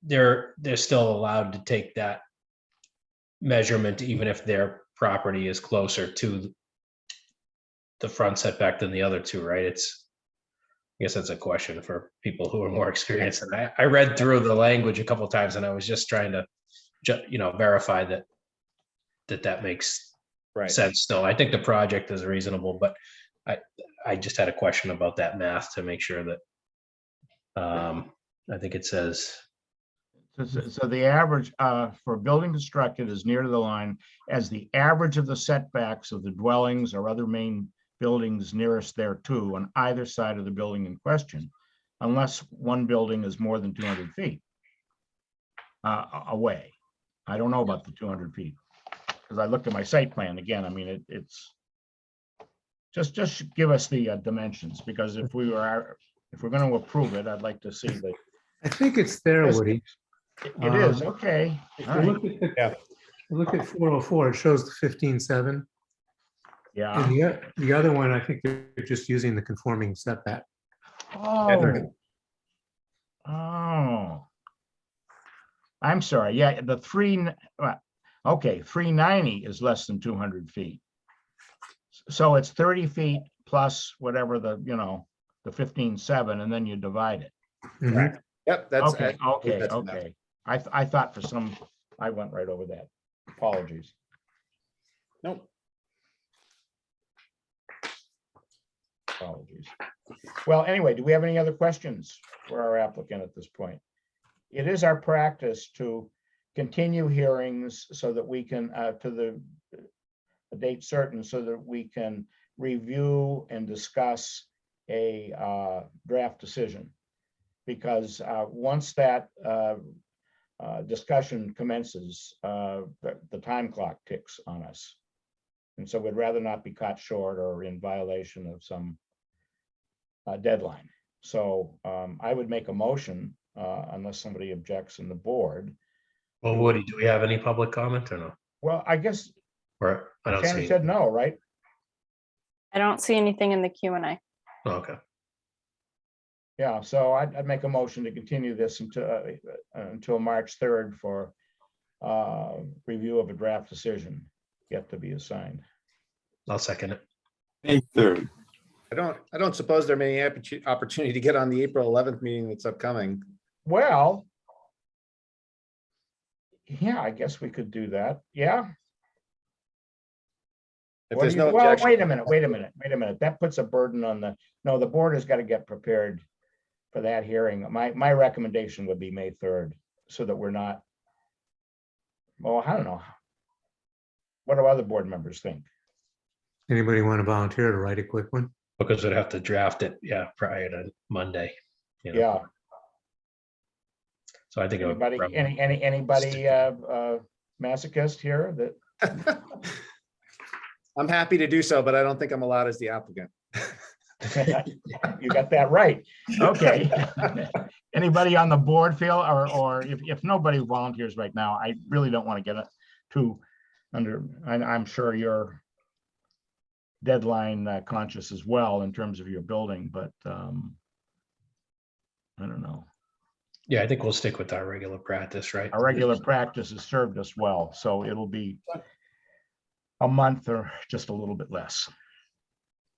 still allowed to take that measurement, even if their property is closer to the front setback than the other two, right? I guess that's a question for people who are more experienced. And I read through the language a couple of times, and I was just trying to, verify that makes sense still. I think the project is reasonable, but I just had a question about that math to make sure that I think it says. So the average for building constructed is near to the line as the average of the setbacks of the dwellings or other main buildings nearest thereto on either side of the building in question, unless one building is more than 200 feet away. I don't know about the 200 feet because I looked at my site plan again. I mean, it's just give us the dimensions, because if we're going to approve it, I'd like to see the. I think it's there, Woody. It is, okay. If All you right. look at 404, it shows the 15.7. Yeah. And the other one, I think they're just using the conforming setback. Oh. Oh. I'm sorry. Yeah, the 390 is less than 200 feet. So it's 30 feet plus whatever the 15.7, and then you divide it. Mhm. Yep, that's Okay. I thought I went right over that. Apologies. Nope. Apologies. Well, anyway, do we have any other questions for our applicant at this point? It is our practice to continue hearings so that we can, to the date certain, so that we can review and discuss a draft decision. Because once that discussion commences, the time clock ticks on us. And so we'd rather not be caught short or in violation of some deadline. So I would make a motion, unless somebody objects in the board. Well, Woody, do we have any public comment or no? Well, I guess Or I don't Shannon see. said no, right? I don't see anything in the Q&A. Oh, okay. Yeah, so I'd make a motion to continue this until March 3rd for review of a draft decision yet to be assigned. I'll second it. May 3rd. I don't suppose there may be opportunity to get on the April 11th meeting that's upcoming. Well, yeah, I guess we could do that. Yeah. If What there's do you- no well, objection. wait a minute. That puts a burden on the board has got to get prepared for that hearing. My recommendation would be May 3rd, so that we're not, well, I don't know. What do other board members think? Anybody want to volunteer to write a quick one? Because we'd have to draft it, yeah, prior to Monday. you know. Yeah, So I think. it would anybody, probably- anybody masochist here that, I'm happy to do so, but I don't think I'm allowed as the applicant. you got that right. Okay. Anybody on the board feel, or if nobody volunteers right now, I really don't want to get it too under, I'm sure you're deadline conscious as well in terms of your building, but I don't know. Yeah, I think we'll stick with our regular practice, right? Our regular practice has served us well, so it'll be a month or just a little bit less.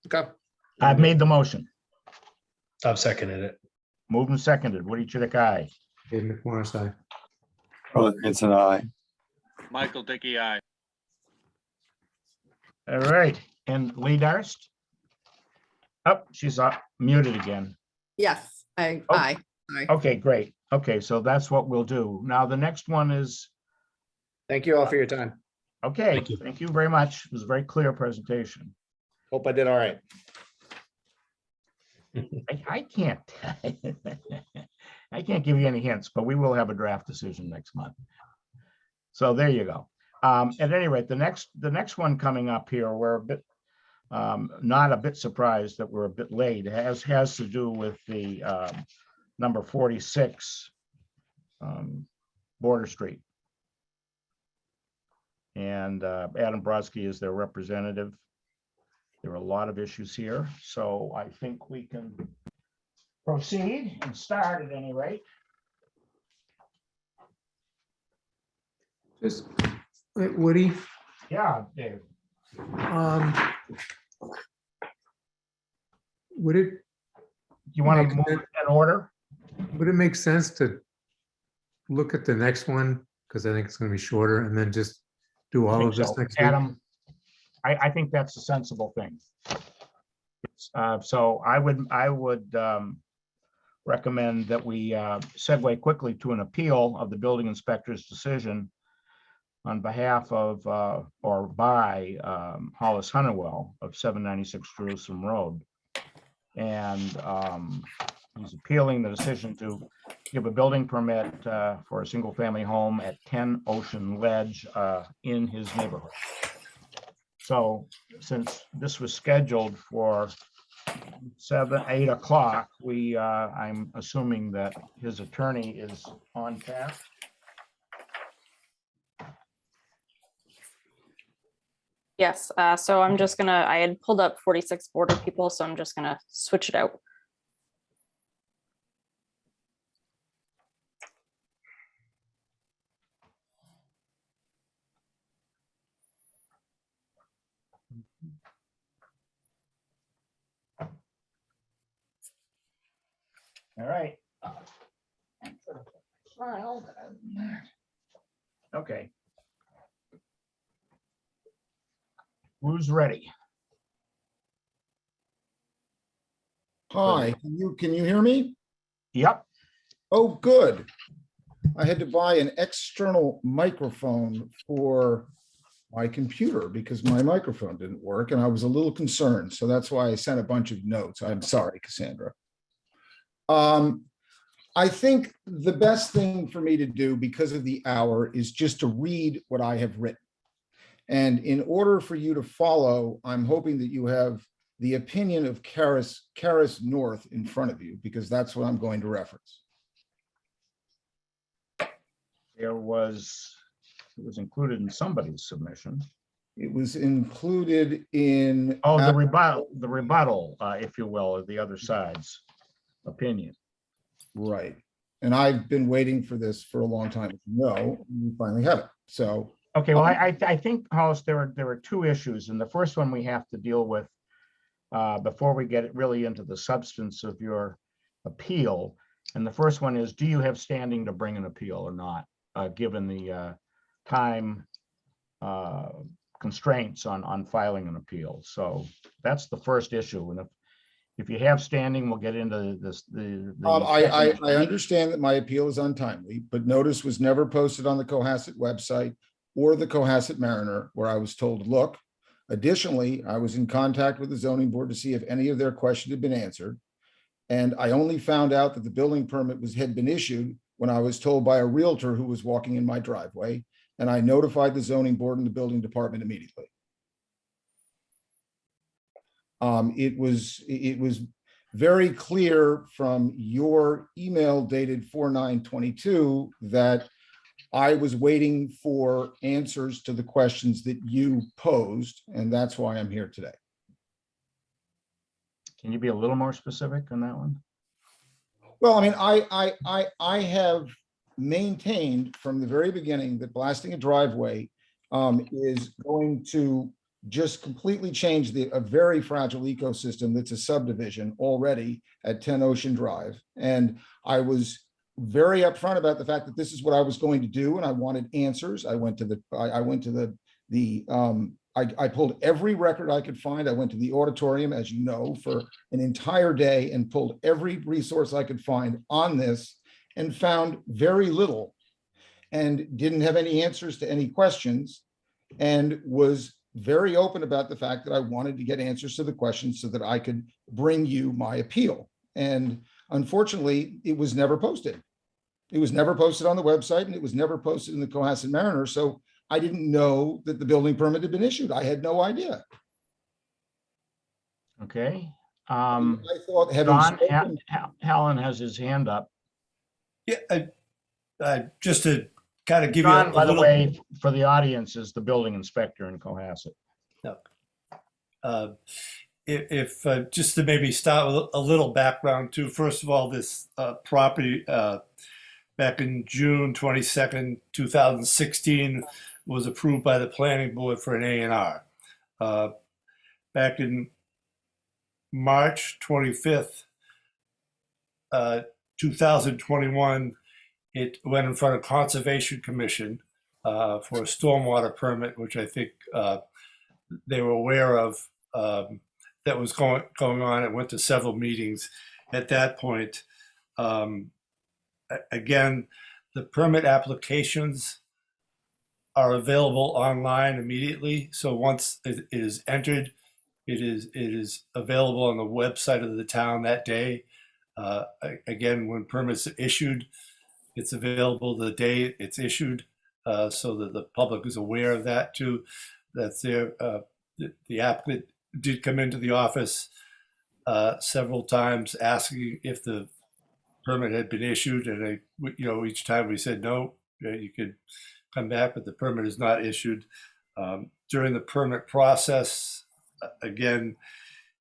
Okay. I've made the motion. I've seconded it. Moved and seconded. Woody Chidick, aye. Dave McMorris, aye. Charlie Vincent, aye. Michael Dickey, aye. All right, and Lee Darst? Oh, she's muted again. Yes, Oh. aye. Okay, great. Okay, so that's what we'll do. Now, the next one is, Thank you all for your time. okay, Thank you. thank you very much. It was a very clear presentation. Hope I did all right. I can't, I can't give you any hints, but we will have a draft decision next month. So there you go. At any rate, the next one coming up here, we're a bit, not a bit surprised that we're a bit late. It has to do with the number 46 Border Street. And Adam Brodsky is their representative. There are a lot of issues here, so I think we can proceed and start at any rate. Just, Woody, Yeah, Dave. would it, You want to Make move it- in order? would it make sense to look at the next one? Because I think it's going to be shorter, and then just do all of this So, next week? Adam, I think that's a sensible thing. So I would recommend that we segue quickly to an appeal of the building inspector's decision on behalf of or by Hollis Honeywell of 796 Jerusalem Road. And he's appealing the decision to give a building permit for a single-family home at 10 Ocean Ledge in his neighborhood. So since this was scheduled for 8 o'clock, I'm assuming that his attorney is on task. Yes, so I'm just gonna, I had pulled up 46 border people, so I'm just gonna switch it out. All right. Okay. Who's ready? Hi, can you hear me? Yep. Oh, good. I had to buy an external microphone for my computer because my microphone didn't work and I was a little concerned. So that's why I sent a bunch of notes. I'm sorry, Cassandra. I think the best thing for me to do because of the hour is just to read what I have written. And in order for you to follow, I'm hoping that you have the opinion of Karis North in front of you, because that's what I'm going to reference. It was included in somebody's submission. It was included in. Oh, the rebuttal, if you will, of the other side's opinion. Right. And I've been waiting for this for a long time. No, we finally have it. So. Okay, well, I think, Hollis, there are two issues, and the first one we have to deal with before we get really into the substance of your appeal. And the first one is, do you have standing to bring an appeal or not, given the time constraints on filing an appeal? So that's the first issue. And if you have standing, we'll get into this. I understand that my appeal is untimely, but notice was never posted on the Cohasset website or the Cohasset Mariner, where I was told, look. Additionally, I was in contact with the zoning board to see if any of their questions had been answered. And I only found out that the building permit had been issued when I was told by a realtor who was walking in my driveway. And I notified the zoning board and the building department immediately. It was very clear from your email dated 4/9/22 that I was waiting for answers to the questions that you posed, and that's why I'm here today. Can you be a little more specific on that one? Well, I mean, I have maintained from the very beginning that blasting a driveway is going to just completely change a very fragile ecosystem that's a subdivision already at 10 Ocean Drive. And I was very upfront about the fact that this is what I was going to do, and I wanted answers. I pulled every record I could find. I went to the auditorium, as you know, for an entire day and pulled every resource I could find on this and found very little and didn't have any answers to any questions, and was very open about the fact that I wanted to get answers to the questions so that I could bring you my appeal. And unfortunately, it was never posted. It was never posted on the website, and it was never posted in the Cohasset Mariner. So I didn't know that the building permit had been issued. I had no idea. Okay. I thought Don, Helen has his hand up. Yeah, just to kind of give Don, you a by the little, way, for the audience, is the building inspector in Cohasset. if just to maybe start with a little background too. First of all, this property back in June 22nd, 2016 was approved by the planning board for an A&R. Back in March 25th, 2021, it went in front of Conservation Commission for a stormwater permit, which I think they were aware of that was going on. It went to several meetings at that point. Again, the permit applications are available online immediately. So once it is entered, it is available on the website of the town that day. Again, when permits are issued, it's available the day it's issued, so that the public is aware of that too. That's there. The applicant did come into the office several times asking if the permit had been issued, and each time we said no, you could come back, but the permit is not issued. During the permit process, again,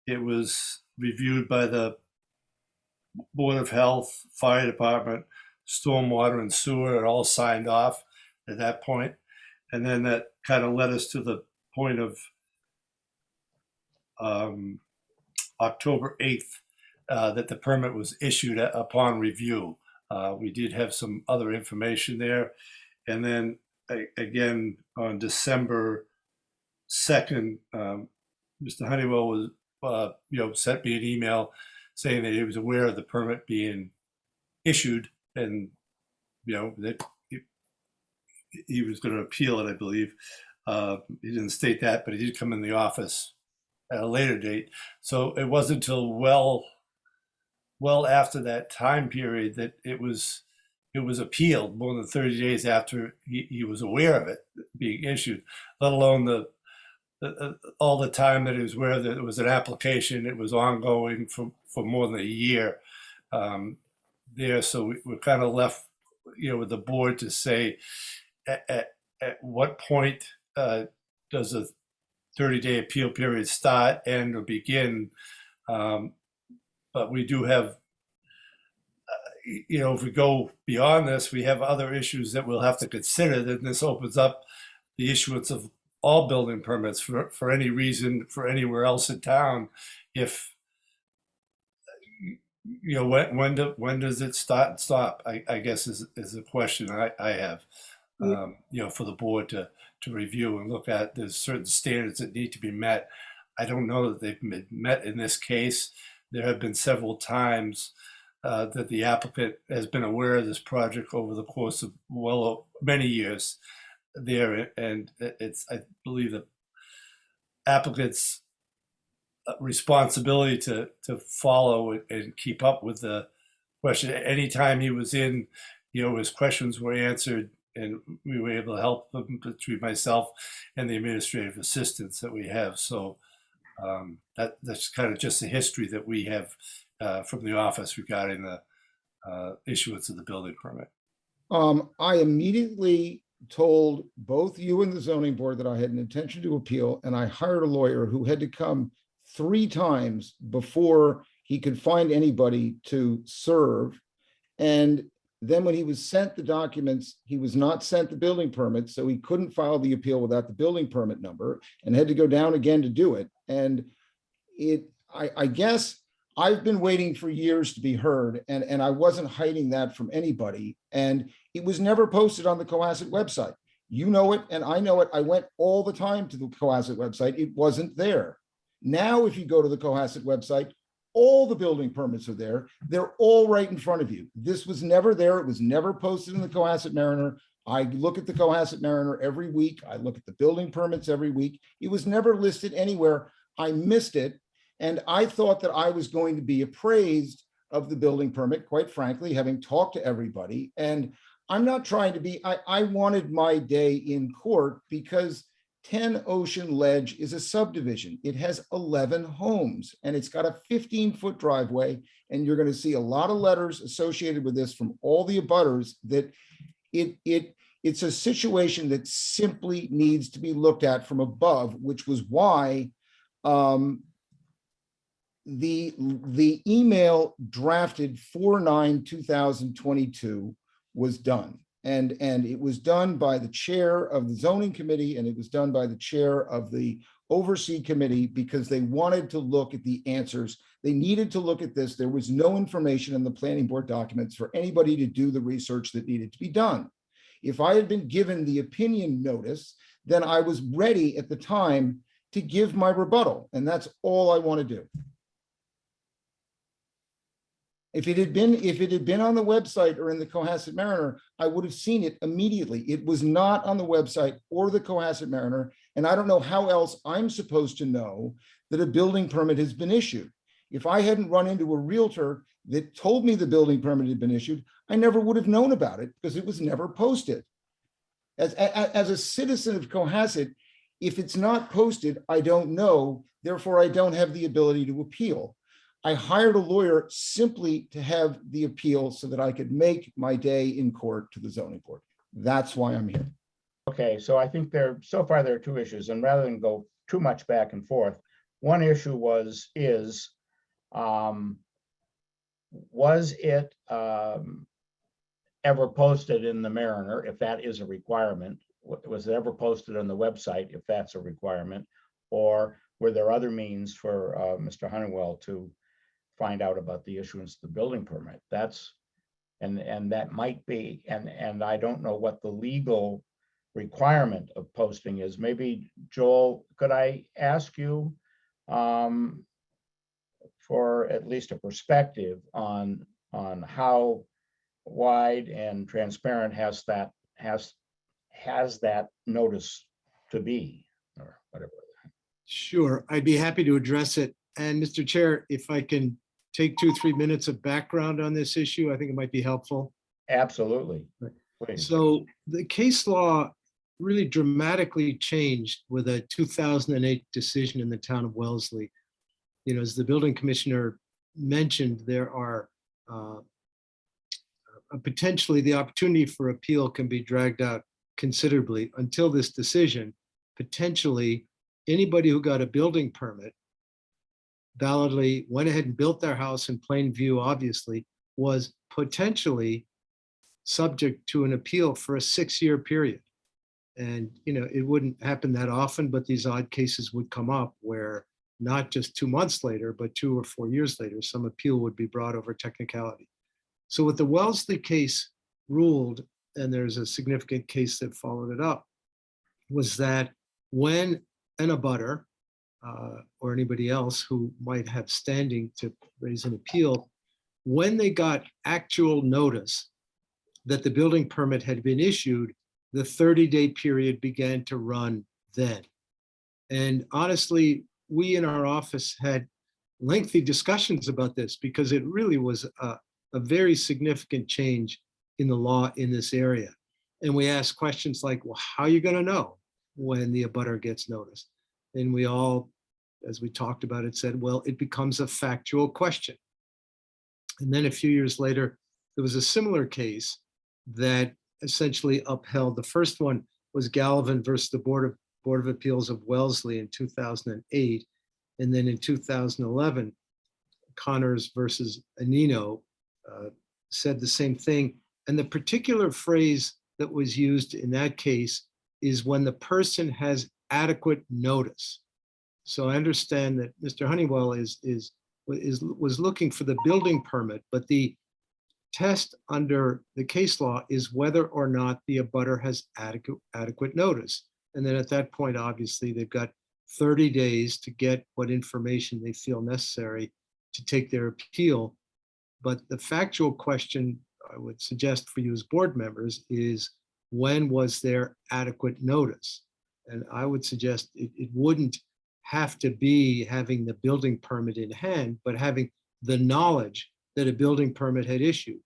it was reviewed by the Board of Health, Fire Department, Stormwater and Sewer, it all signed off at that point. And then that kind of led us to the point of October 8th, that the permit was issued upon review. We did have some other information there. And then again, on December 2nd, Mr. Honeywell was, sent me an email saying that he was aware of the permit being issued, and that he was going to appeal it, I believe. He didn't state that, but he did come in the office at a later date. So it wasn't until well after that time period that it was appealed, more than 30 days after he was aware of it being issued, let alone all the time that he was aware that it was an application. It was ongoing for more than a year there. So we're kind of left, with the board to say at what point does a 30-day appeal period start, end, or begin. But we do have, if we go beyond this, we have other issues that we'll have to consider. Then this opens up the issuance of all building permits for any reason, for anywhere else in town. If, when does it start and stop? I guess is a question I have, for the board to review and look at. There's certain standards that need to be met. I don't know that they've been met in this case. There have been several times that the applicant has been aware of this project over the course of many years there, and I believe the applicant's responsibility to follow and keep up with the question. Anytime he was in, his questions were answered, and we were able to help them between myself and the administrative assistants that we have. So that's kind of just the history that we have from the office regarding the issuance of the building permit. I immediately told both you and the zoning board that I had an intention to appeal, and I hired a lawyer who had to come 3 times before he could find anybody to serve. And then when he was sent the documents, he was not sent the building permit, so he couldn't file the appeal without the building permit number and had to go down again to do it. And I guess I've been waiting for years to be heard, and I wasn't hiding that from anybody. And it was never posted on the Cohasset website. You know it, and I know it. I went all the time to the Cohasset website. It wasn't there. Now, if you go to the Cohasset website, all the building permits are there. They're all right in front of you. This was never there. It was never posted in the Cohasset Mariner. I look at the Cohasset Mariner every week. I look at the building permits every week. It was never listed anywhere. I missed it. And I thought that I was going to be appraised of the building permit, quite frankly, having talked to everybody. And I'm not trying to be, I wanted my day in court because 10 Ocean Ledge is a subdivision. It has 11 homes and it's got a 15-foot driveway. And you're going to see a lot of letters associated with this from all the abutters that it's a situation that simply needs to be looked at from above, which was why the email drafted 4/9/2022 was done. And it was done by the chair of the zoning committee, and it was done by the chair of the oversee committee because they wanted to look at the answers. They needed to look at this. There was no information in the planning board documents for anybody to do the research that needed to be done. If I had been given the opinion notice, then I was ready at the time to give my rebuttal, and that's all I want to do. If it had been on the website or in the Cohasset Mariner, I would have seen it immediately. It was not on the website or the Cohasset Mariner, and I don't know how else I'm supposed to know that a building permit has been issued. If I hadn't run into a realtor that told me the building permit had been issued, I never would have known about it because it was never posted. As a citizen of Cohasset, if it's not posted, I don't know, therefore I don't have the ability to appeal. I hired a lawyer simply to have the appeal so that I could make my day in court to the zoning board. That's why I'm here. Okay, so I think so far there are 2 issues, and rather than go too much back and forth, one issue was it ever posted in the Mariner, if that is a requirement? Was it ever posted on the website, if that's a requirement? Or were there other means for Mr. Honeywell to find out about the issuance of the building permit? And that might be, and I don't know what the legal requirement of posting is. Maybe, Joel, could I ask you for at least a perspective on how wide and transparent has that notice to be, or whatever? Sure, I'd be happy to address it. And Mr. Chair, if I can take 2-3 minutes of background on this issue, I think it might be helpful. Absolutely. Please. So the case law really dramatically changed with a 2008 decision in the town of Wellesley. You know, as the building commissioner mentioned, there are potentially the opportunity for appeal can be dragged out considerably. Until this decision, potentially anybody who got a building permit validly went ahead and built their house in plain view, obviously, was potentially subject to an appeal for a 6-year period. And, you know, it wouldn't happen that often, but these odd cases would come up where not just 2 months later, but 2 or 4 years later, some appeal would be brought over technicality. So what the Wellesley case ruled, and there's a significant case that followed it up, was that when an abutter or anybody else who might have standing to raise an appeal, when they got actual notice that the building permit had been issued, the 30-day period began to run then. And honestly, we in our office had lengthy discussions about this because it really was a very significant change in the law in this area. And we asked questions like, well, how are you going to know when the abutter gets noticed? And we all, as we talked about it, said, well, it becomes a factual question. And then a few years later, there was a similar case that essentially upheld. The first one was Gallivan versus the Board of Appeals of Wellesley in 2008. And then in 2011, Connors versus Anino said the same thing. And the particular phrase that was used in that case is when the person has adequate notice. So I understand that Mr. Honeywell was looking for the building permit, but the test under the case law is whether or not the abutter has adequate notice. And then at that point, obviously, they've got 30 days to get what information they feel necessary to take their appeal. But the factual question I would suggest for you as board members is, when was there adequate notice? And I would suggest it wouldn't have to be having the building permit in hand, but having the knowledge that a building permit had issued.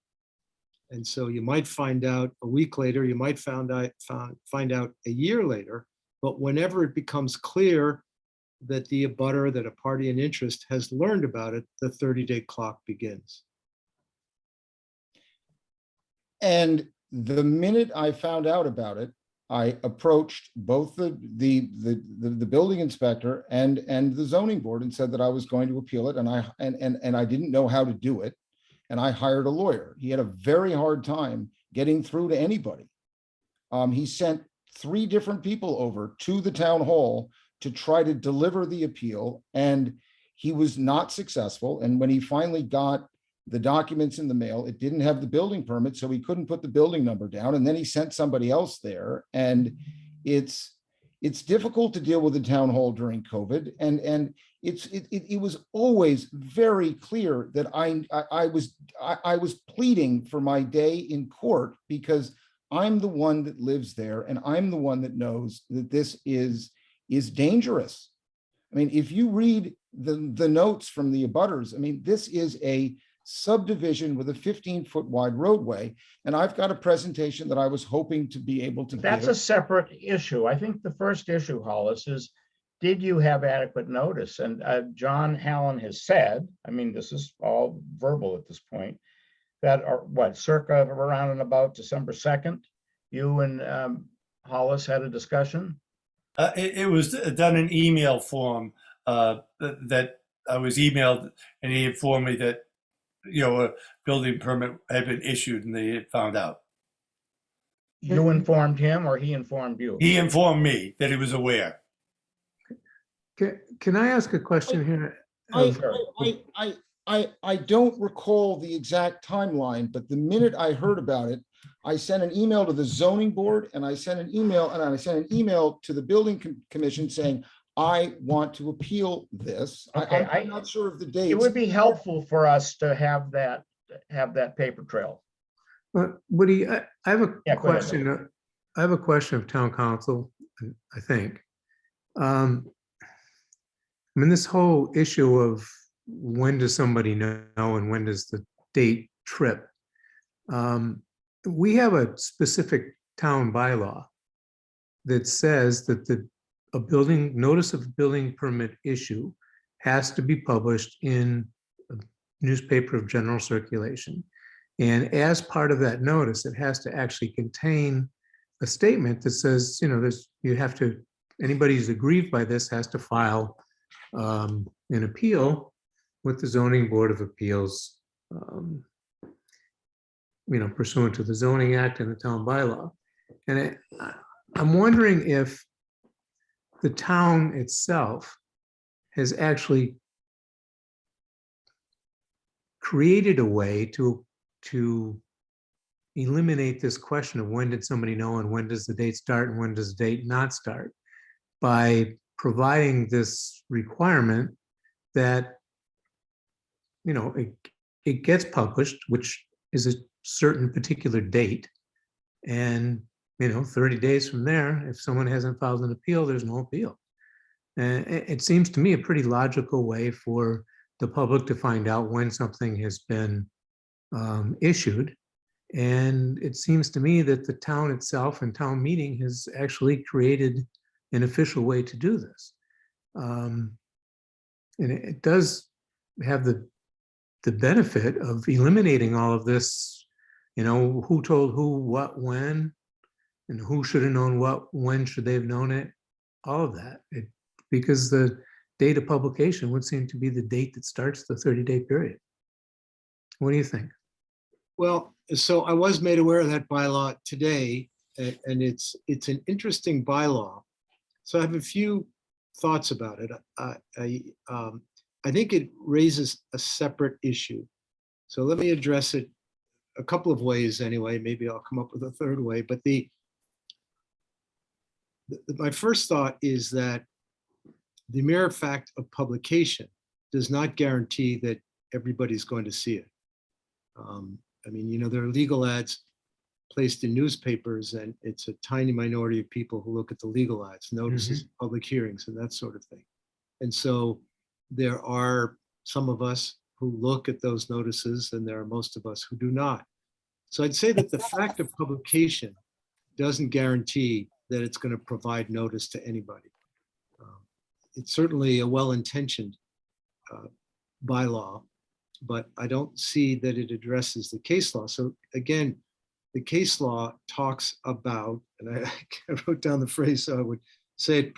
And so you might find out a week later, you might find out a year later, but whenever it becomes clear that the abutter, that a party in interest has learned about it, the 30-day clock begins. And the minute I found out about it, I approached both the building inspector and the zoning board and said that I was going to appeal it, and I didn't know how to do it, and I hired a lawyer. He had a very hard time getting through to anybody. He sent 3 different people over to the town hall to try to deliver the appeal, and he was not successful. And when he finally got the documents in the mail, it didn't have the building permit, so he couldn't put the building number down. And then he sent somebody else there. And it's difficult to deal with the town hall during COVID. And it was always very clear that I was pleading for my day in court, because I'm the one that lives there, and I'm the one that knows that this is dangerous. I mean, if you read the notes from the abutters, I mean, this is a subdivision with a 15-foot wide roadway. And I've got a presentation that I was hoping to be able to That's give. a separate issue. I think the first issue, Hollis, is did you have adequate notice? And John Hallen has said, I mean, this is all verbal at this point, that are what, circa around and about December 2nd, you and Hollis had a discussion? It was done in email form that I was emailed, and he informed me that, you know, a building permit had been issued and they had found out. You informed him or he informed you? He informed me that he was aware. Can I ask a question here? I don't recall the exact timeline, but the minute I heard about it, I sent an email to the zoning board, and I sent an email to the building commission saying, I want to appeal this. Okay, I'm not sure of the date. It would be helpful for us to have that paper trail. Woody, I have a Yeah, go ahead. question. I have a question of town council, I think. I mean, this whole issue of when does somebody know and when does the date trip? We have a specific town bylaw that says that a building, notice of building permit issue has to be published in a newspaper of general circulation. And as part of that notice, it has to actually contain a statement that says, you know, you have to, anybody who's aggrieved by this has to file an appeal with the Zoning Board of Appeals, you know, pursuant to the Zoning Act and the town bylaw. And I'm wondering if the town itself has actually created a way to eliminate this question of when did somebody know and when does the date start and when does the date not start, by providing this requirement that, you know, it gets published, which is a certain particular date. And, you know, 30 days from there, if someone hasn't filed an appeal, there's no appeal. And it seems to me a pretty logical way for the public to find out when something has been issued. And it seems to me that the town itself and town meeting has actually created an official way to do this. And it does have the benefit of eliminating all of this, you know, who told who, what, when, and who should have known what, when should they have known it, all of that. Because the date of publication would seem to be the date that starts the 30-day period. What do you think? Well, so I was made aware of that bylaw today, and it's an interesting bylaw. So I have a few thoughts about it. I think it raises a separate issue. So let me address it a couple of ways anyway. Maybe I'll come up with a third way. But my first thought is that the mere fact of publication does not guarantee that everybody's going to see it. I mean, you know, there are legal ads placed in newspapers, and it's a tiny minority of people who look at the legal ads, notices, public hearings, and that sort of thing. And so there are some of us who look at those notices, and there are most of us who do not. So I'd say that the fact of publication doesn't guarantee that it's going to provide notice to anybody. It's certainly a well-intentioned bylaw, but I don't see that it addresses the case law. So again, the case law talks about, and I wrote down the phrase so I would say it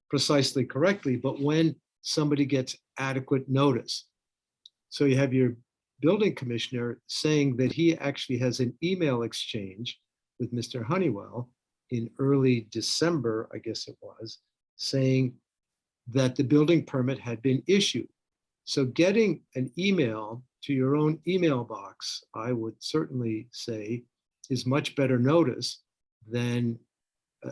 precisely correctly, but when somebody gets adequate notice. So you have your building commissioner saying that he actually has an email exchange with Mr. Honeywell in early December, I guess it was, saying that the building permit had been issued. So getting an email to your own email box, I would certainly say, is much better notice than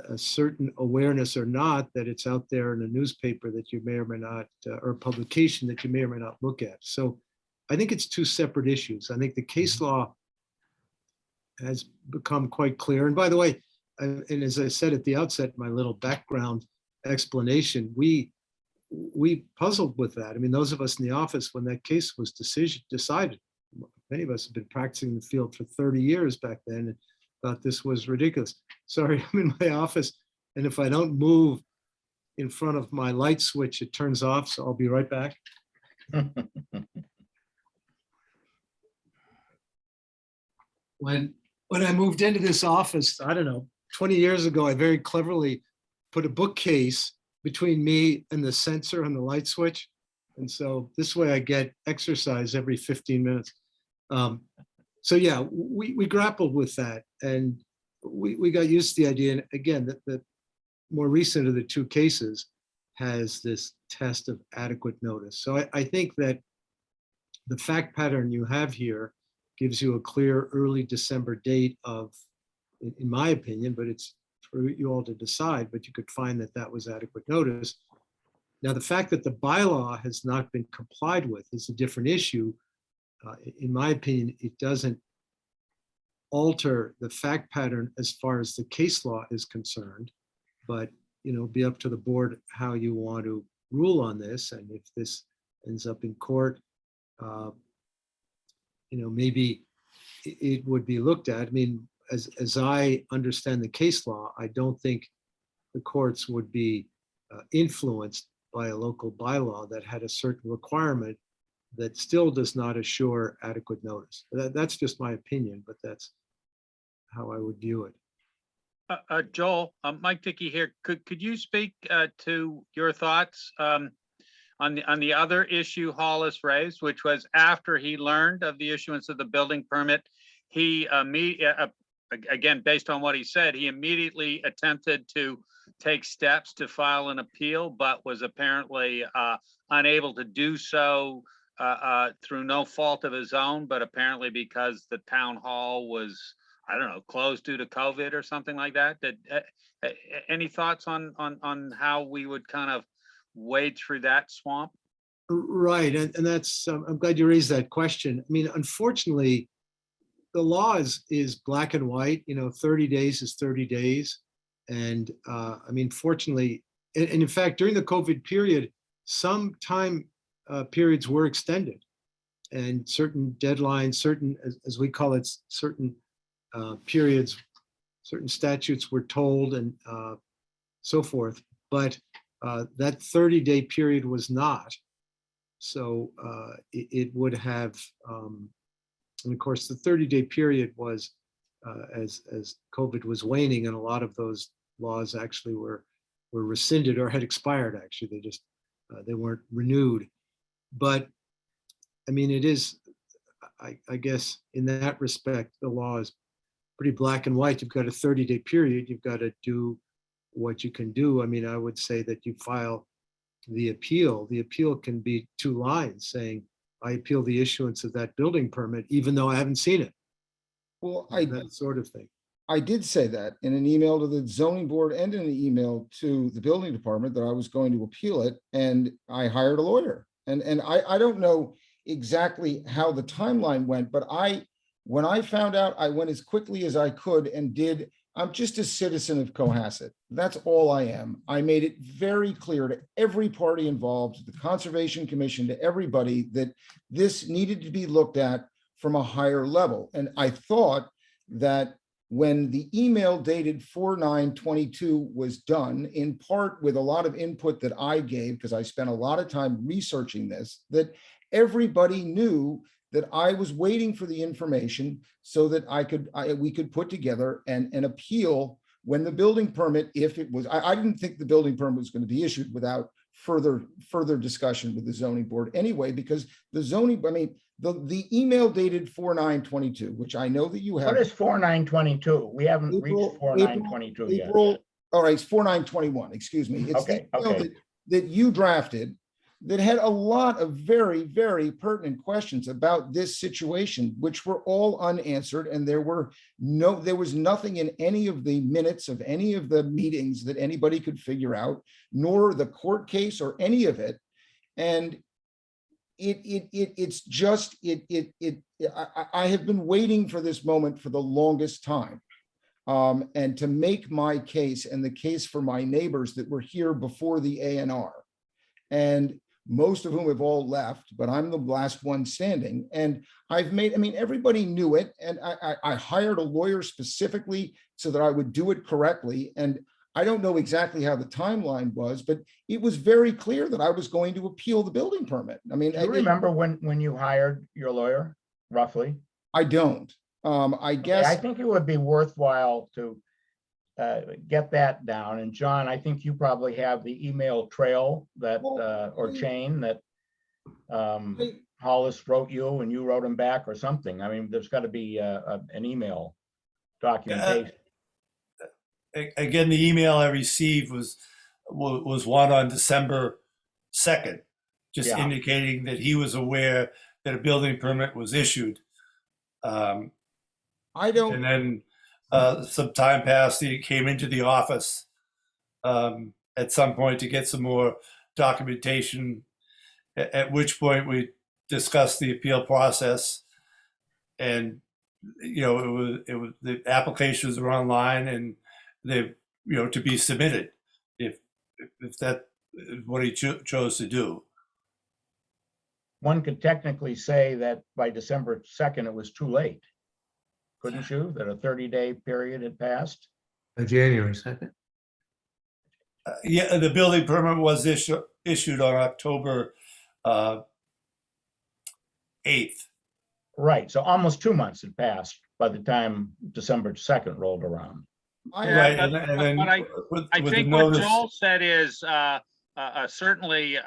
a certain awareness or not that it's out there in a newspaper that you may or may not, or publication that you may or may not look at. So I think it's two separate issues. I think the case law has become quite clear. And by the way, and as I said at the outset, my little background explanation, we puzzled with that. I mean, those of us in the office, when that case was decided, many of us have been practicing in the field for 30 years back then and thought this was ridiculous. Sorry, I'm in my office, and if I don't move in front of my light switch, it turns off, so I'll be right back. When I moved into this office, I don't know, 20 years ago, I very cleverly put a bookcase between me and the sensor on the light switch. And so this way I get exercise every 15 minutes. So yeah, we grappled with that, and we got used to the idea. And again, that the more recent of the two cases has this test of adequate notice. So I think that the fact pattern you have here gives you a clear early December date of, in my opinion, but it's for you all to decide, but you could find that that was adequate notice. Now, the fact that the bylaw has not been complied with is a different issue. In my opinion, it doesn't alter the fact pattern as far as the case law is concerned. But, be up to the board how you want to rule on this. And if this ends up in court, maybe it would be looked at. I mean, as I understand the case law, I don't think the courts would be influenced by a local bylaw that had a certain requirement that still does not assure adequate notice. That's just my opinion, but that's how I would view it. Joel, Mike Dickey here. Could you speak to your thoughts on the other issue Hollis raised, which was after he learned of the issuance of the building permit, he again, based on what he said, he immediately attempted to take steps to file an appeal, but was apparently unable to do so through no fault of his own, but apparently because the town hall was, I don't know, closed due to COVID or something like that. Any thoughts on how we would kind of wade through that swamp? Right, and that's, I'm glad you raised that question. I mean, unfortunately, the law is black and white, 30 days is 30 days. And I mean, fortunately, and in fact, during the COVID period, some time periods were extended and certain deadlines, certain, as we call it, certain periods, certain statutes were told and so forth. But that 30-day period was not. So it would have, and of course, the 30-day period was as COVID was waning, and a lot of those laws actually were rescinded or had expired. Actually, they just they weren't renewed. But I mean, it is, I guess, in that respect, the law is pretty black and white. You've got a 30-day period. You've got to do what you can do. I mean, I would say that you file the appeal. The appeal can be 2 lines saying, I appeal the issuance of that building permit, even though I haven't seen it. Well, That sort of thing. I did say that in an email to the zoning board and in an email to the building department that I was going to appeal it, and I hired a lawyer. And I don't know exactly how the timeline went, but when I found out, I went as quickly as I could and did. I'm just a citizen of Cohasset. That's all I am. I made it very clear to every party involved, to the Conservation Commission, to everybody, that this needed to be looked at from a higher level. And I thought that when the email dated 4/9/22 was done, in part with a lot of input that I gave, because I spent a lot of time researching this, that everybody knew that I was waiting for the information so that we could put together an appeal when the building permit, if it was, I didn't think the building permit was going to be issued without further discussion with the zoning board anyway, because the zoning, I mean, the email dated 4/9/22, which I know that you have. What is 4/9/22? We haven't reached 4/9/22 yet. All right, it's 4/9/21, excuse me. It's the email that you drafted that had a lot of very, very pertinent questions about this situation, which were all unanswered. And there was nothing in any of the minutes of any of the meetings that anybody could figure out, nor the court case or any of it. And I have been waiting for this moment for the longest time. And to make my case and the case for my neighbors that were here before the A&R. And most of whom have all left, but I'm the last one standing. And I mean, everybody knew it. And I hired a lawyer specifically so that I would do it correctly. And I don't know exactly how the timeline was, but it was very clear that I was going to appeal the building permit. I mean, do you remember when you hired your lawyer, roughly? I don't. I guess. I think it would be worthwhile to get that down. And John, I think you probably have the email trail that or chain that Hollis wrote you and you wrote him back or something. I mean, there's got to be an email documentation. Again, the email I received was one on December 2nd, just indicating that he was aware that a building permit was issued. And then some time passed, he came into the office at some point to get some more documentation, at which point we discussed the appeal process. And the applications were online and they, to be submitted if that is what he chose to do. One could technically say that by December 2nd, it was too late. Couldn't you? That a 30-day period had passed? January 2nd. Yeah, the building permit was issued on October 8th. Right, so almost 2 months had passed by the time December 2nd rolled around. Right, but I think what Joel said is certainly,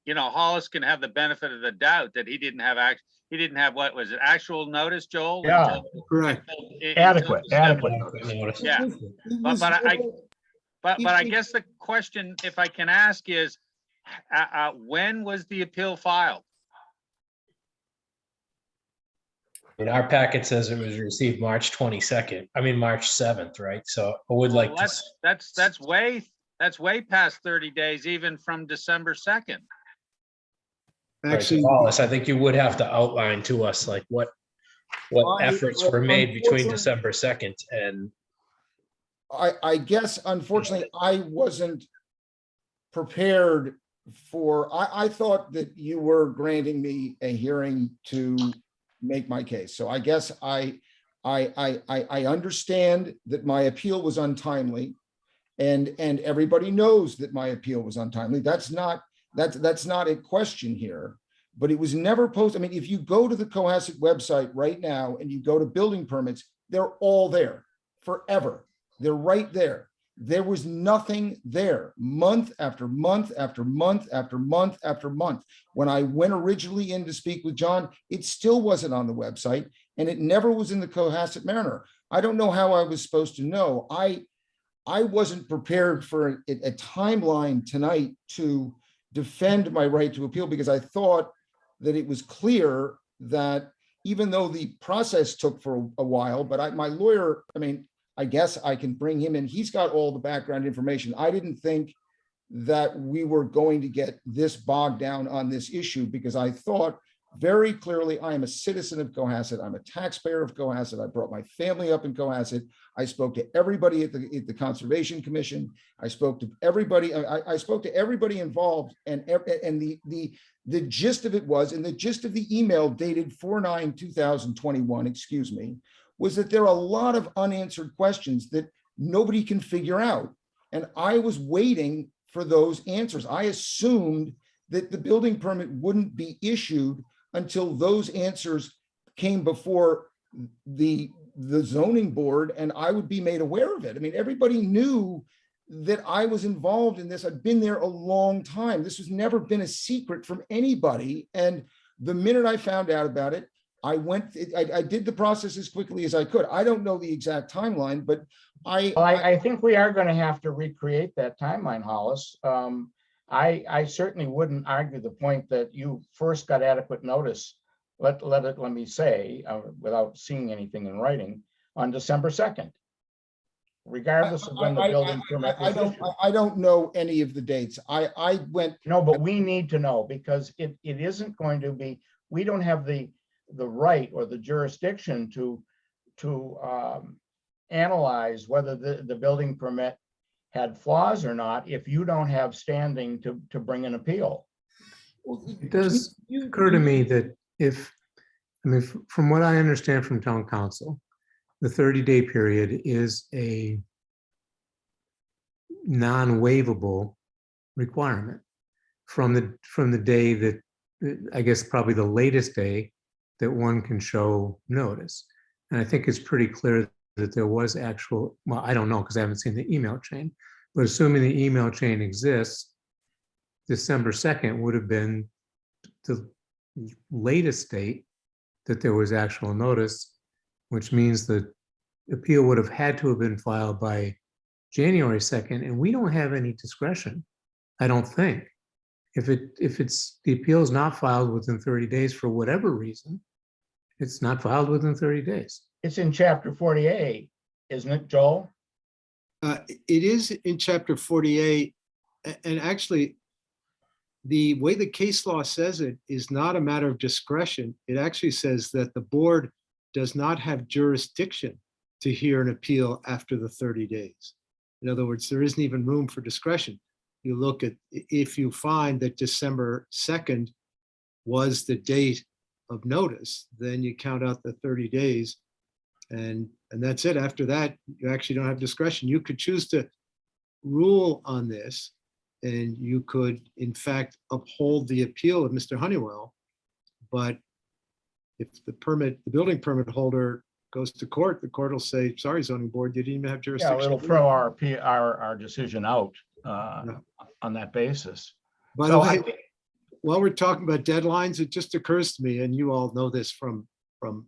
Hollis can have the benefit of the doubt that he didn't have what was it, actual notice, Joel? Yeah, correct. Adequate. Yeah, but I guess the question, if I can ask, is when was the appeal filed? In our packet says it was received March 7th, right? So I would like to. That's way past 30 days, even from December 2nd. Actually, Wallace, I think you would have to outline to us like what efforts were made between December 2nd and. I guess unfortunately, I wasn't prepared for, I thought that you were granting me a hearing to make my case. So I guess I understand that my appeal was untimely, and everybody knows that my appeal was untimely. That's not a question here, but it was never posted. I mean, if you go to the Cohasset website right now and you go to building permits, they're all there forever. They're right there. There was nothing there month after month after month after month after month. When I went originally in to speak with John, it still wasn't on the website, and it never was in the Cohasset Mariner. I don't know how I was supposed to know. I wasn't prepared for a timeline tonight to defend my right to appeal, because I thought that it was clear that even though the process took for a while, but my lawyer, I mean, I guess I can bring him in. He's got all the background information. I didn't think that we were going to get this bogged down on this issue, because I thought very clearly I am a citizen of Cohasset. I'm a taxpayer of Cohasset. I brought my family up in Cohasset. I spoke to everybody at the Conservation Commission. I spoke to everybody. I spoke to everybody involved, and the gist of it was, and the gist of the email dated 4/9/2021, excuse me, was that there are a lot of unanswered questions that nobody can figure out. And I was waiting for those answers. I assumed that the building permit wouldn't be issued until those answers came before the zoning board, and I would be made aware of it. I mean, everybody knew that I was involved in this. I've been there a long time. This has never been a secret from anybody. And the minute I found out about it, I did the process as quickly as I could. I don't know the exact timeline, but I think we are going to have to recreate that timeline, Hollis. I certainly wouldn't argue the point that you first got adequate notice, let me say, without seeing anything in writing, on December 2nd, regardless of when the building permit was issued. I don't know any of the dates. No, but we need to know, because it isn't going to be, we don't have the right or the jurisdiction to analyze whether the building permit had flaws or not if you don't have standing to bring an appeal. It does occur to me that from what I understand from town council, the 30-day period is a non-waivable requirement from the day that, I guess probably the latest day that one can show notice. And I think it's pretty clear that there was actual, well, I don't know because I haven't seen the email chain, but assuming the email chain exists, December 2nd would have been the latest date that there was actual notice, which means the appeal would have had to have been filed by January 2nd, and we don't have any discretion, I don't think. If the appeal is not filed within 30 days for whatever reason, it's not filed within 30 days. It's in chapter 48, isn't it, Joel? It is in chapter 48, and actually, the way the case law says it is not a matter of discretion. It actually says that the board does not have jurisdiction to hear an appeal after the 30 days. In other words, there isn't even room for discretion. You look at, if you find that December 2nd was the date of notice, then you count out the 30 days and that's it. After that, you actually don't have discretion. You could choose to rule on this and you could in fact uphold the appeal of Mr. Honeywell. But if the building permit holder goes to court, the court will say, sorry, zoning board, you didn't even have Yeah, jurisdiction. it'll throw our decision out on that basis. By the way, while we're talking about deadlines, it just occurs to me, and you all know this from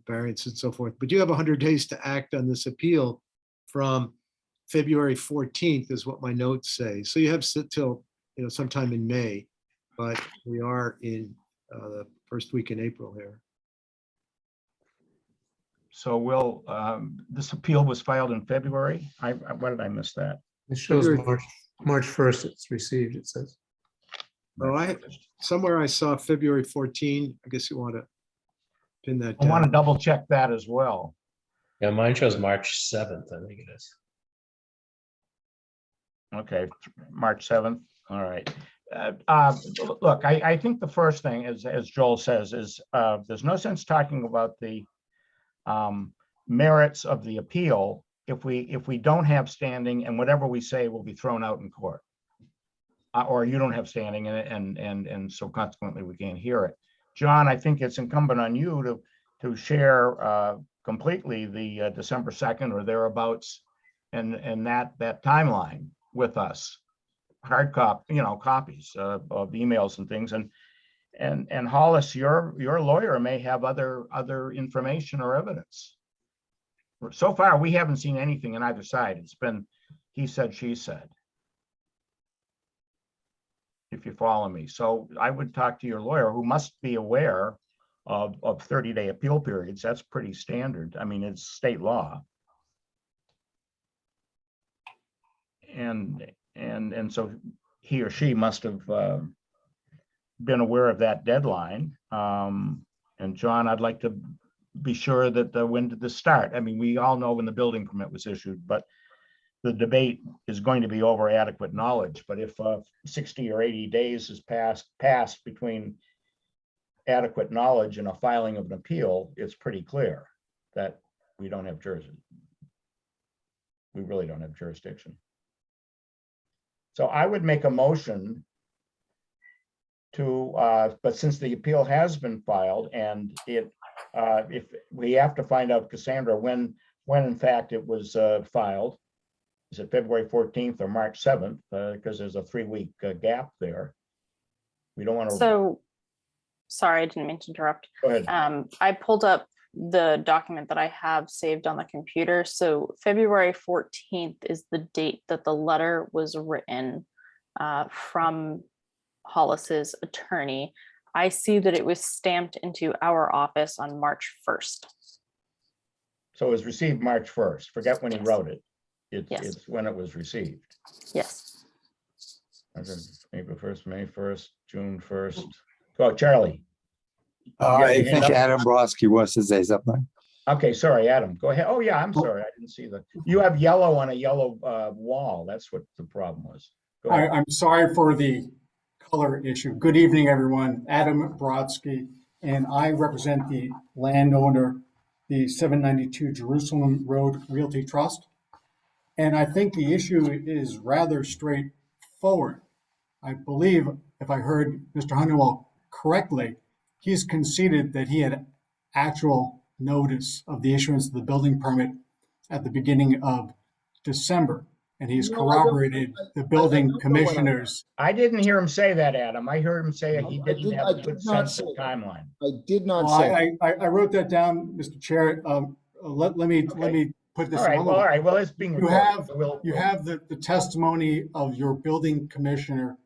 variance and so forth, but you have 100 days to act on this appeal from February 14th is what my notes say. So you have till, sometime in May, but we are in the first week in April here. So this appeal was filed in February. Why did I miss that? It shows March 1st it's received, it says. Oh, somewhere I saw February 14. I guess you want to pin that I want to down. double check that as well. Yeah, mine shows March 7th, I think it is. Okay, March 7th. All right. Look, I think the first thing is, as Joel says, is there's no sense talking about the merits of the appeal if we don't have standing, and whatever we say will be thrown out in court. Or you don't have standing and so consequently we can't hear it. John, I think it's incumbent on you to share completely the December 2nd or thereabouts and that timeline with us. Hard copies of emails and things. And Hollis, your lawyer may have other information or evidence. So far, we haven't seen anything on either side. It's been he said, she said. If you follow me. So I would talk to your lawyer, who must be aware of 30-day appeal periods. That's pretty standard. I mean, it's state law. And so he or she must have been aware of that deadline. And John, I'd like to be sure that when did this start? I mean, we all know when the building permit was issued, but the debate is going to be over adequate knowledge. But if 60 or 80 days has passed between adequate knowledge and a filing of an appeal, it's pretty clear that we don't have jurisdiction. We really don't have jurisdiction. So I would make a motion to, but since the appeal has been filed and if we have to find out, Cassandra, when in fact it was filed. Is it February 14th or March 7th? Because there's a 3-week gap there. We don't want to. So, sorry, I didn't mean to interrupt. Go ahead. I pulled up the document that I have saved on the computer. So February 14th is the date that the letter was written from Hollis's attorney. I see that it was stamped into our office on March 1st. So it was received March 1st. Forget when he wrote it. Yes. It's when it was received. Yes. April 1st, May 1st, June 1st. Go, Charlie. I think Adam Brodsky wants to say something. Okay, sorry, Adam. Go ahead. Oh, yeah, I'm sorry. I didn't see you have yellow on a yellow wall. That's what the problem was. Go ahead. I'm sorry for the color issue. Good evening, everyone. Adam Brodsky, and I represent the landowner, the 792 Jerusalem Road Realty Trust. And I think the issue is rather straightforward. I believe, if I heard Mr. Honeywell correctly, he's conceded that he had actual notice of the issuance of the building permit at the beginning of December. And he's corroborated the building commissioners. I didn't hear him say that, Adam. I heard him say he didn't have a good sense of timeline. I did not say. I wrote that down, Mr. Chair. Let me put this. All right. Well, it's being recorded. You have the testimony of your building commissioner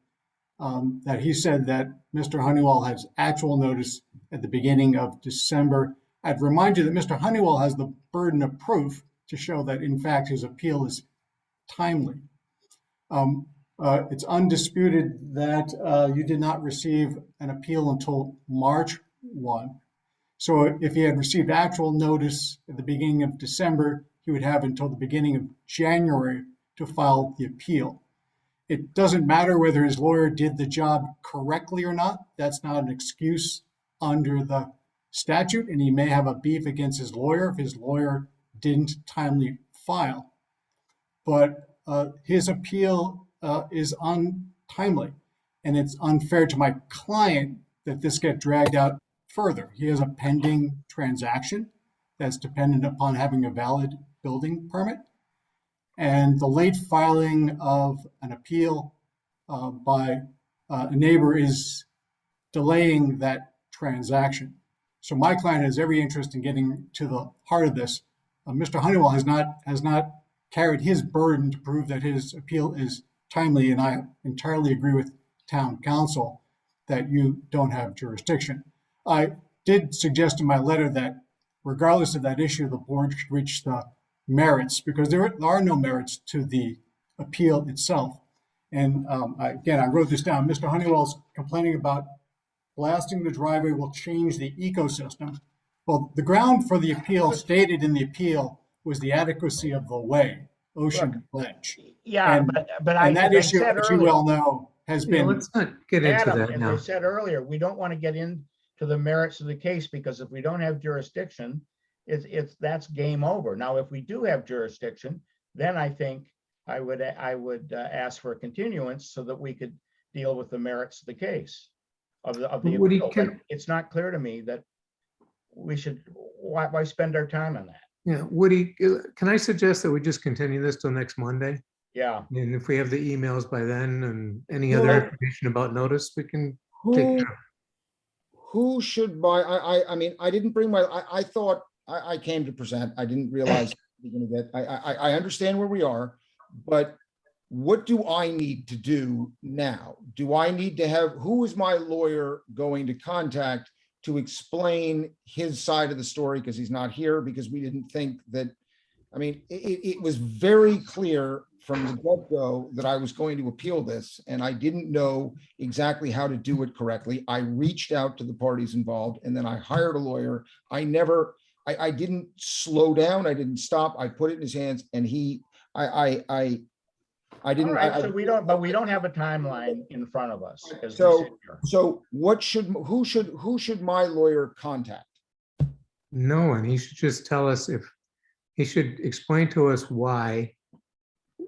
that he said that Mr. Honeywell has actual notice at the beginning of December. I'd remind you that Mr. Honeywell has the burden of proof to show that, in fact, his appeal is timely. It's undisputed that you did not receive an appeal until March 1. So if he had received actual notice at the beginning of December, he would have until the beginning of January to file the appeal. It doesn't matter whether his lawyer did the job correctly or not. That's not an excuse under the statute, and he may have a beef against his lawyer if his lawyer didn't timely file. But his appeal is untimely, and it's unfair to my client that this get dragged out further. He has a pending transaction that's dependent upon having a valid building permit. And the late filing of an appeal by a neighbor is delaying that transaction. So my client has every interest in getting to the heart of this. Mr. Honeywell has not carried his burden to prove that his appeal is timely, and I entirely agree with town council that you don't have jurisdiction. I did suggest in my letter that regardless of that issue, the board should reach the merits, because there are no merits to the appeal itself. And again, I wrote this down. Mr. Honeywell's complaining about blasting the driveway will change the ecosystem. Well, the ground for the appeal stated in the appeal was the adequacy of the way, Ocean Ledge. Yeah, And- but And that I issue, said as you earlier- well know, has Yeah, been, let's not get into Adam, that as I now. said earlier, we don't want to get into the merits of the case, because if we don't have jurisdiction, that's game over. Now, if we do have jurisdiction, then I think I would ask for a continuance so that we could deal with the merits of the case of the Woody, appeal. But it's not clear to me that we should, why spend our time on that? Yeah, Woody, can I suggest that we just continue this till next Monday? Yeah. And if we have the emails by then and any Well, other information about notice, we can take Who, care of it. who should buy, I mean, I didn't bring my, I thought, I came to present, I didn't realize we're gonna get, I understand where we are, but what do I need to do now? Do I need to have, who is my lawyer going to contact to explain his side of the story? Because he's not here, because we didn't think that, I mean, it was very clear from the get-go that I was going to appeal this, and I didn't know exactly how to do it correctly. I reached out to the parties involved, and then I hired a lawyer. I didn't slow down. I didn't stop. I put it in his hands, and I didn't. All right, so we don't have a timeline in front of us. as we So, sit here. so who should my lawyer contact? No one, he should just tell us he should explain to us why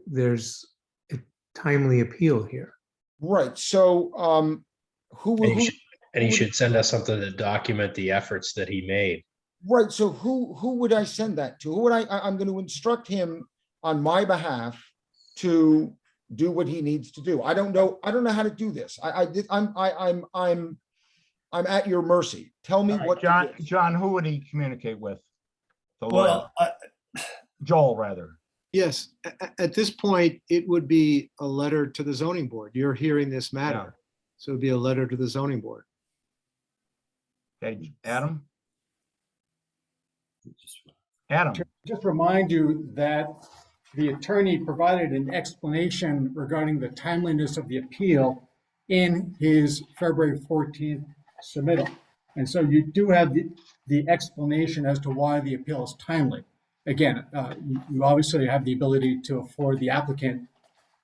there's a timely appeal here. Right, so, And he should send us something to document the efforts that he made. right, so who would I send that to? Who would I'm going to instruct him on my behalf to do what he needs to do. I don't know how to do this. I'm at your mercy. Tell me All right, what. to do. John, who would he communicate with? The lawyer? Well, Joel, rather. yes, at this point, it would be a letter to the zoning board. You're hearing this Yeah. matter. So it'd be a letter to the zoning board. Okay, Adam? Adam, just remind you that the attorney provided an explanation regarding the timeliness of the appeal in his February 14th submittal. And so you do have the explanation as to why the appeal is timely. Again, you obviously have the ability to afford the applicant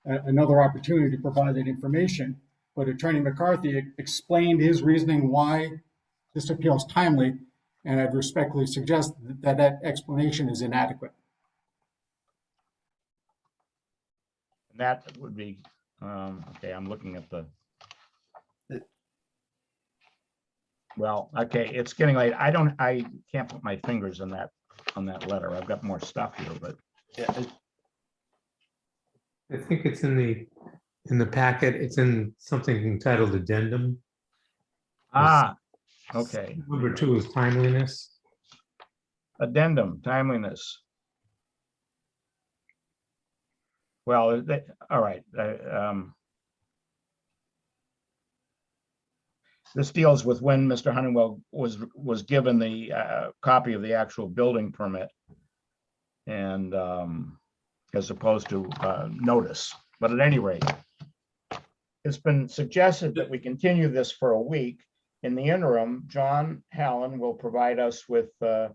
another opportunity to provide that information, but Attorney McCarthy explained his reasoning why this appeal is timely, and I'd respectfully suggest that that explanation is inadequate. that would be, okay, I'm looking at well, okay, it's getting late. I can't put my fingers on that letter. I've got more stuff here, but yeah, I think it's in the packet. It's in something entitled addendum. Okay. Number 2 is timeliness. Addendum, timeliness. Well, all right. This deals with when Mr. Honeywell was given the copy of the actual building permit, and as opposed to notice. But at any rate, it's been suggested that we continue this for a week in the interim, John Hallen will provide us with a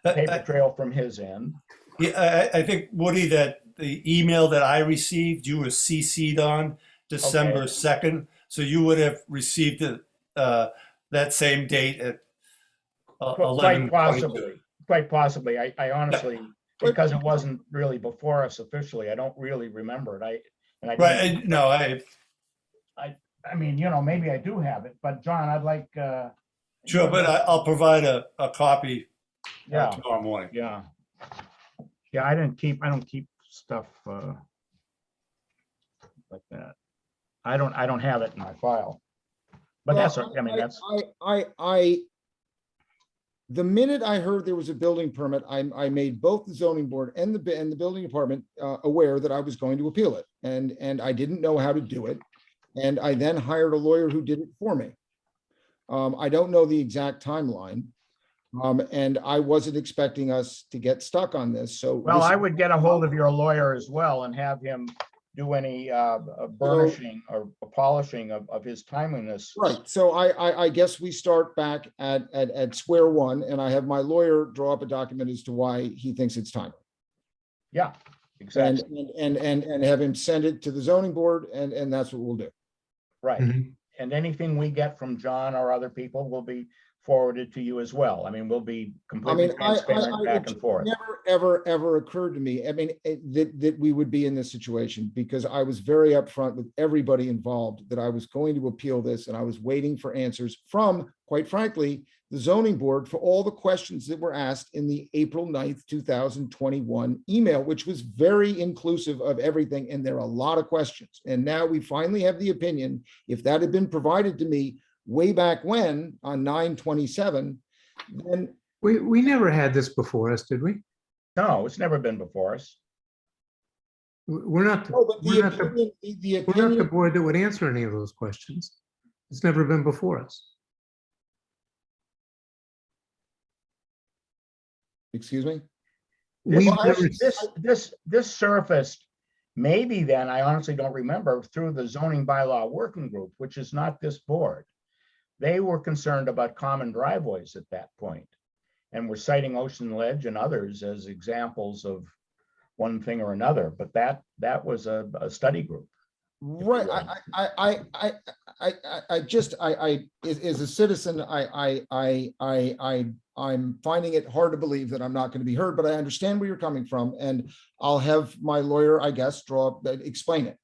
paper trail from his end. Yeah, I think, Woody, that the email that I received, you were CC'd on December 2nd. So you would have received it that same date at 11:22. Quite possibly. I honestly, because it wasn't really before us officially, I don't really remember it. I mean, you know, maybe I do have it, but John, I'd like. Sure, but I'll provide a copy tomorrow morning. Yeah. Yeah, I don't keep stuff like that. I don't have it in my file. But that's, I mean, that's. The minute I heard there was a building permit, I made both the zoning board and the building department aware that I was going to appeal it. And I didn't know how to do it. And I then hired a lawyer who did it for me. I don't know the exact timeline. And I wasn't expecting us to get stuck on this. So Well, I would get a hold of your lawyer as well and have him do any burnishing or polishing of his timeliness. Right. So I guess we start back at square one, and I have my lawyer draw up a document as to why he thinks it's timely. Yeah, exactly. And have him send it to the zoning board, and that's what we'll do. Right. And anything we get from John or other people will be forwarded to you as well. I mean, we'll be completely transparent back and forth. Ever occurred to me, I mean, that we would be in this situation, because I was very upfront with everybody involved that I was going to appeal this, and I was waiting for answers from, quite frankly, the zoning board for all the questions that were asked in the April 9th, 2021 email, which was very inclusive of everything. And there are a lot of questions. And now we finally have the opinion. If that had been provided to me way back when on 9/27, then we never had this before us, did we? No, it's never been before us. We're not the board that would answer any of those questions. It's never been before us. Excuse me? This surfaced maybe then, I honestly don't remember, through the zoning bylaw working group, which is not this board. They were concerned about common driveways at that point, and were citing Ocean Ledge and others as examples of one thing or another. But that was a study group. Right. As a citizen, I'm finding it hard to believe that I'm not going to be heard, but I understand where you're coming from, and I'll have my lawyer, I guess, explain it.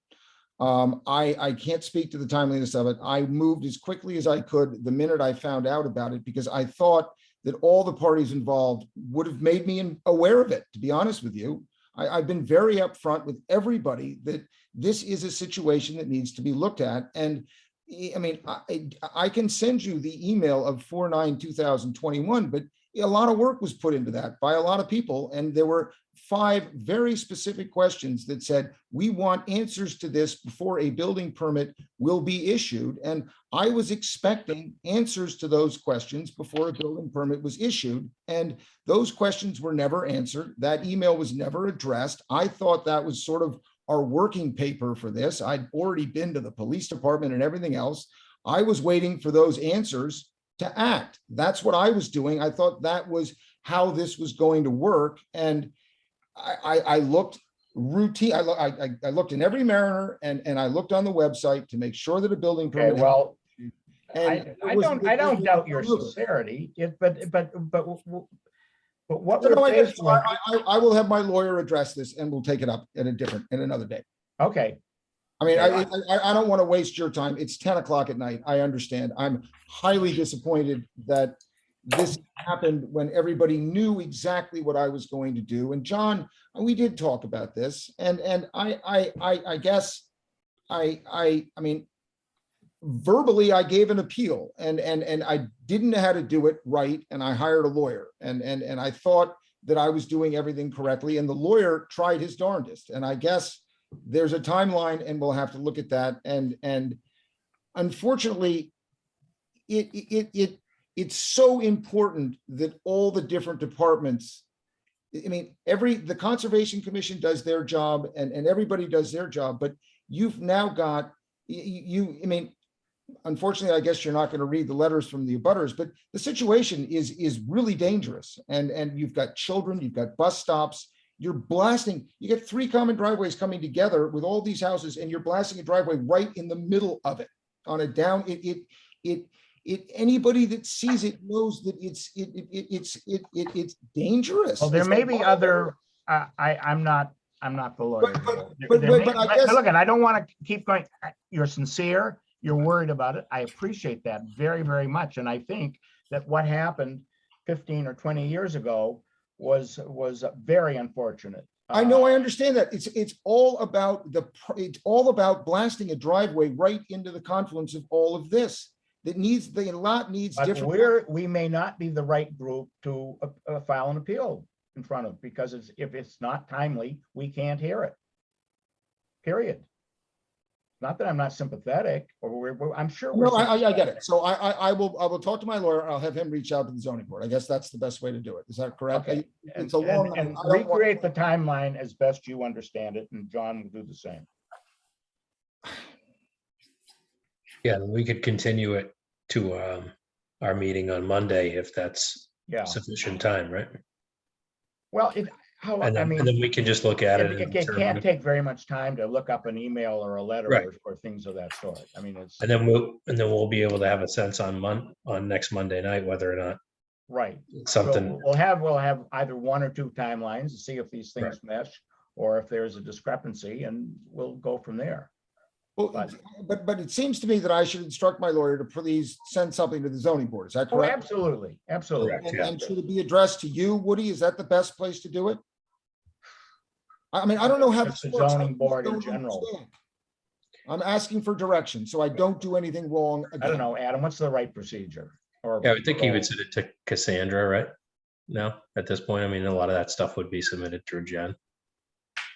I can't speak to the timeliness of it. I moved as quickly as I could the minute I found out about it, because I thought that all the parties involved would have made me aware of it, to be honest with you. I've been very upfront with everybody that this is a situation that needs to be looked at. And I mean, I can send you the email of 4/9/2021, but a lot of work was put into that by a lot of people. And there were 5 very specific questions that said, we want answers to this before a building permit will be issued. And I was expecting answers to those questions before a building permit was issued. And those questions were never answered. That email was never addressed. I thought that was sort of our working paper for this. I'd already been to the police department and everything else. I was waiting for those answers to act. That's what I was doing. I thought that was how this was going to work. And I looked routine. I looked in every Mariner, and I looked on the website to make sure that a building permit. Okay, well, I don't doubt your sincerity, but what No, we're faced with. I will have my lawyer address this, and we'll take it up in another day. Okay. I mean, I don't want to waste your time. It's 10 o'clock at night. I understand. I'm highly disappointed that this happened when everybody knew exactly what I was going to do. And John, we did talk about this, and I guess I mean, verbally, I gave an appeal, and I didn't know how to do it right, and I hired a lawyer, and I thought that I was doing everything correctly, and the lawyer tried his darndest. And I guess there's a timeline, and we'll have to look at that. And unfortunately, it's so important that all the different departments, I mean, the Conservation Commission does their job, and everybody does their job, but you've now got, I mean, unfortunately, I guess you're not going to read the letters from the abutters, but the situation is really dangerous. And you've got children, you've got bus stops, you're blasting, you get 3 common driveways coming together with all these houses, and you're blasting a driveway right in the middle of it on a down, anybody that sees it knows that it's dangerous. Well, there It's may a be lot of- other, I'm not the lawyer. but There may- I guess- Look, and I don't want to keep going. You're sincere, you're worried about it. I appreciate that very, very much. And I think that what happened 15 or 20 years ago was very unfortunate. I know, I understand that. It's all about blasting a driveway right into the confluence of all of this. The lot needs But different. we may not be the right group to file an appeal in front of, because if it's not timely, we can't hear it. Period. Not that I'm not sympathetic, or I'm sure. No, I get it. So I will talk to my lawyer. I'll have him reach out to the zoning board. I guess that's the best way to do it. Is that correct? Okay. It's a long. And I don't want- recreate the timeline as best you understand it, and John will do the same. Yeah, and we could continue it to our meeting on Monday if that's Yeah. sufficient time, right? Well, And then we can just look at it. and It determine can't if- take very much time to look up an email or a letter Right. or things of that sort. I mean, it's And then we'll be able to have a sense on next Monday night whether or not right. it's something. So we'll have either 1 or 2 timelines to see if these things mesh, or if there's a discrepancy, and we'll go from there. Well, but it seems to me that I should instruct my lawyer to please send something to the zoning board. Is that Oh, correct? absolutely, absolutely. And should it be addressed to you, Woody? Is that the best place to do it? I mean, I don't know how Just this the works. I zoning board in don't general. understand. I'm asking for direction, so I don't do anything wrong I don't again. know, Adam, what's the right procedure? Or Yeah, I would think you would send it to Cassandra, right? No, at this point, I mean, a lot of that stuff would be submitted through Jen.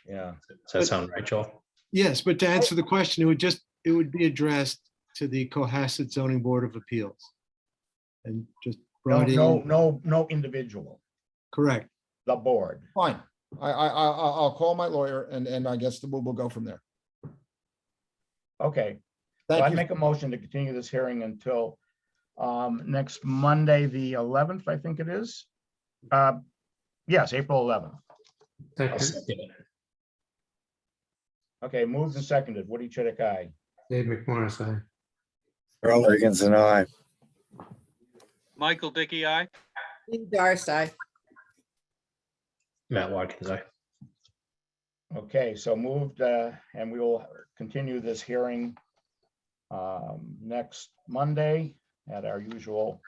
Yeah. Does that sound right, Joel? Yes, but to answer the question, it would be addressed to the Cohasset Zoning Board of Appeals. And just brought in. No individual, Correct. the board. Fine. I'll call my lawyer and I guess we'll go from there. Okay. So Thank I'd you. make a motion to continue this hearing until next Monday, the 11th, I think it is. Yes, April 11th. I'll second it. Okay, moved and seconded. Woody Chidick, aye. Dave McMorris, aye. Earl Higginson, aye. Michael Dickey, aye. Doris, aye. Matt Watkins, aye. Okay, so moved, and we will continue this hearing next Monday at our usual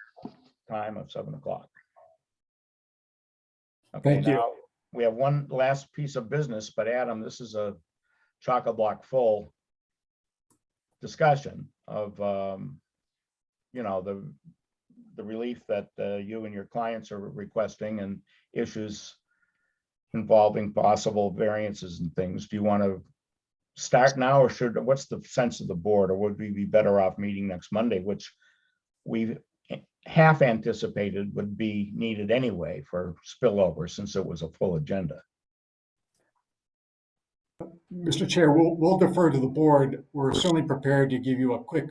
time of 7 o'clock. Okay, Thank you. now we have one last piece of business, but Adam, this is a chock-a-block full discussion of, the relief that you and your clients are requesting, and issues involving possible variances and things. Do you want to start now, or what's the sense of the board, or would we be better off meeting next Monday, which we half anticipated would be needed anyway for spillover, since it was a full agenda? Mr. Chair, we'll defer to the board. We're certainly prepared to give you a quick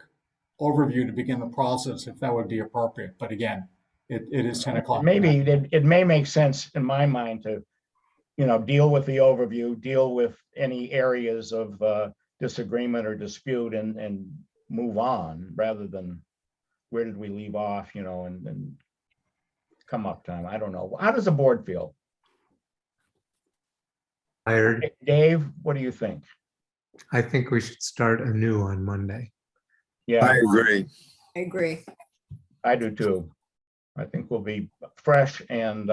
overview to begin the process if that would be appropriate. But again, it is 10 o'clock. Maybe it may make sense in my mind to, deal with the overview, deal with any areas of disagreement or dispute, and move on, rather than where did we leave off, and come up time. I don't know. How does the board feel? Hired. Dave, what do you think? I think we should start anew on Monday. Yeah, I agree. I agree. I do too. I think we'll be fresh, and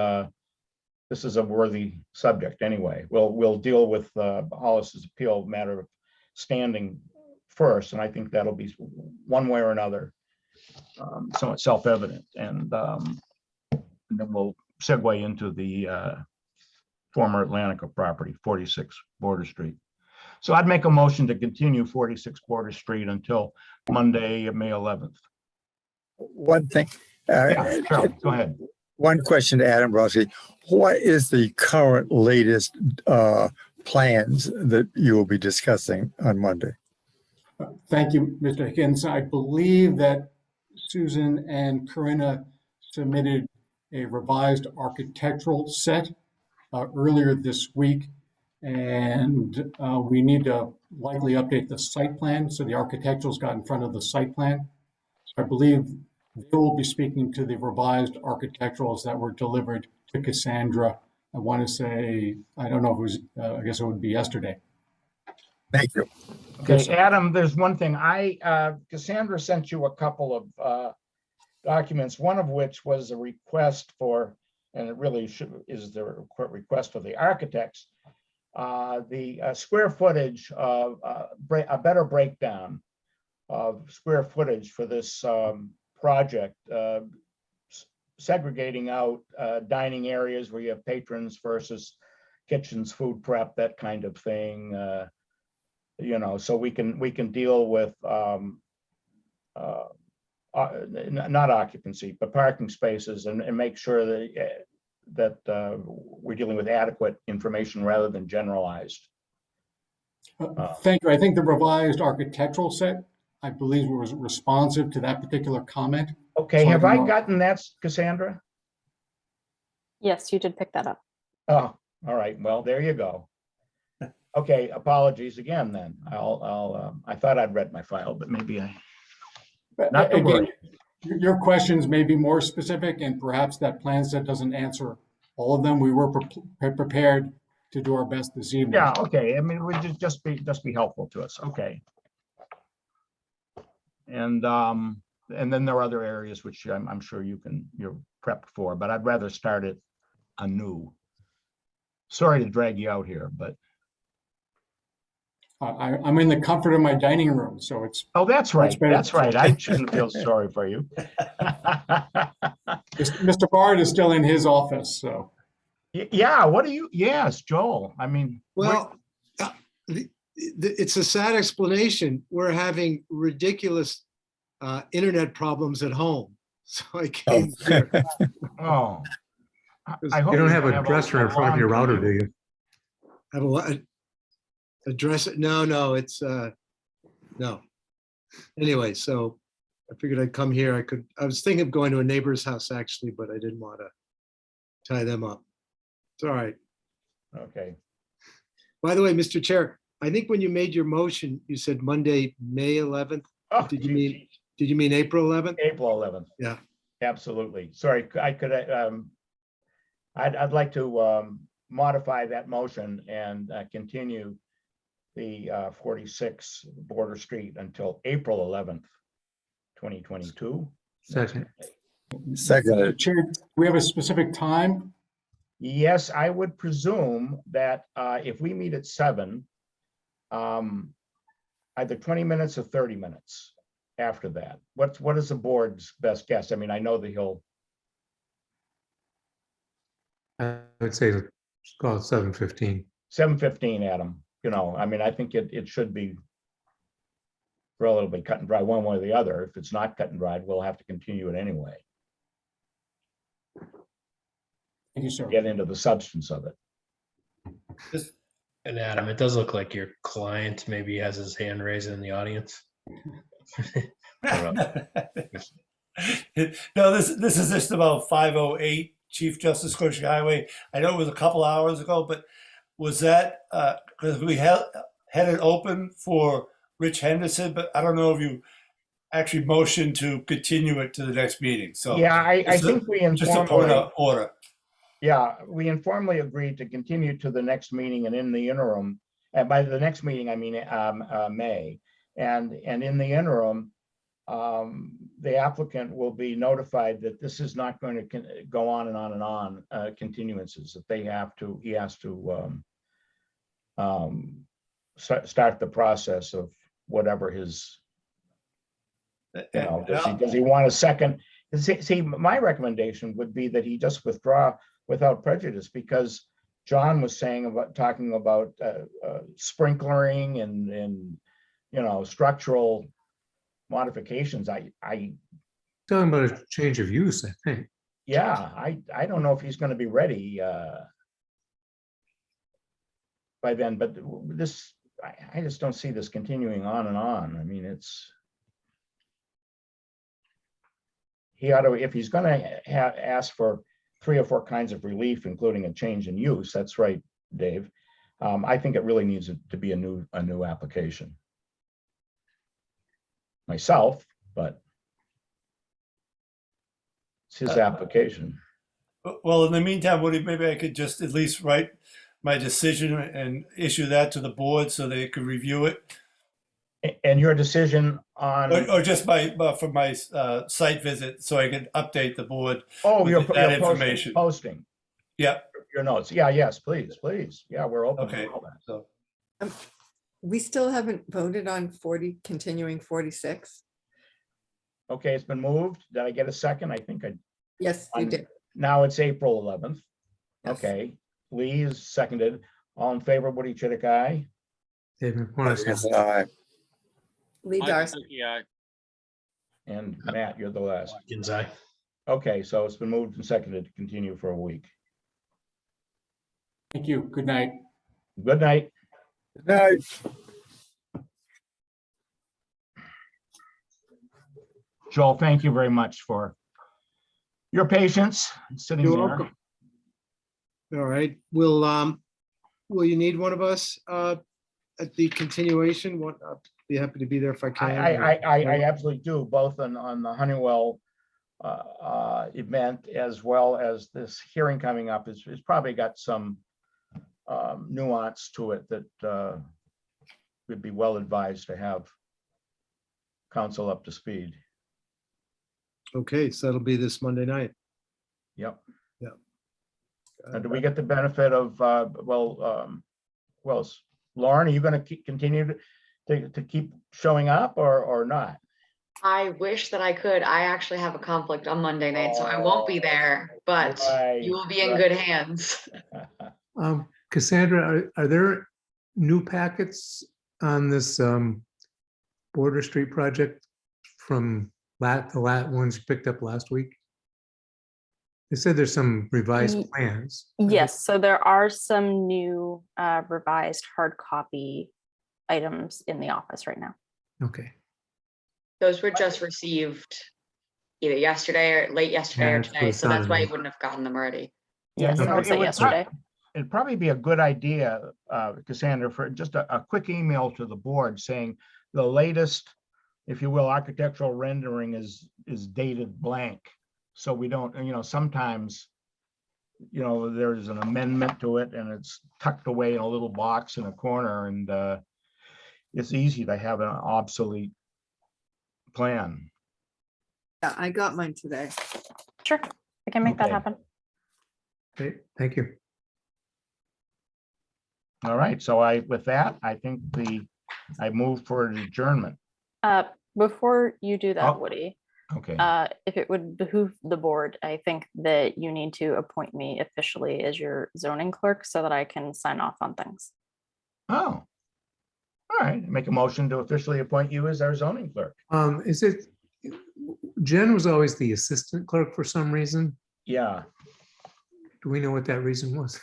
this is a worthy subject anyway. We'll deal with Hollis's appeal matter of standing first, and I think that'll be one way or another somewhat self-evident, and then we'll segue into the former Atlantica property, 46 Border Street. So I'd make a motion to continue 46 Border Street until Monday, May 11th. One thing. Yeah, sure. Go ahead. One question to Adam Brodsky. What is the current latest plans that you will be discussing on Monday? Thank you, Mr. Higgins. I believe that Susan and Corinna submitted a revised architectural set earlier this week. And we need to likely update the site plan. So the architectural's got in front of the site plan. I believe they will be speaking to the revised architecturals that were delivered to Cassandra. I want to say, I don't know if it was, I guess it would be yesterday. Thank you. Okay, Adam, there's one thing. Cassandra sent you a couple of documents, one of which was a request for, and it really is the request of the architects, the square footage of a better breakdown of square footage for this project, segregating out dining areas where you have patrons versus kitchens, food prep, that kind of thing. So we can deal with not occupancy, but parking spaces, and make sure that we're dealing with adequate information rather than generalized. Thank you. I think the revised architectural set, I believe, was responsive to that particular comment. Okay, So have I can- gotten that, Cassandra? Yes, you did pick that up. Oh, all right. Well, there you go. Okay, apologies again then. I thought I'd read my file, but maybe I. Not to Again, worry. your questions may be more specific, and perhaps that plan set doesn't answer all of them. We were prepared to do our best this evening. Yeah, okay. I mean, it would just be helpful to us. Okay. And then there are other areas which I'm sure you're prepped for, but I'd rather start it anew. Sorry to drag you out here, but. I'm in the comfort of my dining room, so it's. Oh, that's right. much better. That's right. I shouldn't feel sorry for you. Mr. Bard is still in his office, so. Yeah, what do you, yes, Joel, I mean. Well, it's a sad explanation. We're having ridiculous internet problems at home. So I came here. Oh. I You hope don't have a a dresser in front of your long router, do you? Have a address it? No, it's no. Anyway, so I figured I'd come here. I was thinking of going to a neighbor's house actually, but I didn't want to tie them up. It's all right. Okay. By the way, Mr. Chair, I think when you made your motion, you said Monday, May 11th. Oh, Did you mean April 11th? April 11th. Yeah. Absolutely. Sorry, I'd like to modify that motion and continue the 46 Border Street until April 11th, 2022. Second. Second. Chair, do we have a specific time? Yes, I would presume that if we meet at 7, either 20 minutes or 30 minutes after that. What is the board's best guess? I mean, I know that he'll. I would say let's call it 7:15. 7:15, Adam. I mean, I think it should be relatively cut and dry one way or the other. If it's not cut and dried, we'll have to continue it anyway. Thank you, sir. Get into the substance of it. And Adam, it does look like your client maybe has his hand raised in the audience. No, this is just about 508 Chief Justice Scotia Highway. I know it was a couple hours ago, but was that because we had it open for Rich Henderson, but I don't know if you actually motioned to continue it to the next meeting. So Yeah, I think we just a point informally, of order. yeah, we informally agreed to continue to the next meeting, and in the interim, and by the next meeting, I mean May. And in the interim, the applicant will be notified that this is not going to go on and on and on continuances, that he has to start the process of whatever his, does he want a second? See, my recommendation would be that he just withdraw without prejudice, because John was talking about sprinklering and structural modifications. Talking about a change of use, I think. Yeah, I don't know if he's going to be ready by then, but this, I just don't see this continuing on and on. I mean, he ought to, if he's gonna ask for 3 or 4 kinds of relief, including a change in use, that's right, Dave. I think it really needs to be a new application. Myself, but it's his application. Well, in the meantime, Woody, maybe I could just at least write my decision and issue that to the board so they could review it. And your decision on, Or just for my site visit, so I can update the board. oh, with your that information. posting, Yeah, your notes. Yeah, yes, please. Yeah, we're open okay. to all that. So, We still haven't voted on continuing 46. Okay, it's been moved. Did I get a second? I think I, Yes, you did. now it's April 11th. Yes. Okay, Lee is seconded. All in favor, Woody Chitik, aye. Dave McMorris, Jensen, aye. Lee Michael Darcy. Dickey, aye. And Matt, you're the last. Watkins, aye. Okay, so it's been moved and seconded to continue for a week. Thank you. Good night. Good night. Good night. Joel, thank you very much for your patience sitting You're there. welcome. All right, will you need one of us at the continuation? I'll be happy to be there if I can. I absolutely do, both on the Honeywell event as well as this hearing coming up. It's probably got some nuance to it that would be well advised to have council up to speed. Okay, so that'll be this Monday night. Yep. Yeah. And do we get the benefit of, Lauren, are you going to continue to keep showing up or not? I wish that I could. I actually have a conflict on Monday night, so I won't be there, but you will be in good hands. Cassandra, are there new packets on this Border Street project from the ones you picked up last week? They said there's some revised plans. Yes, so there are some new revised hard copy items in the office right now. Okay. Those were just received either yesterday or late yesterday Yeah, or that's what today, it so that's sounded why you like. wouldn't have gotten them already. Yeah, Yes, you I know, would say yesterday. it'd probably be a good idea, Cassandra, for just a quick email to the board saying the latest, if you will, architectural rendering is dated blank. So we don't, sometimes, there's an amendment to it and it's tucked away in a little box in a corner, and it's easy to have an obsolete plan. Yeah, I got mine today. Sure, I can make that Okay. happen. Okay, thank you. All right, so with that, I think I move for an adjournment. Before you do that, Oh. Woody, Okay. if it would behoove the board, I think that you need to appoint me officially as your zoning clerk so that I can sign off on things. Oh. All right, make a motion to officially appoint you as our zoning clerk. Is it, Jen was always the assistant clerk for some reason. Yeah. Do we know what that reason was?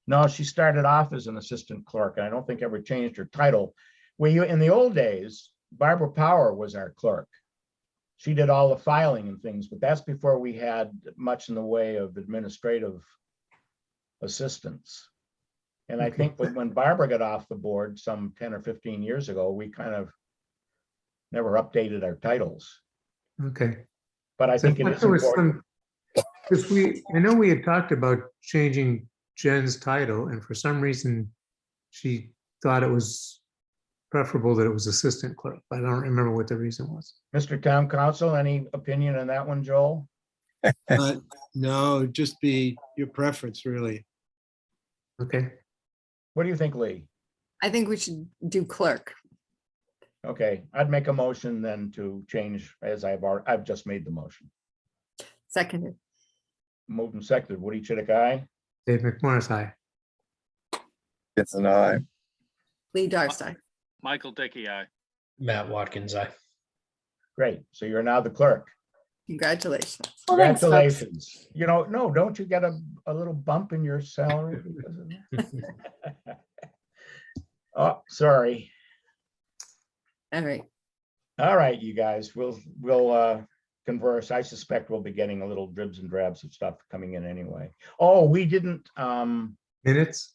No, she started off as an assistant clerk, and I don't think ever changed her title. In the old days, Barbara Power was our clerk. She did all the filing and things, but that's before we had much in the way of administrative assistants. And I think when Barbara got off the board some 10 or 15 years ago, we kind of never updated our titles. Okay. But I think it is important. Because I know we had talked about changing Jen's title, and for some reason, she thought it was preferable that it was assistant clerk, but I don't remember what the reason was. Mr. Town Council, any opinion on that one, Joel? No, it'd just be your preference, really. Okay. What do you think, Lee? I think we should do clerk. Okay, I'd make a motion then to change, as I've just made the motion. Seconded. Moved and seconded. Woody Chitik, aye. Dave McMorris, aye. Jensen, aye. Lee Darcy. Michael Dickey, aye. Matt Watkins, aye. Great. So you're now the clerk. Congratulations. Well, thanks, folks. Congratulations. No, don't you get a little bump in your salary because of that? Oh, sorry. All right. All right, you guys, we'll converse. I suspect we'll be getting a little dribs and drabs of stuff coming in anyway. Oh, we didn't, Minutes?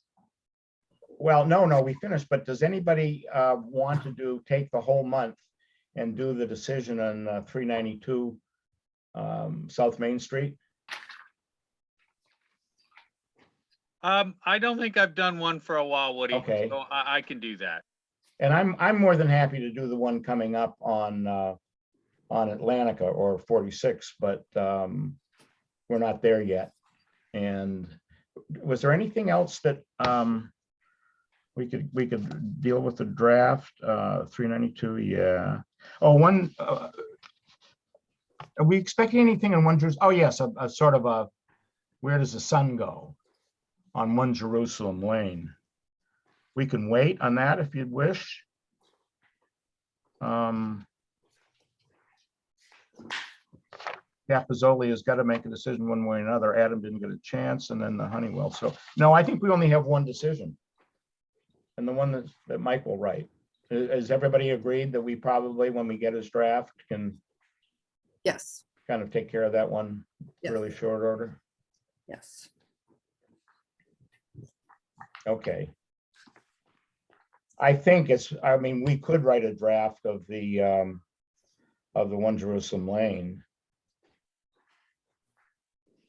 well, no, we finished, but does anybody want to take the whole month and do the decision on 392 South Main Street? I don't think I've done one for a while, Woody. Okay. So I can do that. And I'm more than happy to do the one coming up on Atlantica or 46, but we're not there yet. And was there anything else that we could deal with the draft 392? Yeah. Oh, one. Are we expecting anything in 1 Jerusalem? Oh yes, a sort of a where does the sun go on 1 Jerusalem Lane? We can wait on that if you'd wish. Capizoli has got to make a decision one way or another. Adam didn't get a chance, and then the Honeywell. So no, I think we only have one decision. And the one that Mike will write. Is everybody agreed that we probably, when we get his draft, can Yes. kind of take care of that one Yes. really short order? Yes. Okay. I think I mean, we could write a draft of the 1 Jerusalem Lane.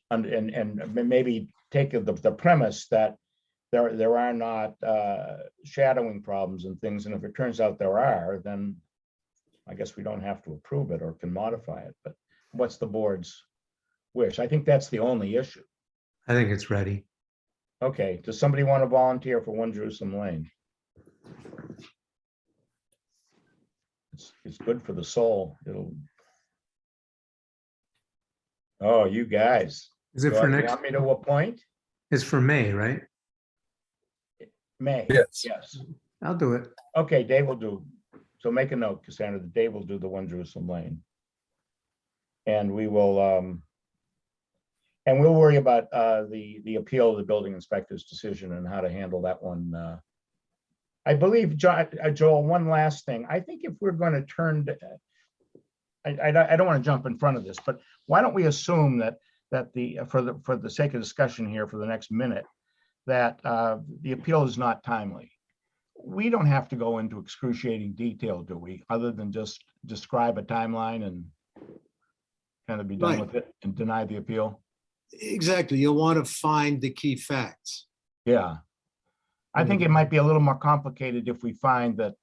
And maybe take the premise that there are not shadowing problems and things. And if it turns out there are, then I guess we don't have to approve it or can modify it. But what's the board's wish? I think that's the only issue. I think it's ready. Okay, does somebody want to volunteer for 1 Jerusalem Lane? It's good for the soul. Oh, you guys. Is it Do for you next? want me to appoint? It's for May, right? May. Yes. Yes. I'll do it. Okay, Dave will do. So make a note, Cassandra, that Dave will do the 1 Jerusalem Lane. And we will, and we'll worry about the appeal of the building inspector's decision and how to handle that one. I believe, Joel, one last thing. I think if we're going to turn, I don't want to jump in front of this, but why don't we assume that for the sake of discussion here for the next minute, that the appeal is not timely. We don't have to go into excruciating detail, do we? Other than just describe a timeline and kind of be done Right. with it and deny the appeal. Exactly. You'll want to find the key facts. Yeah. I think it might be a little more complicated if we find that,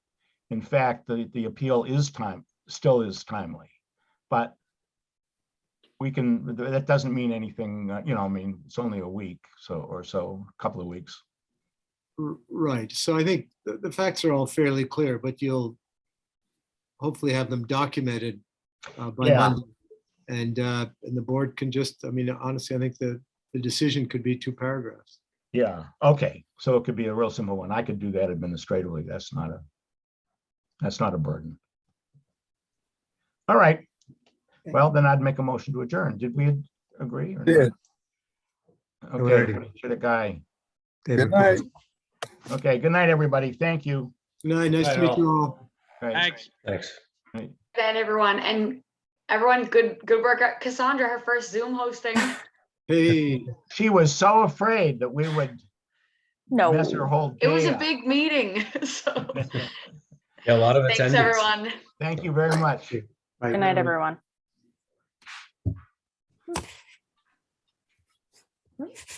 in fact, the appeal still is timely. But we can, that doesn't mean anything, I mean, it's only a week or so, a couple of weeks. Right. So I think the facts are all fairly clear, but you'll hopefully have them documented by Yeah. Monday. And the board can just, I mean, honestly, I think the decision could be 2 paragraphs. Yeah, okay, so it could be a real simple one. I could do that administratively. That's not a burden. All right. Well, then I'd make a motion to adjourn. Did we agree? or not? Did. Okay, to the guy. Good night. Okay, good night, everybody. Thank you. Good night. Nice to Night, meet you all. Right. Thanks. Thanks. Right. Then everyone, good work. Cassandra, her first Zoom hosting. Hey, She was so afraid that we would No. mess her whole It was day a up. big meeting, so Yeah, a lot of thanks, attendees. everyone. Thank you very much. Good night, everyone.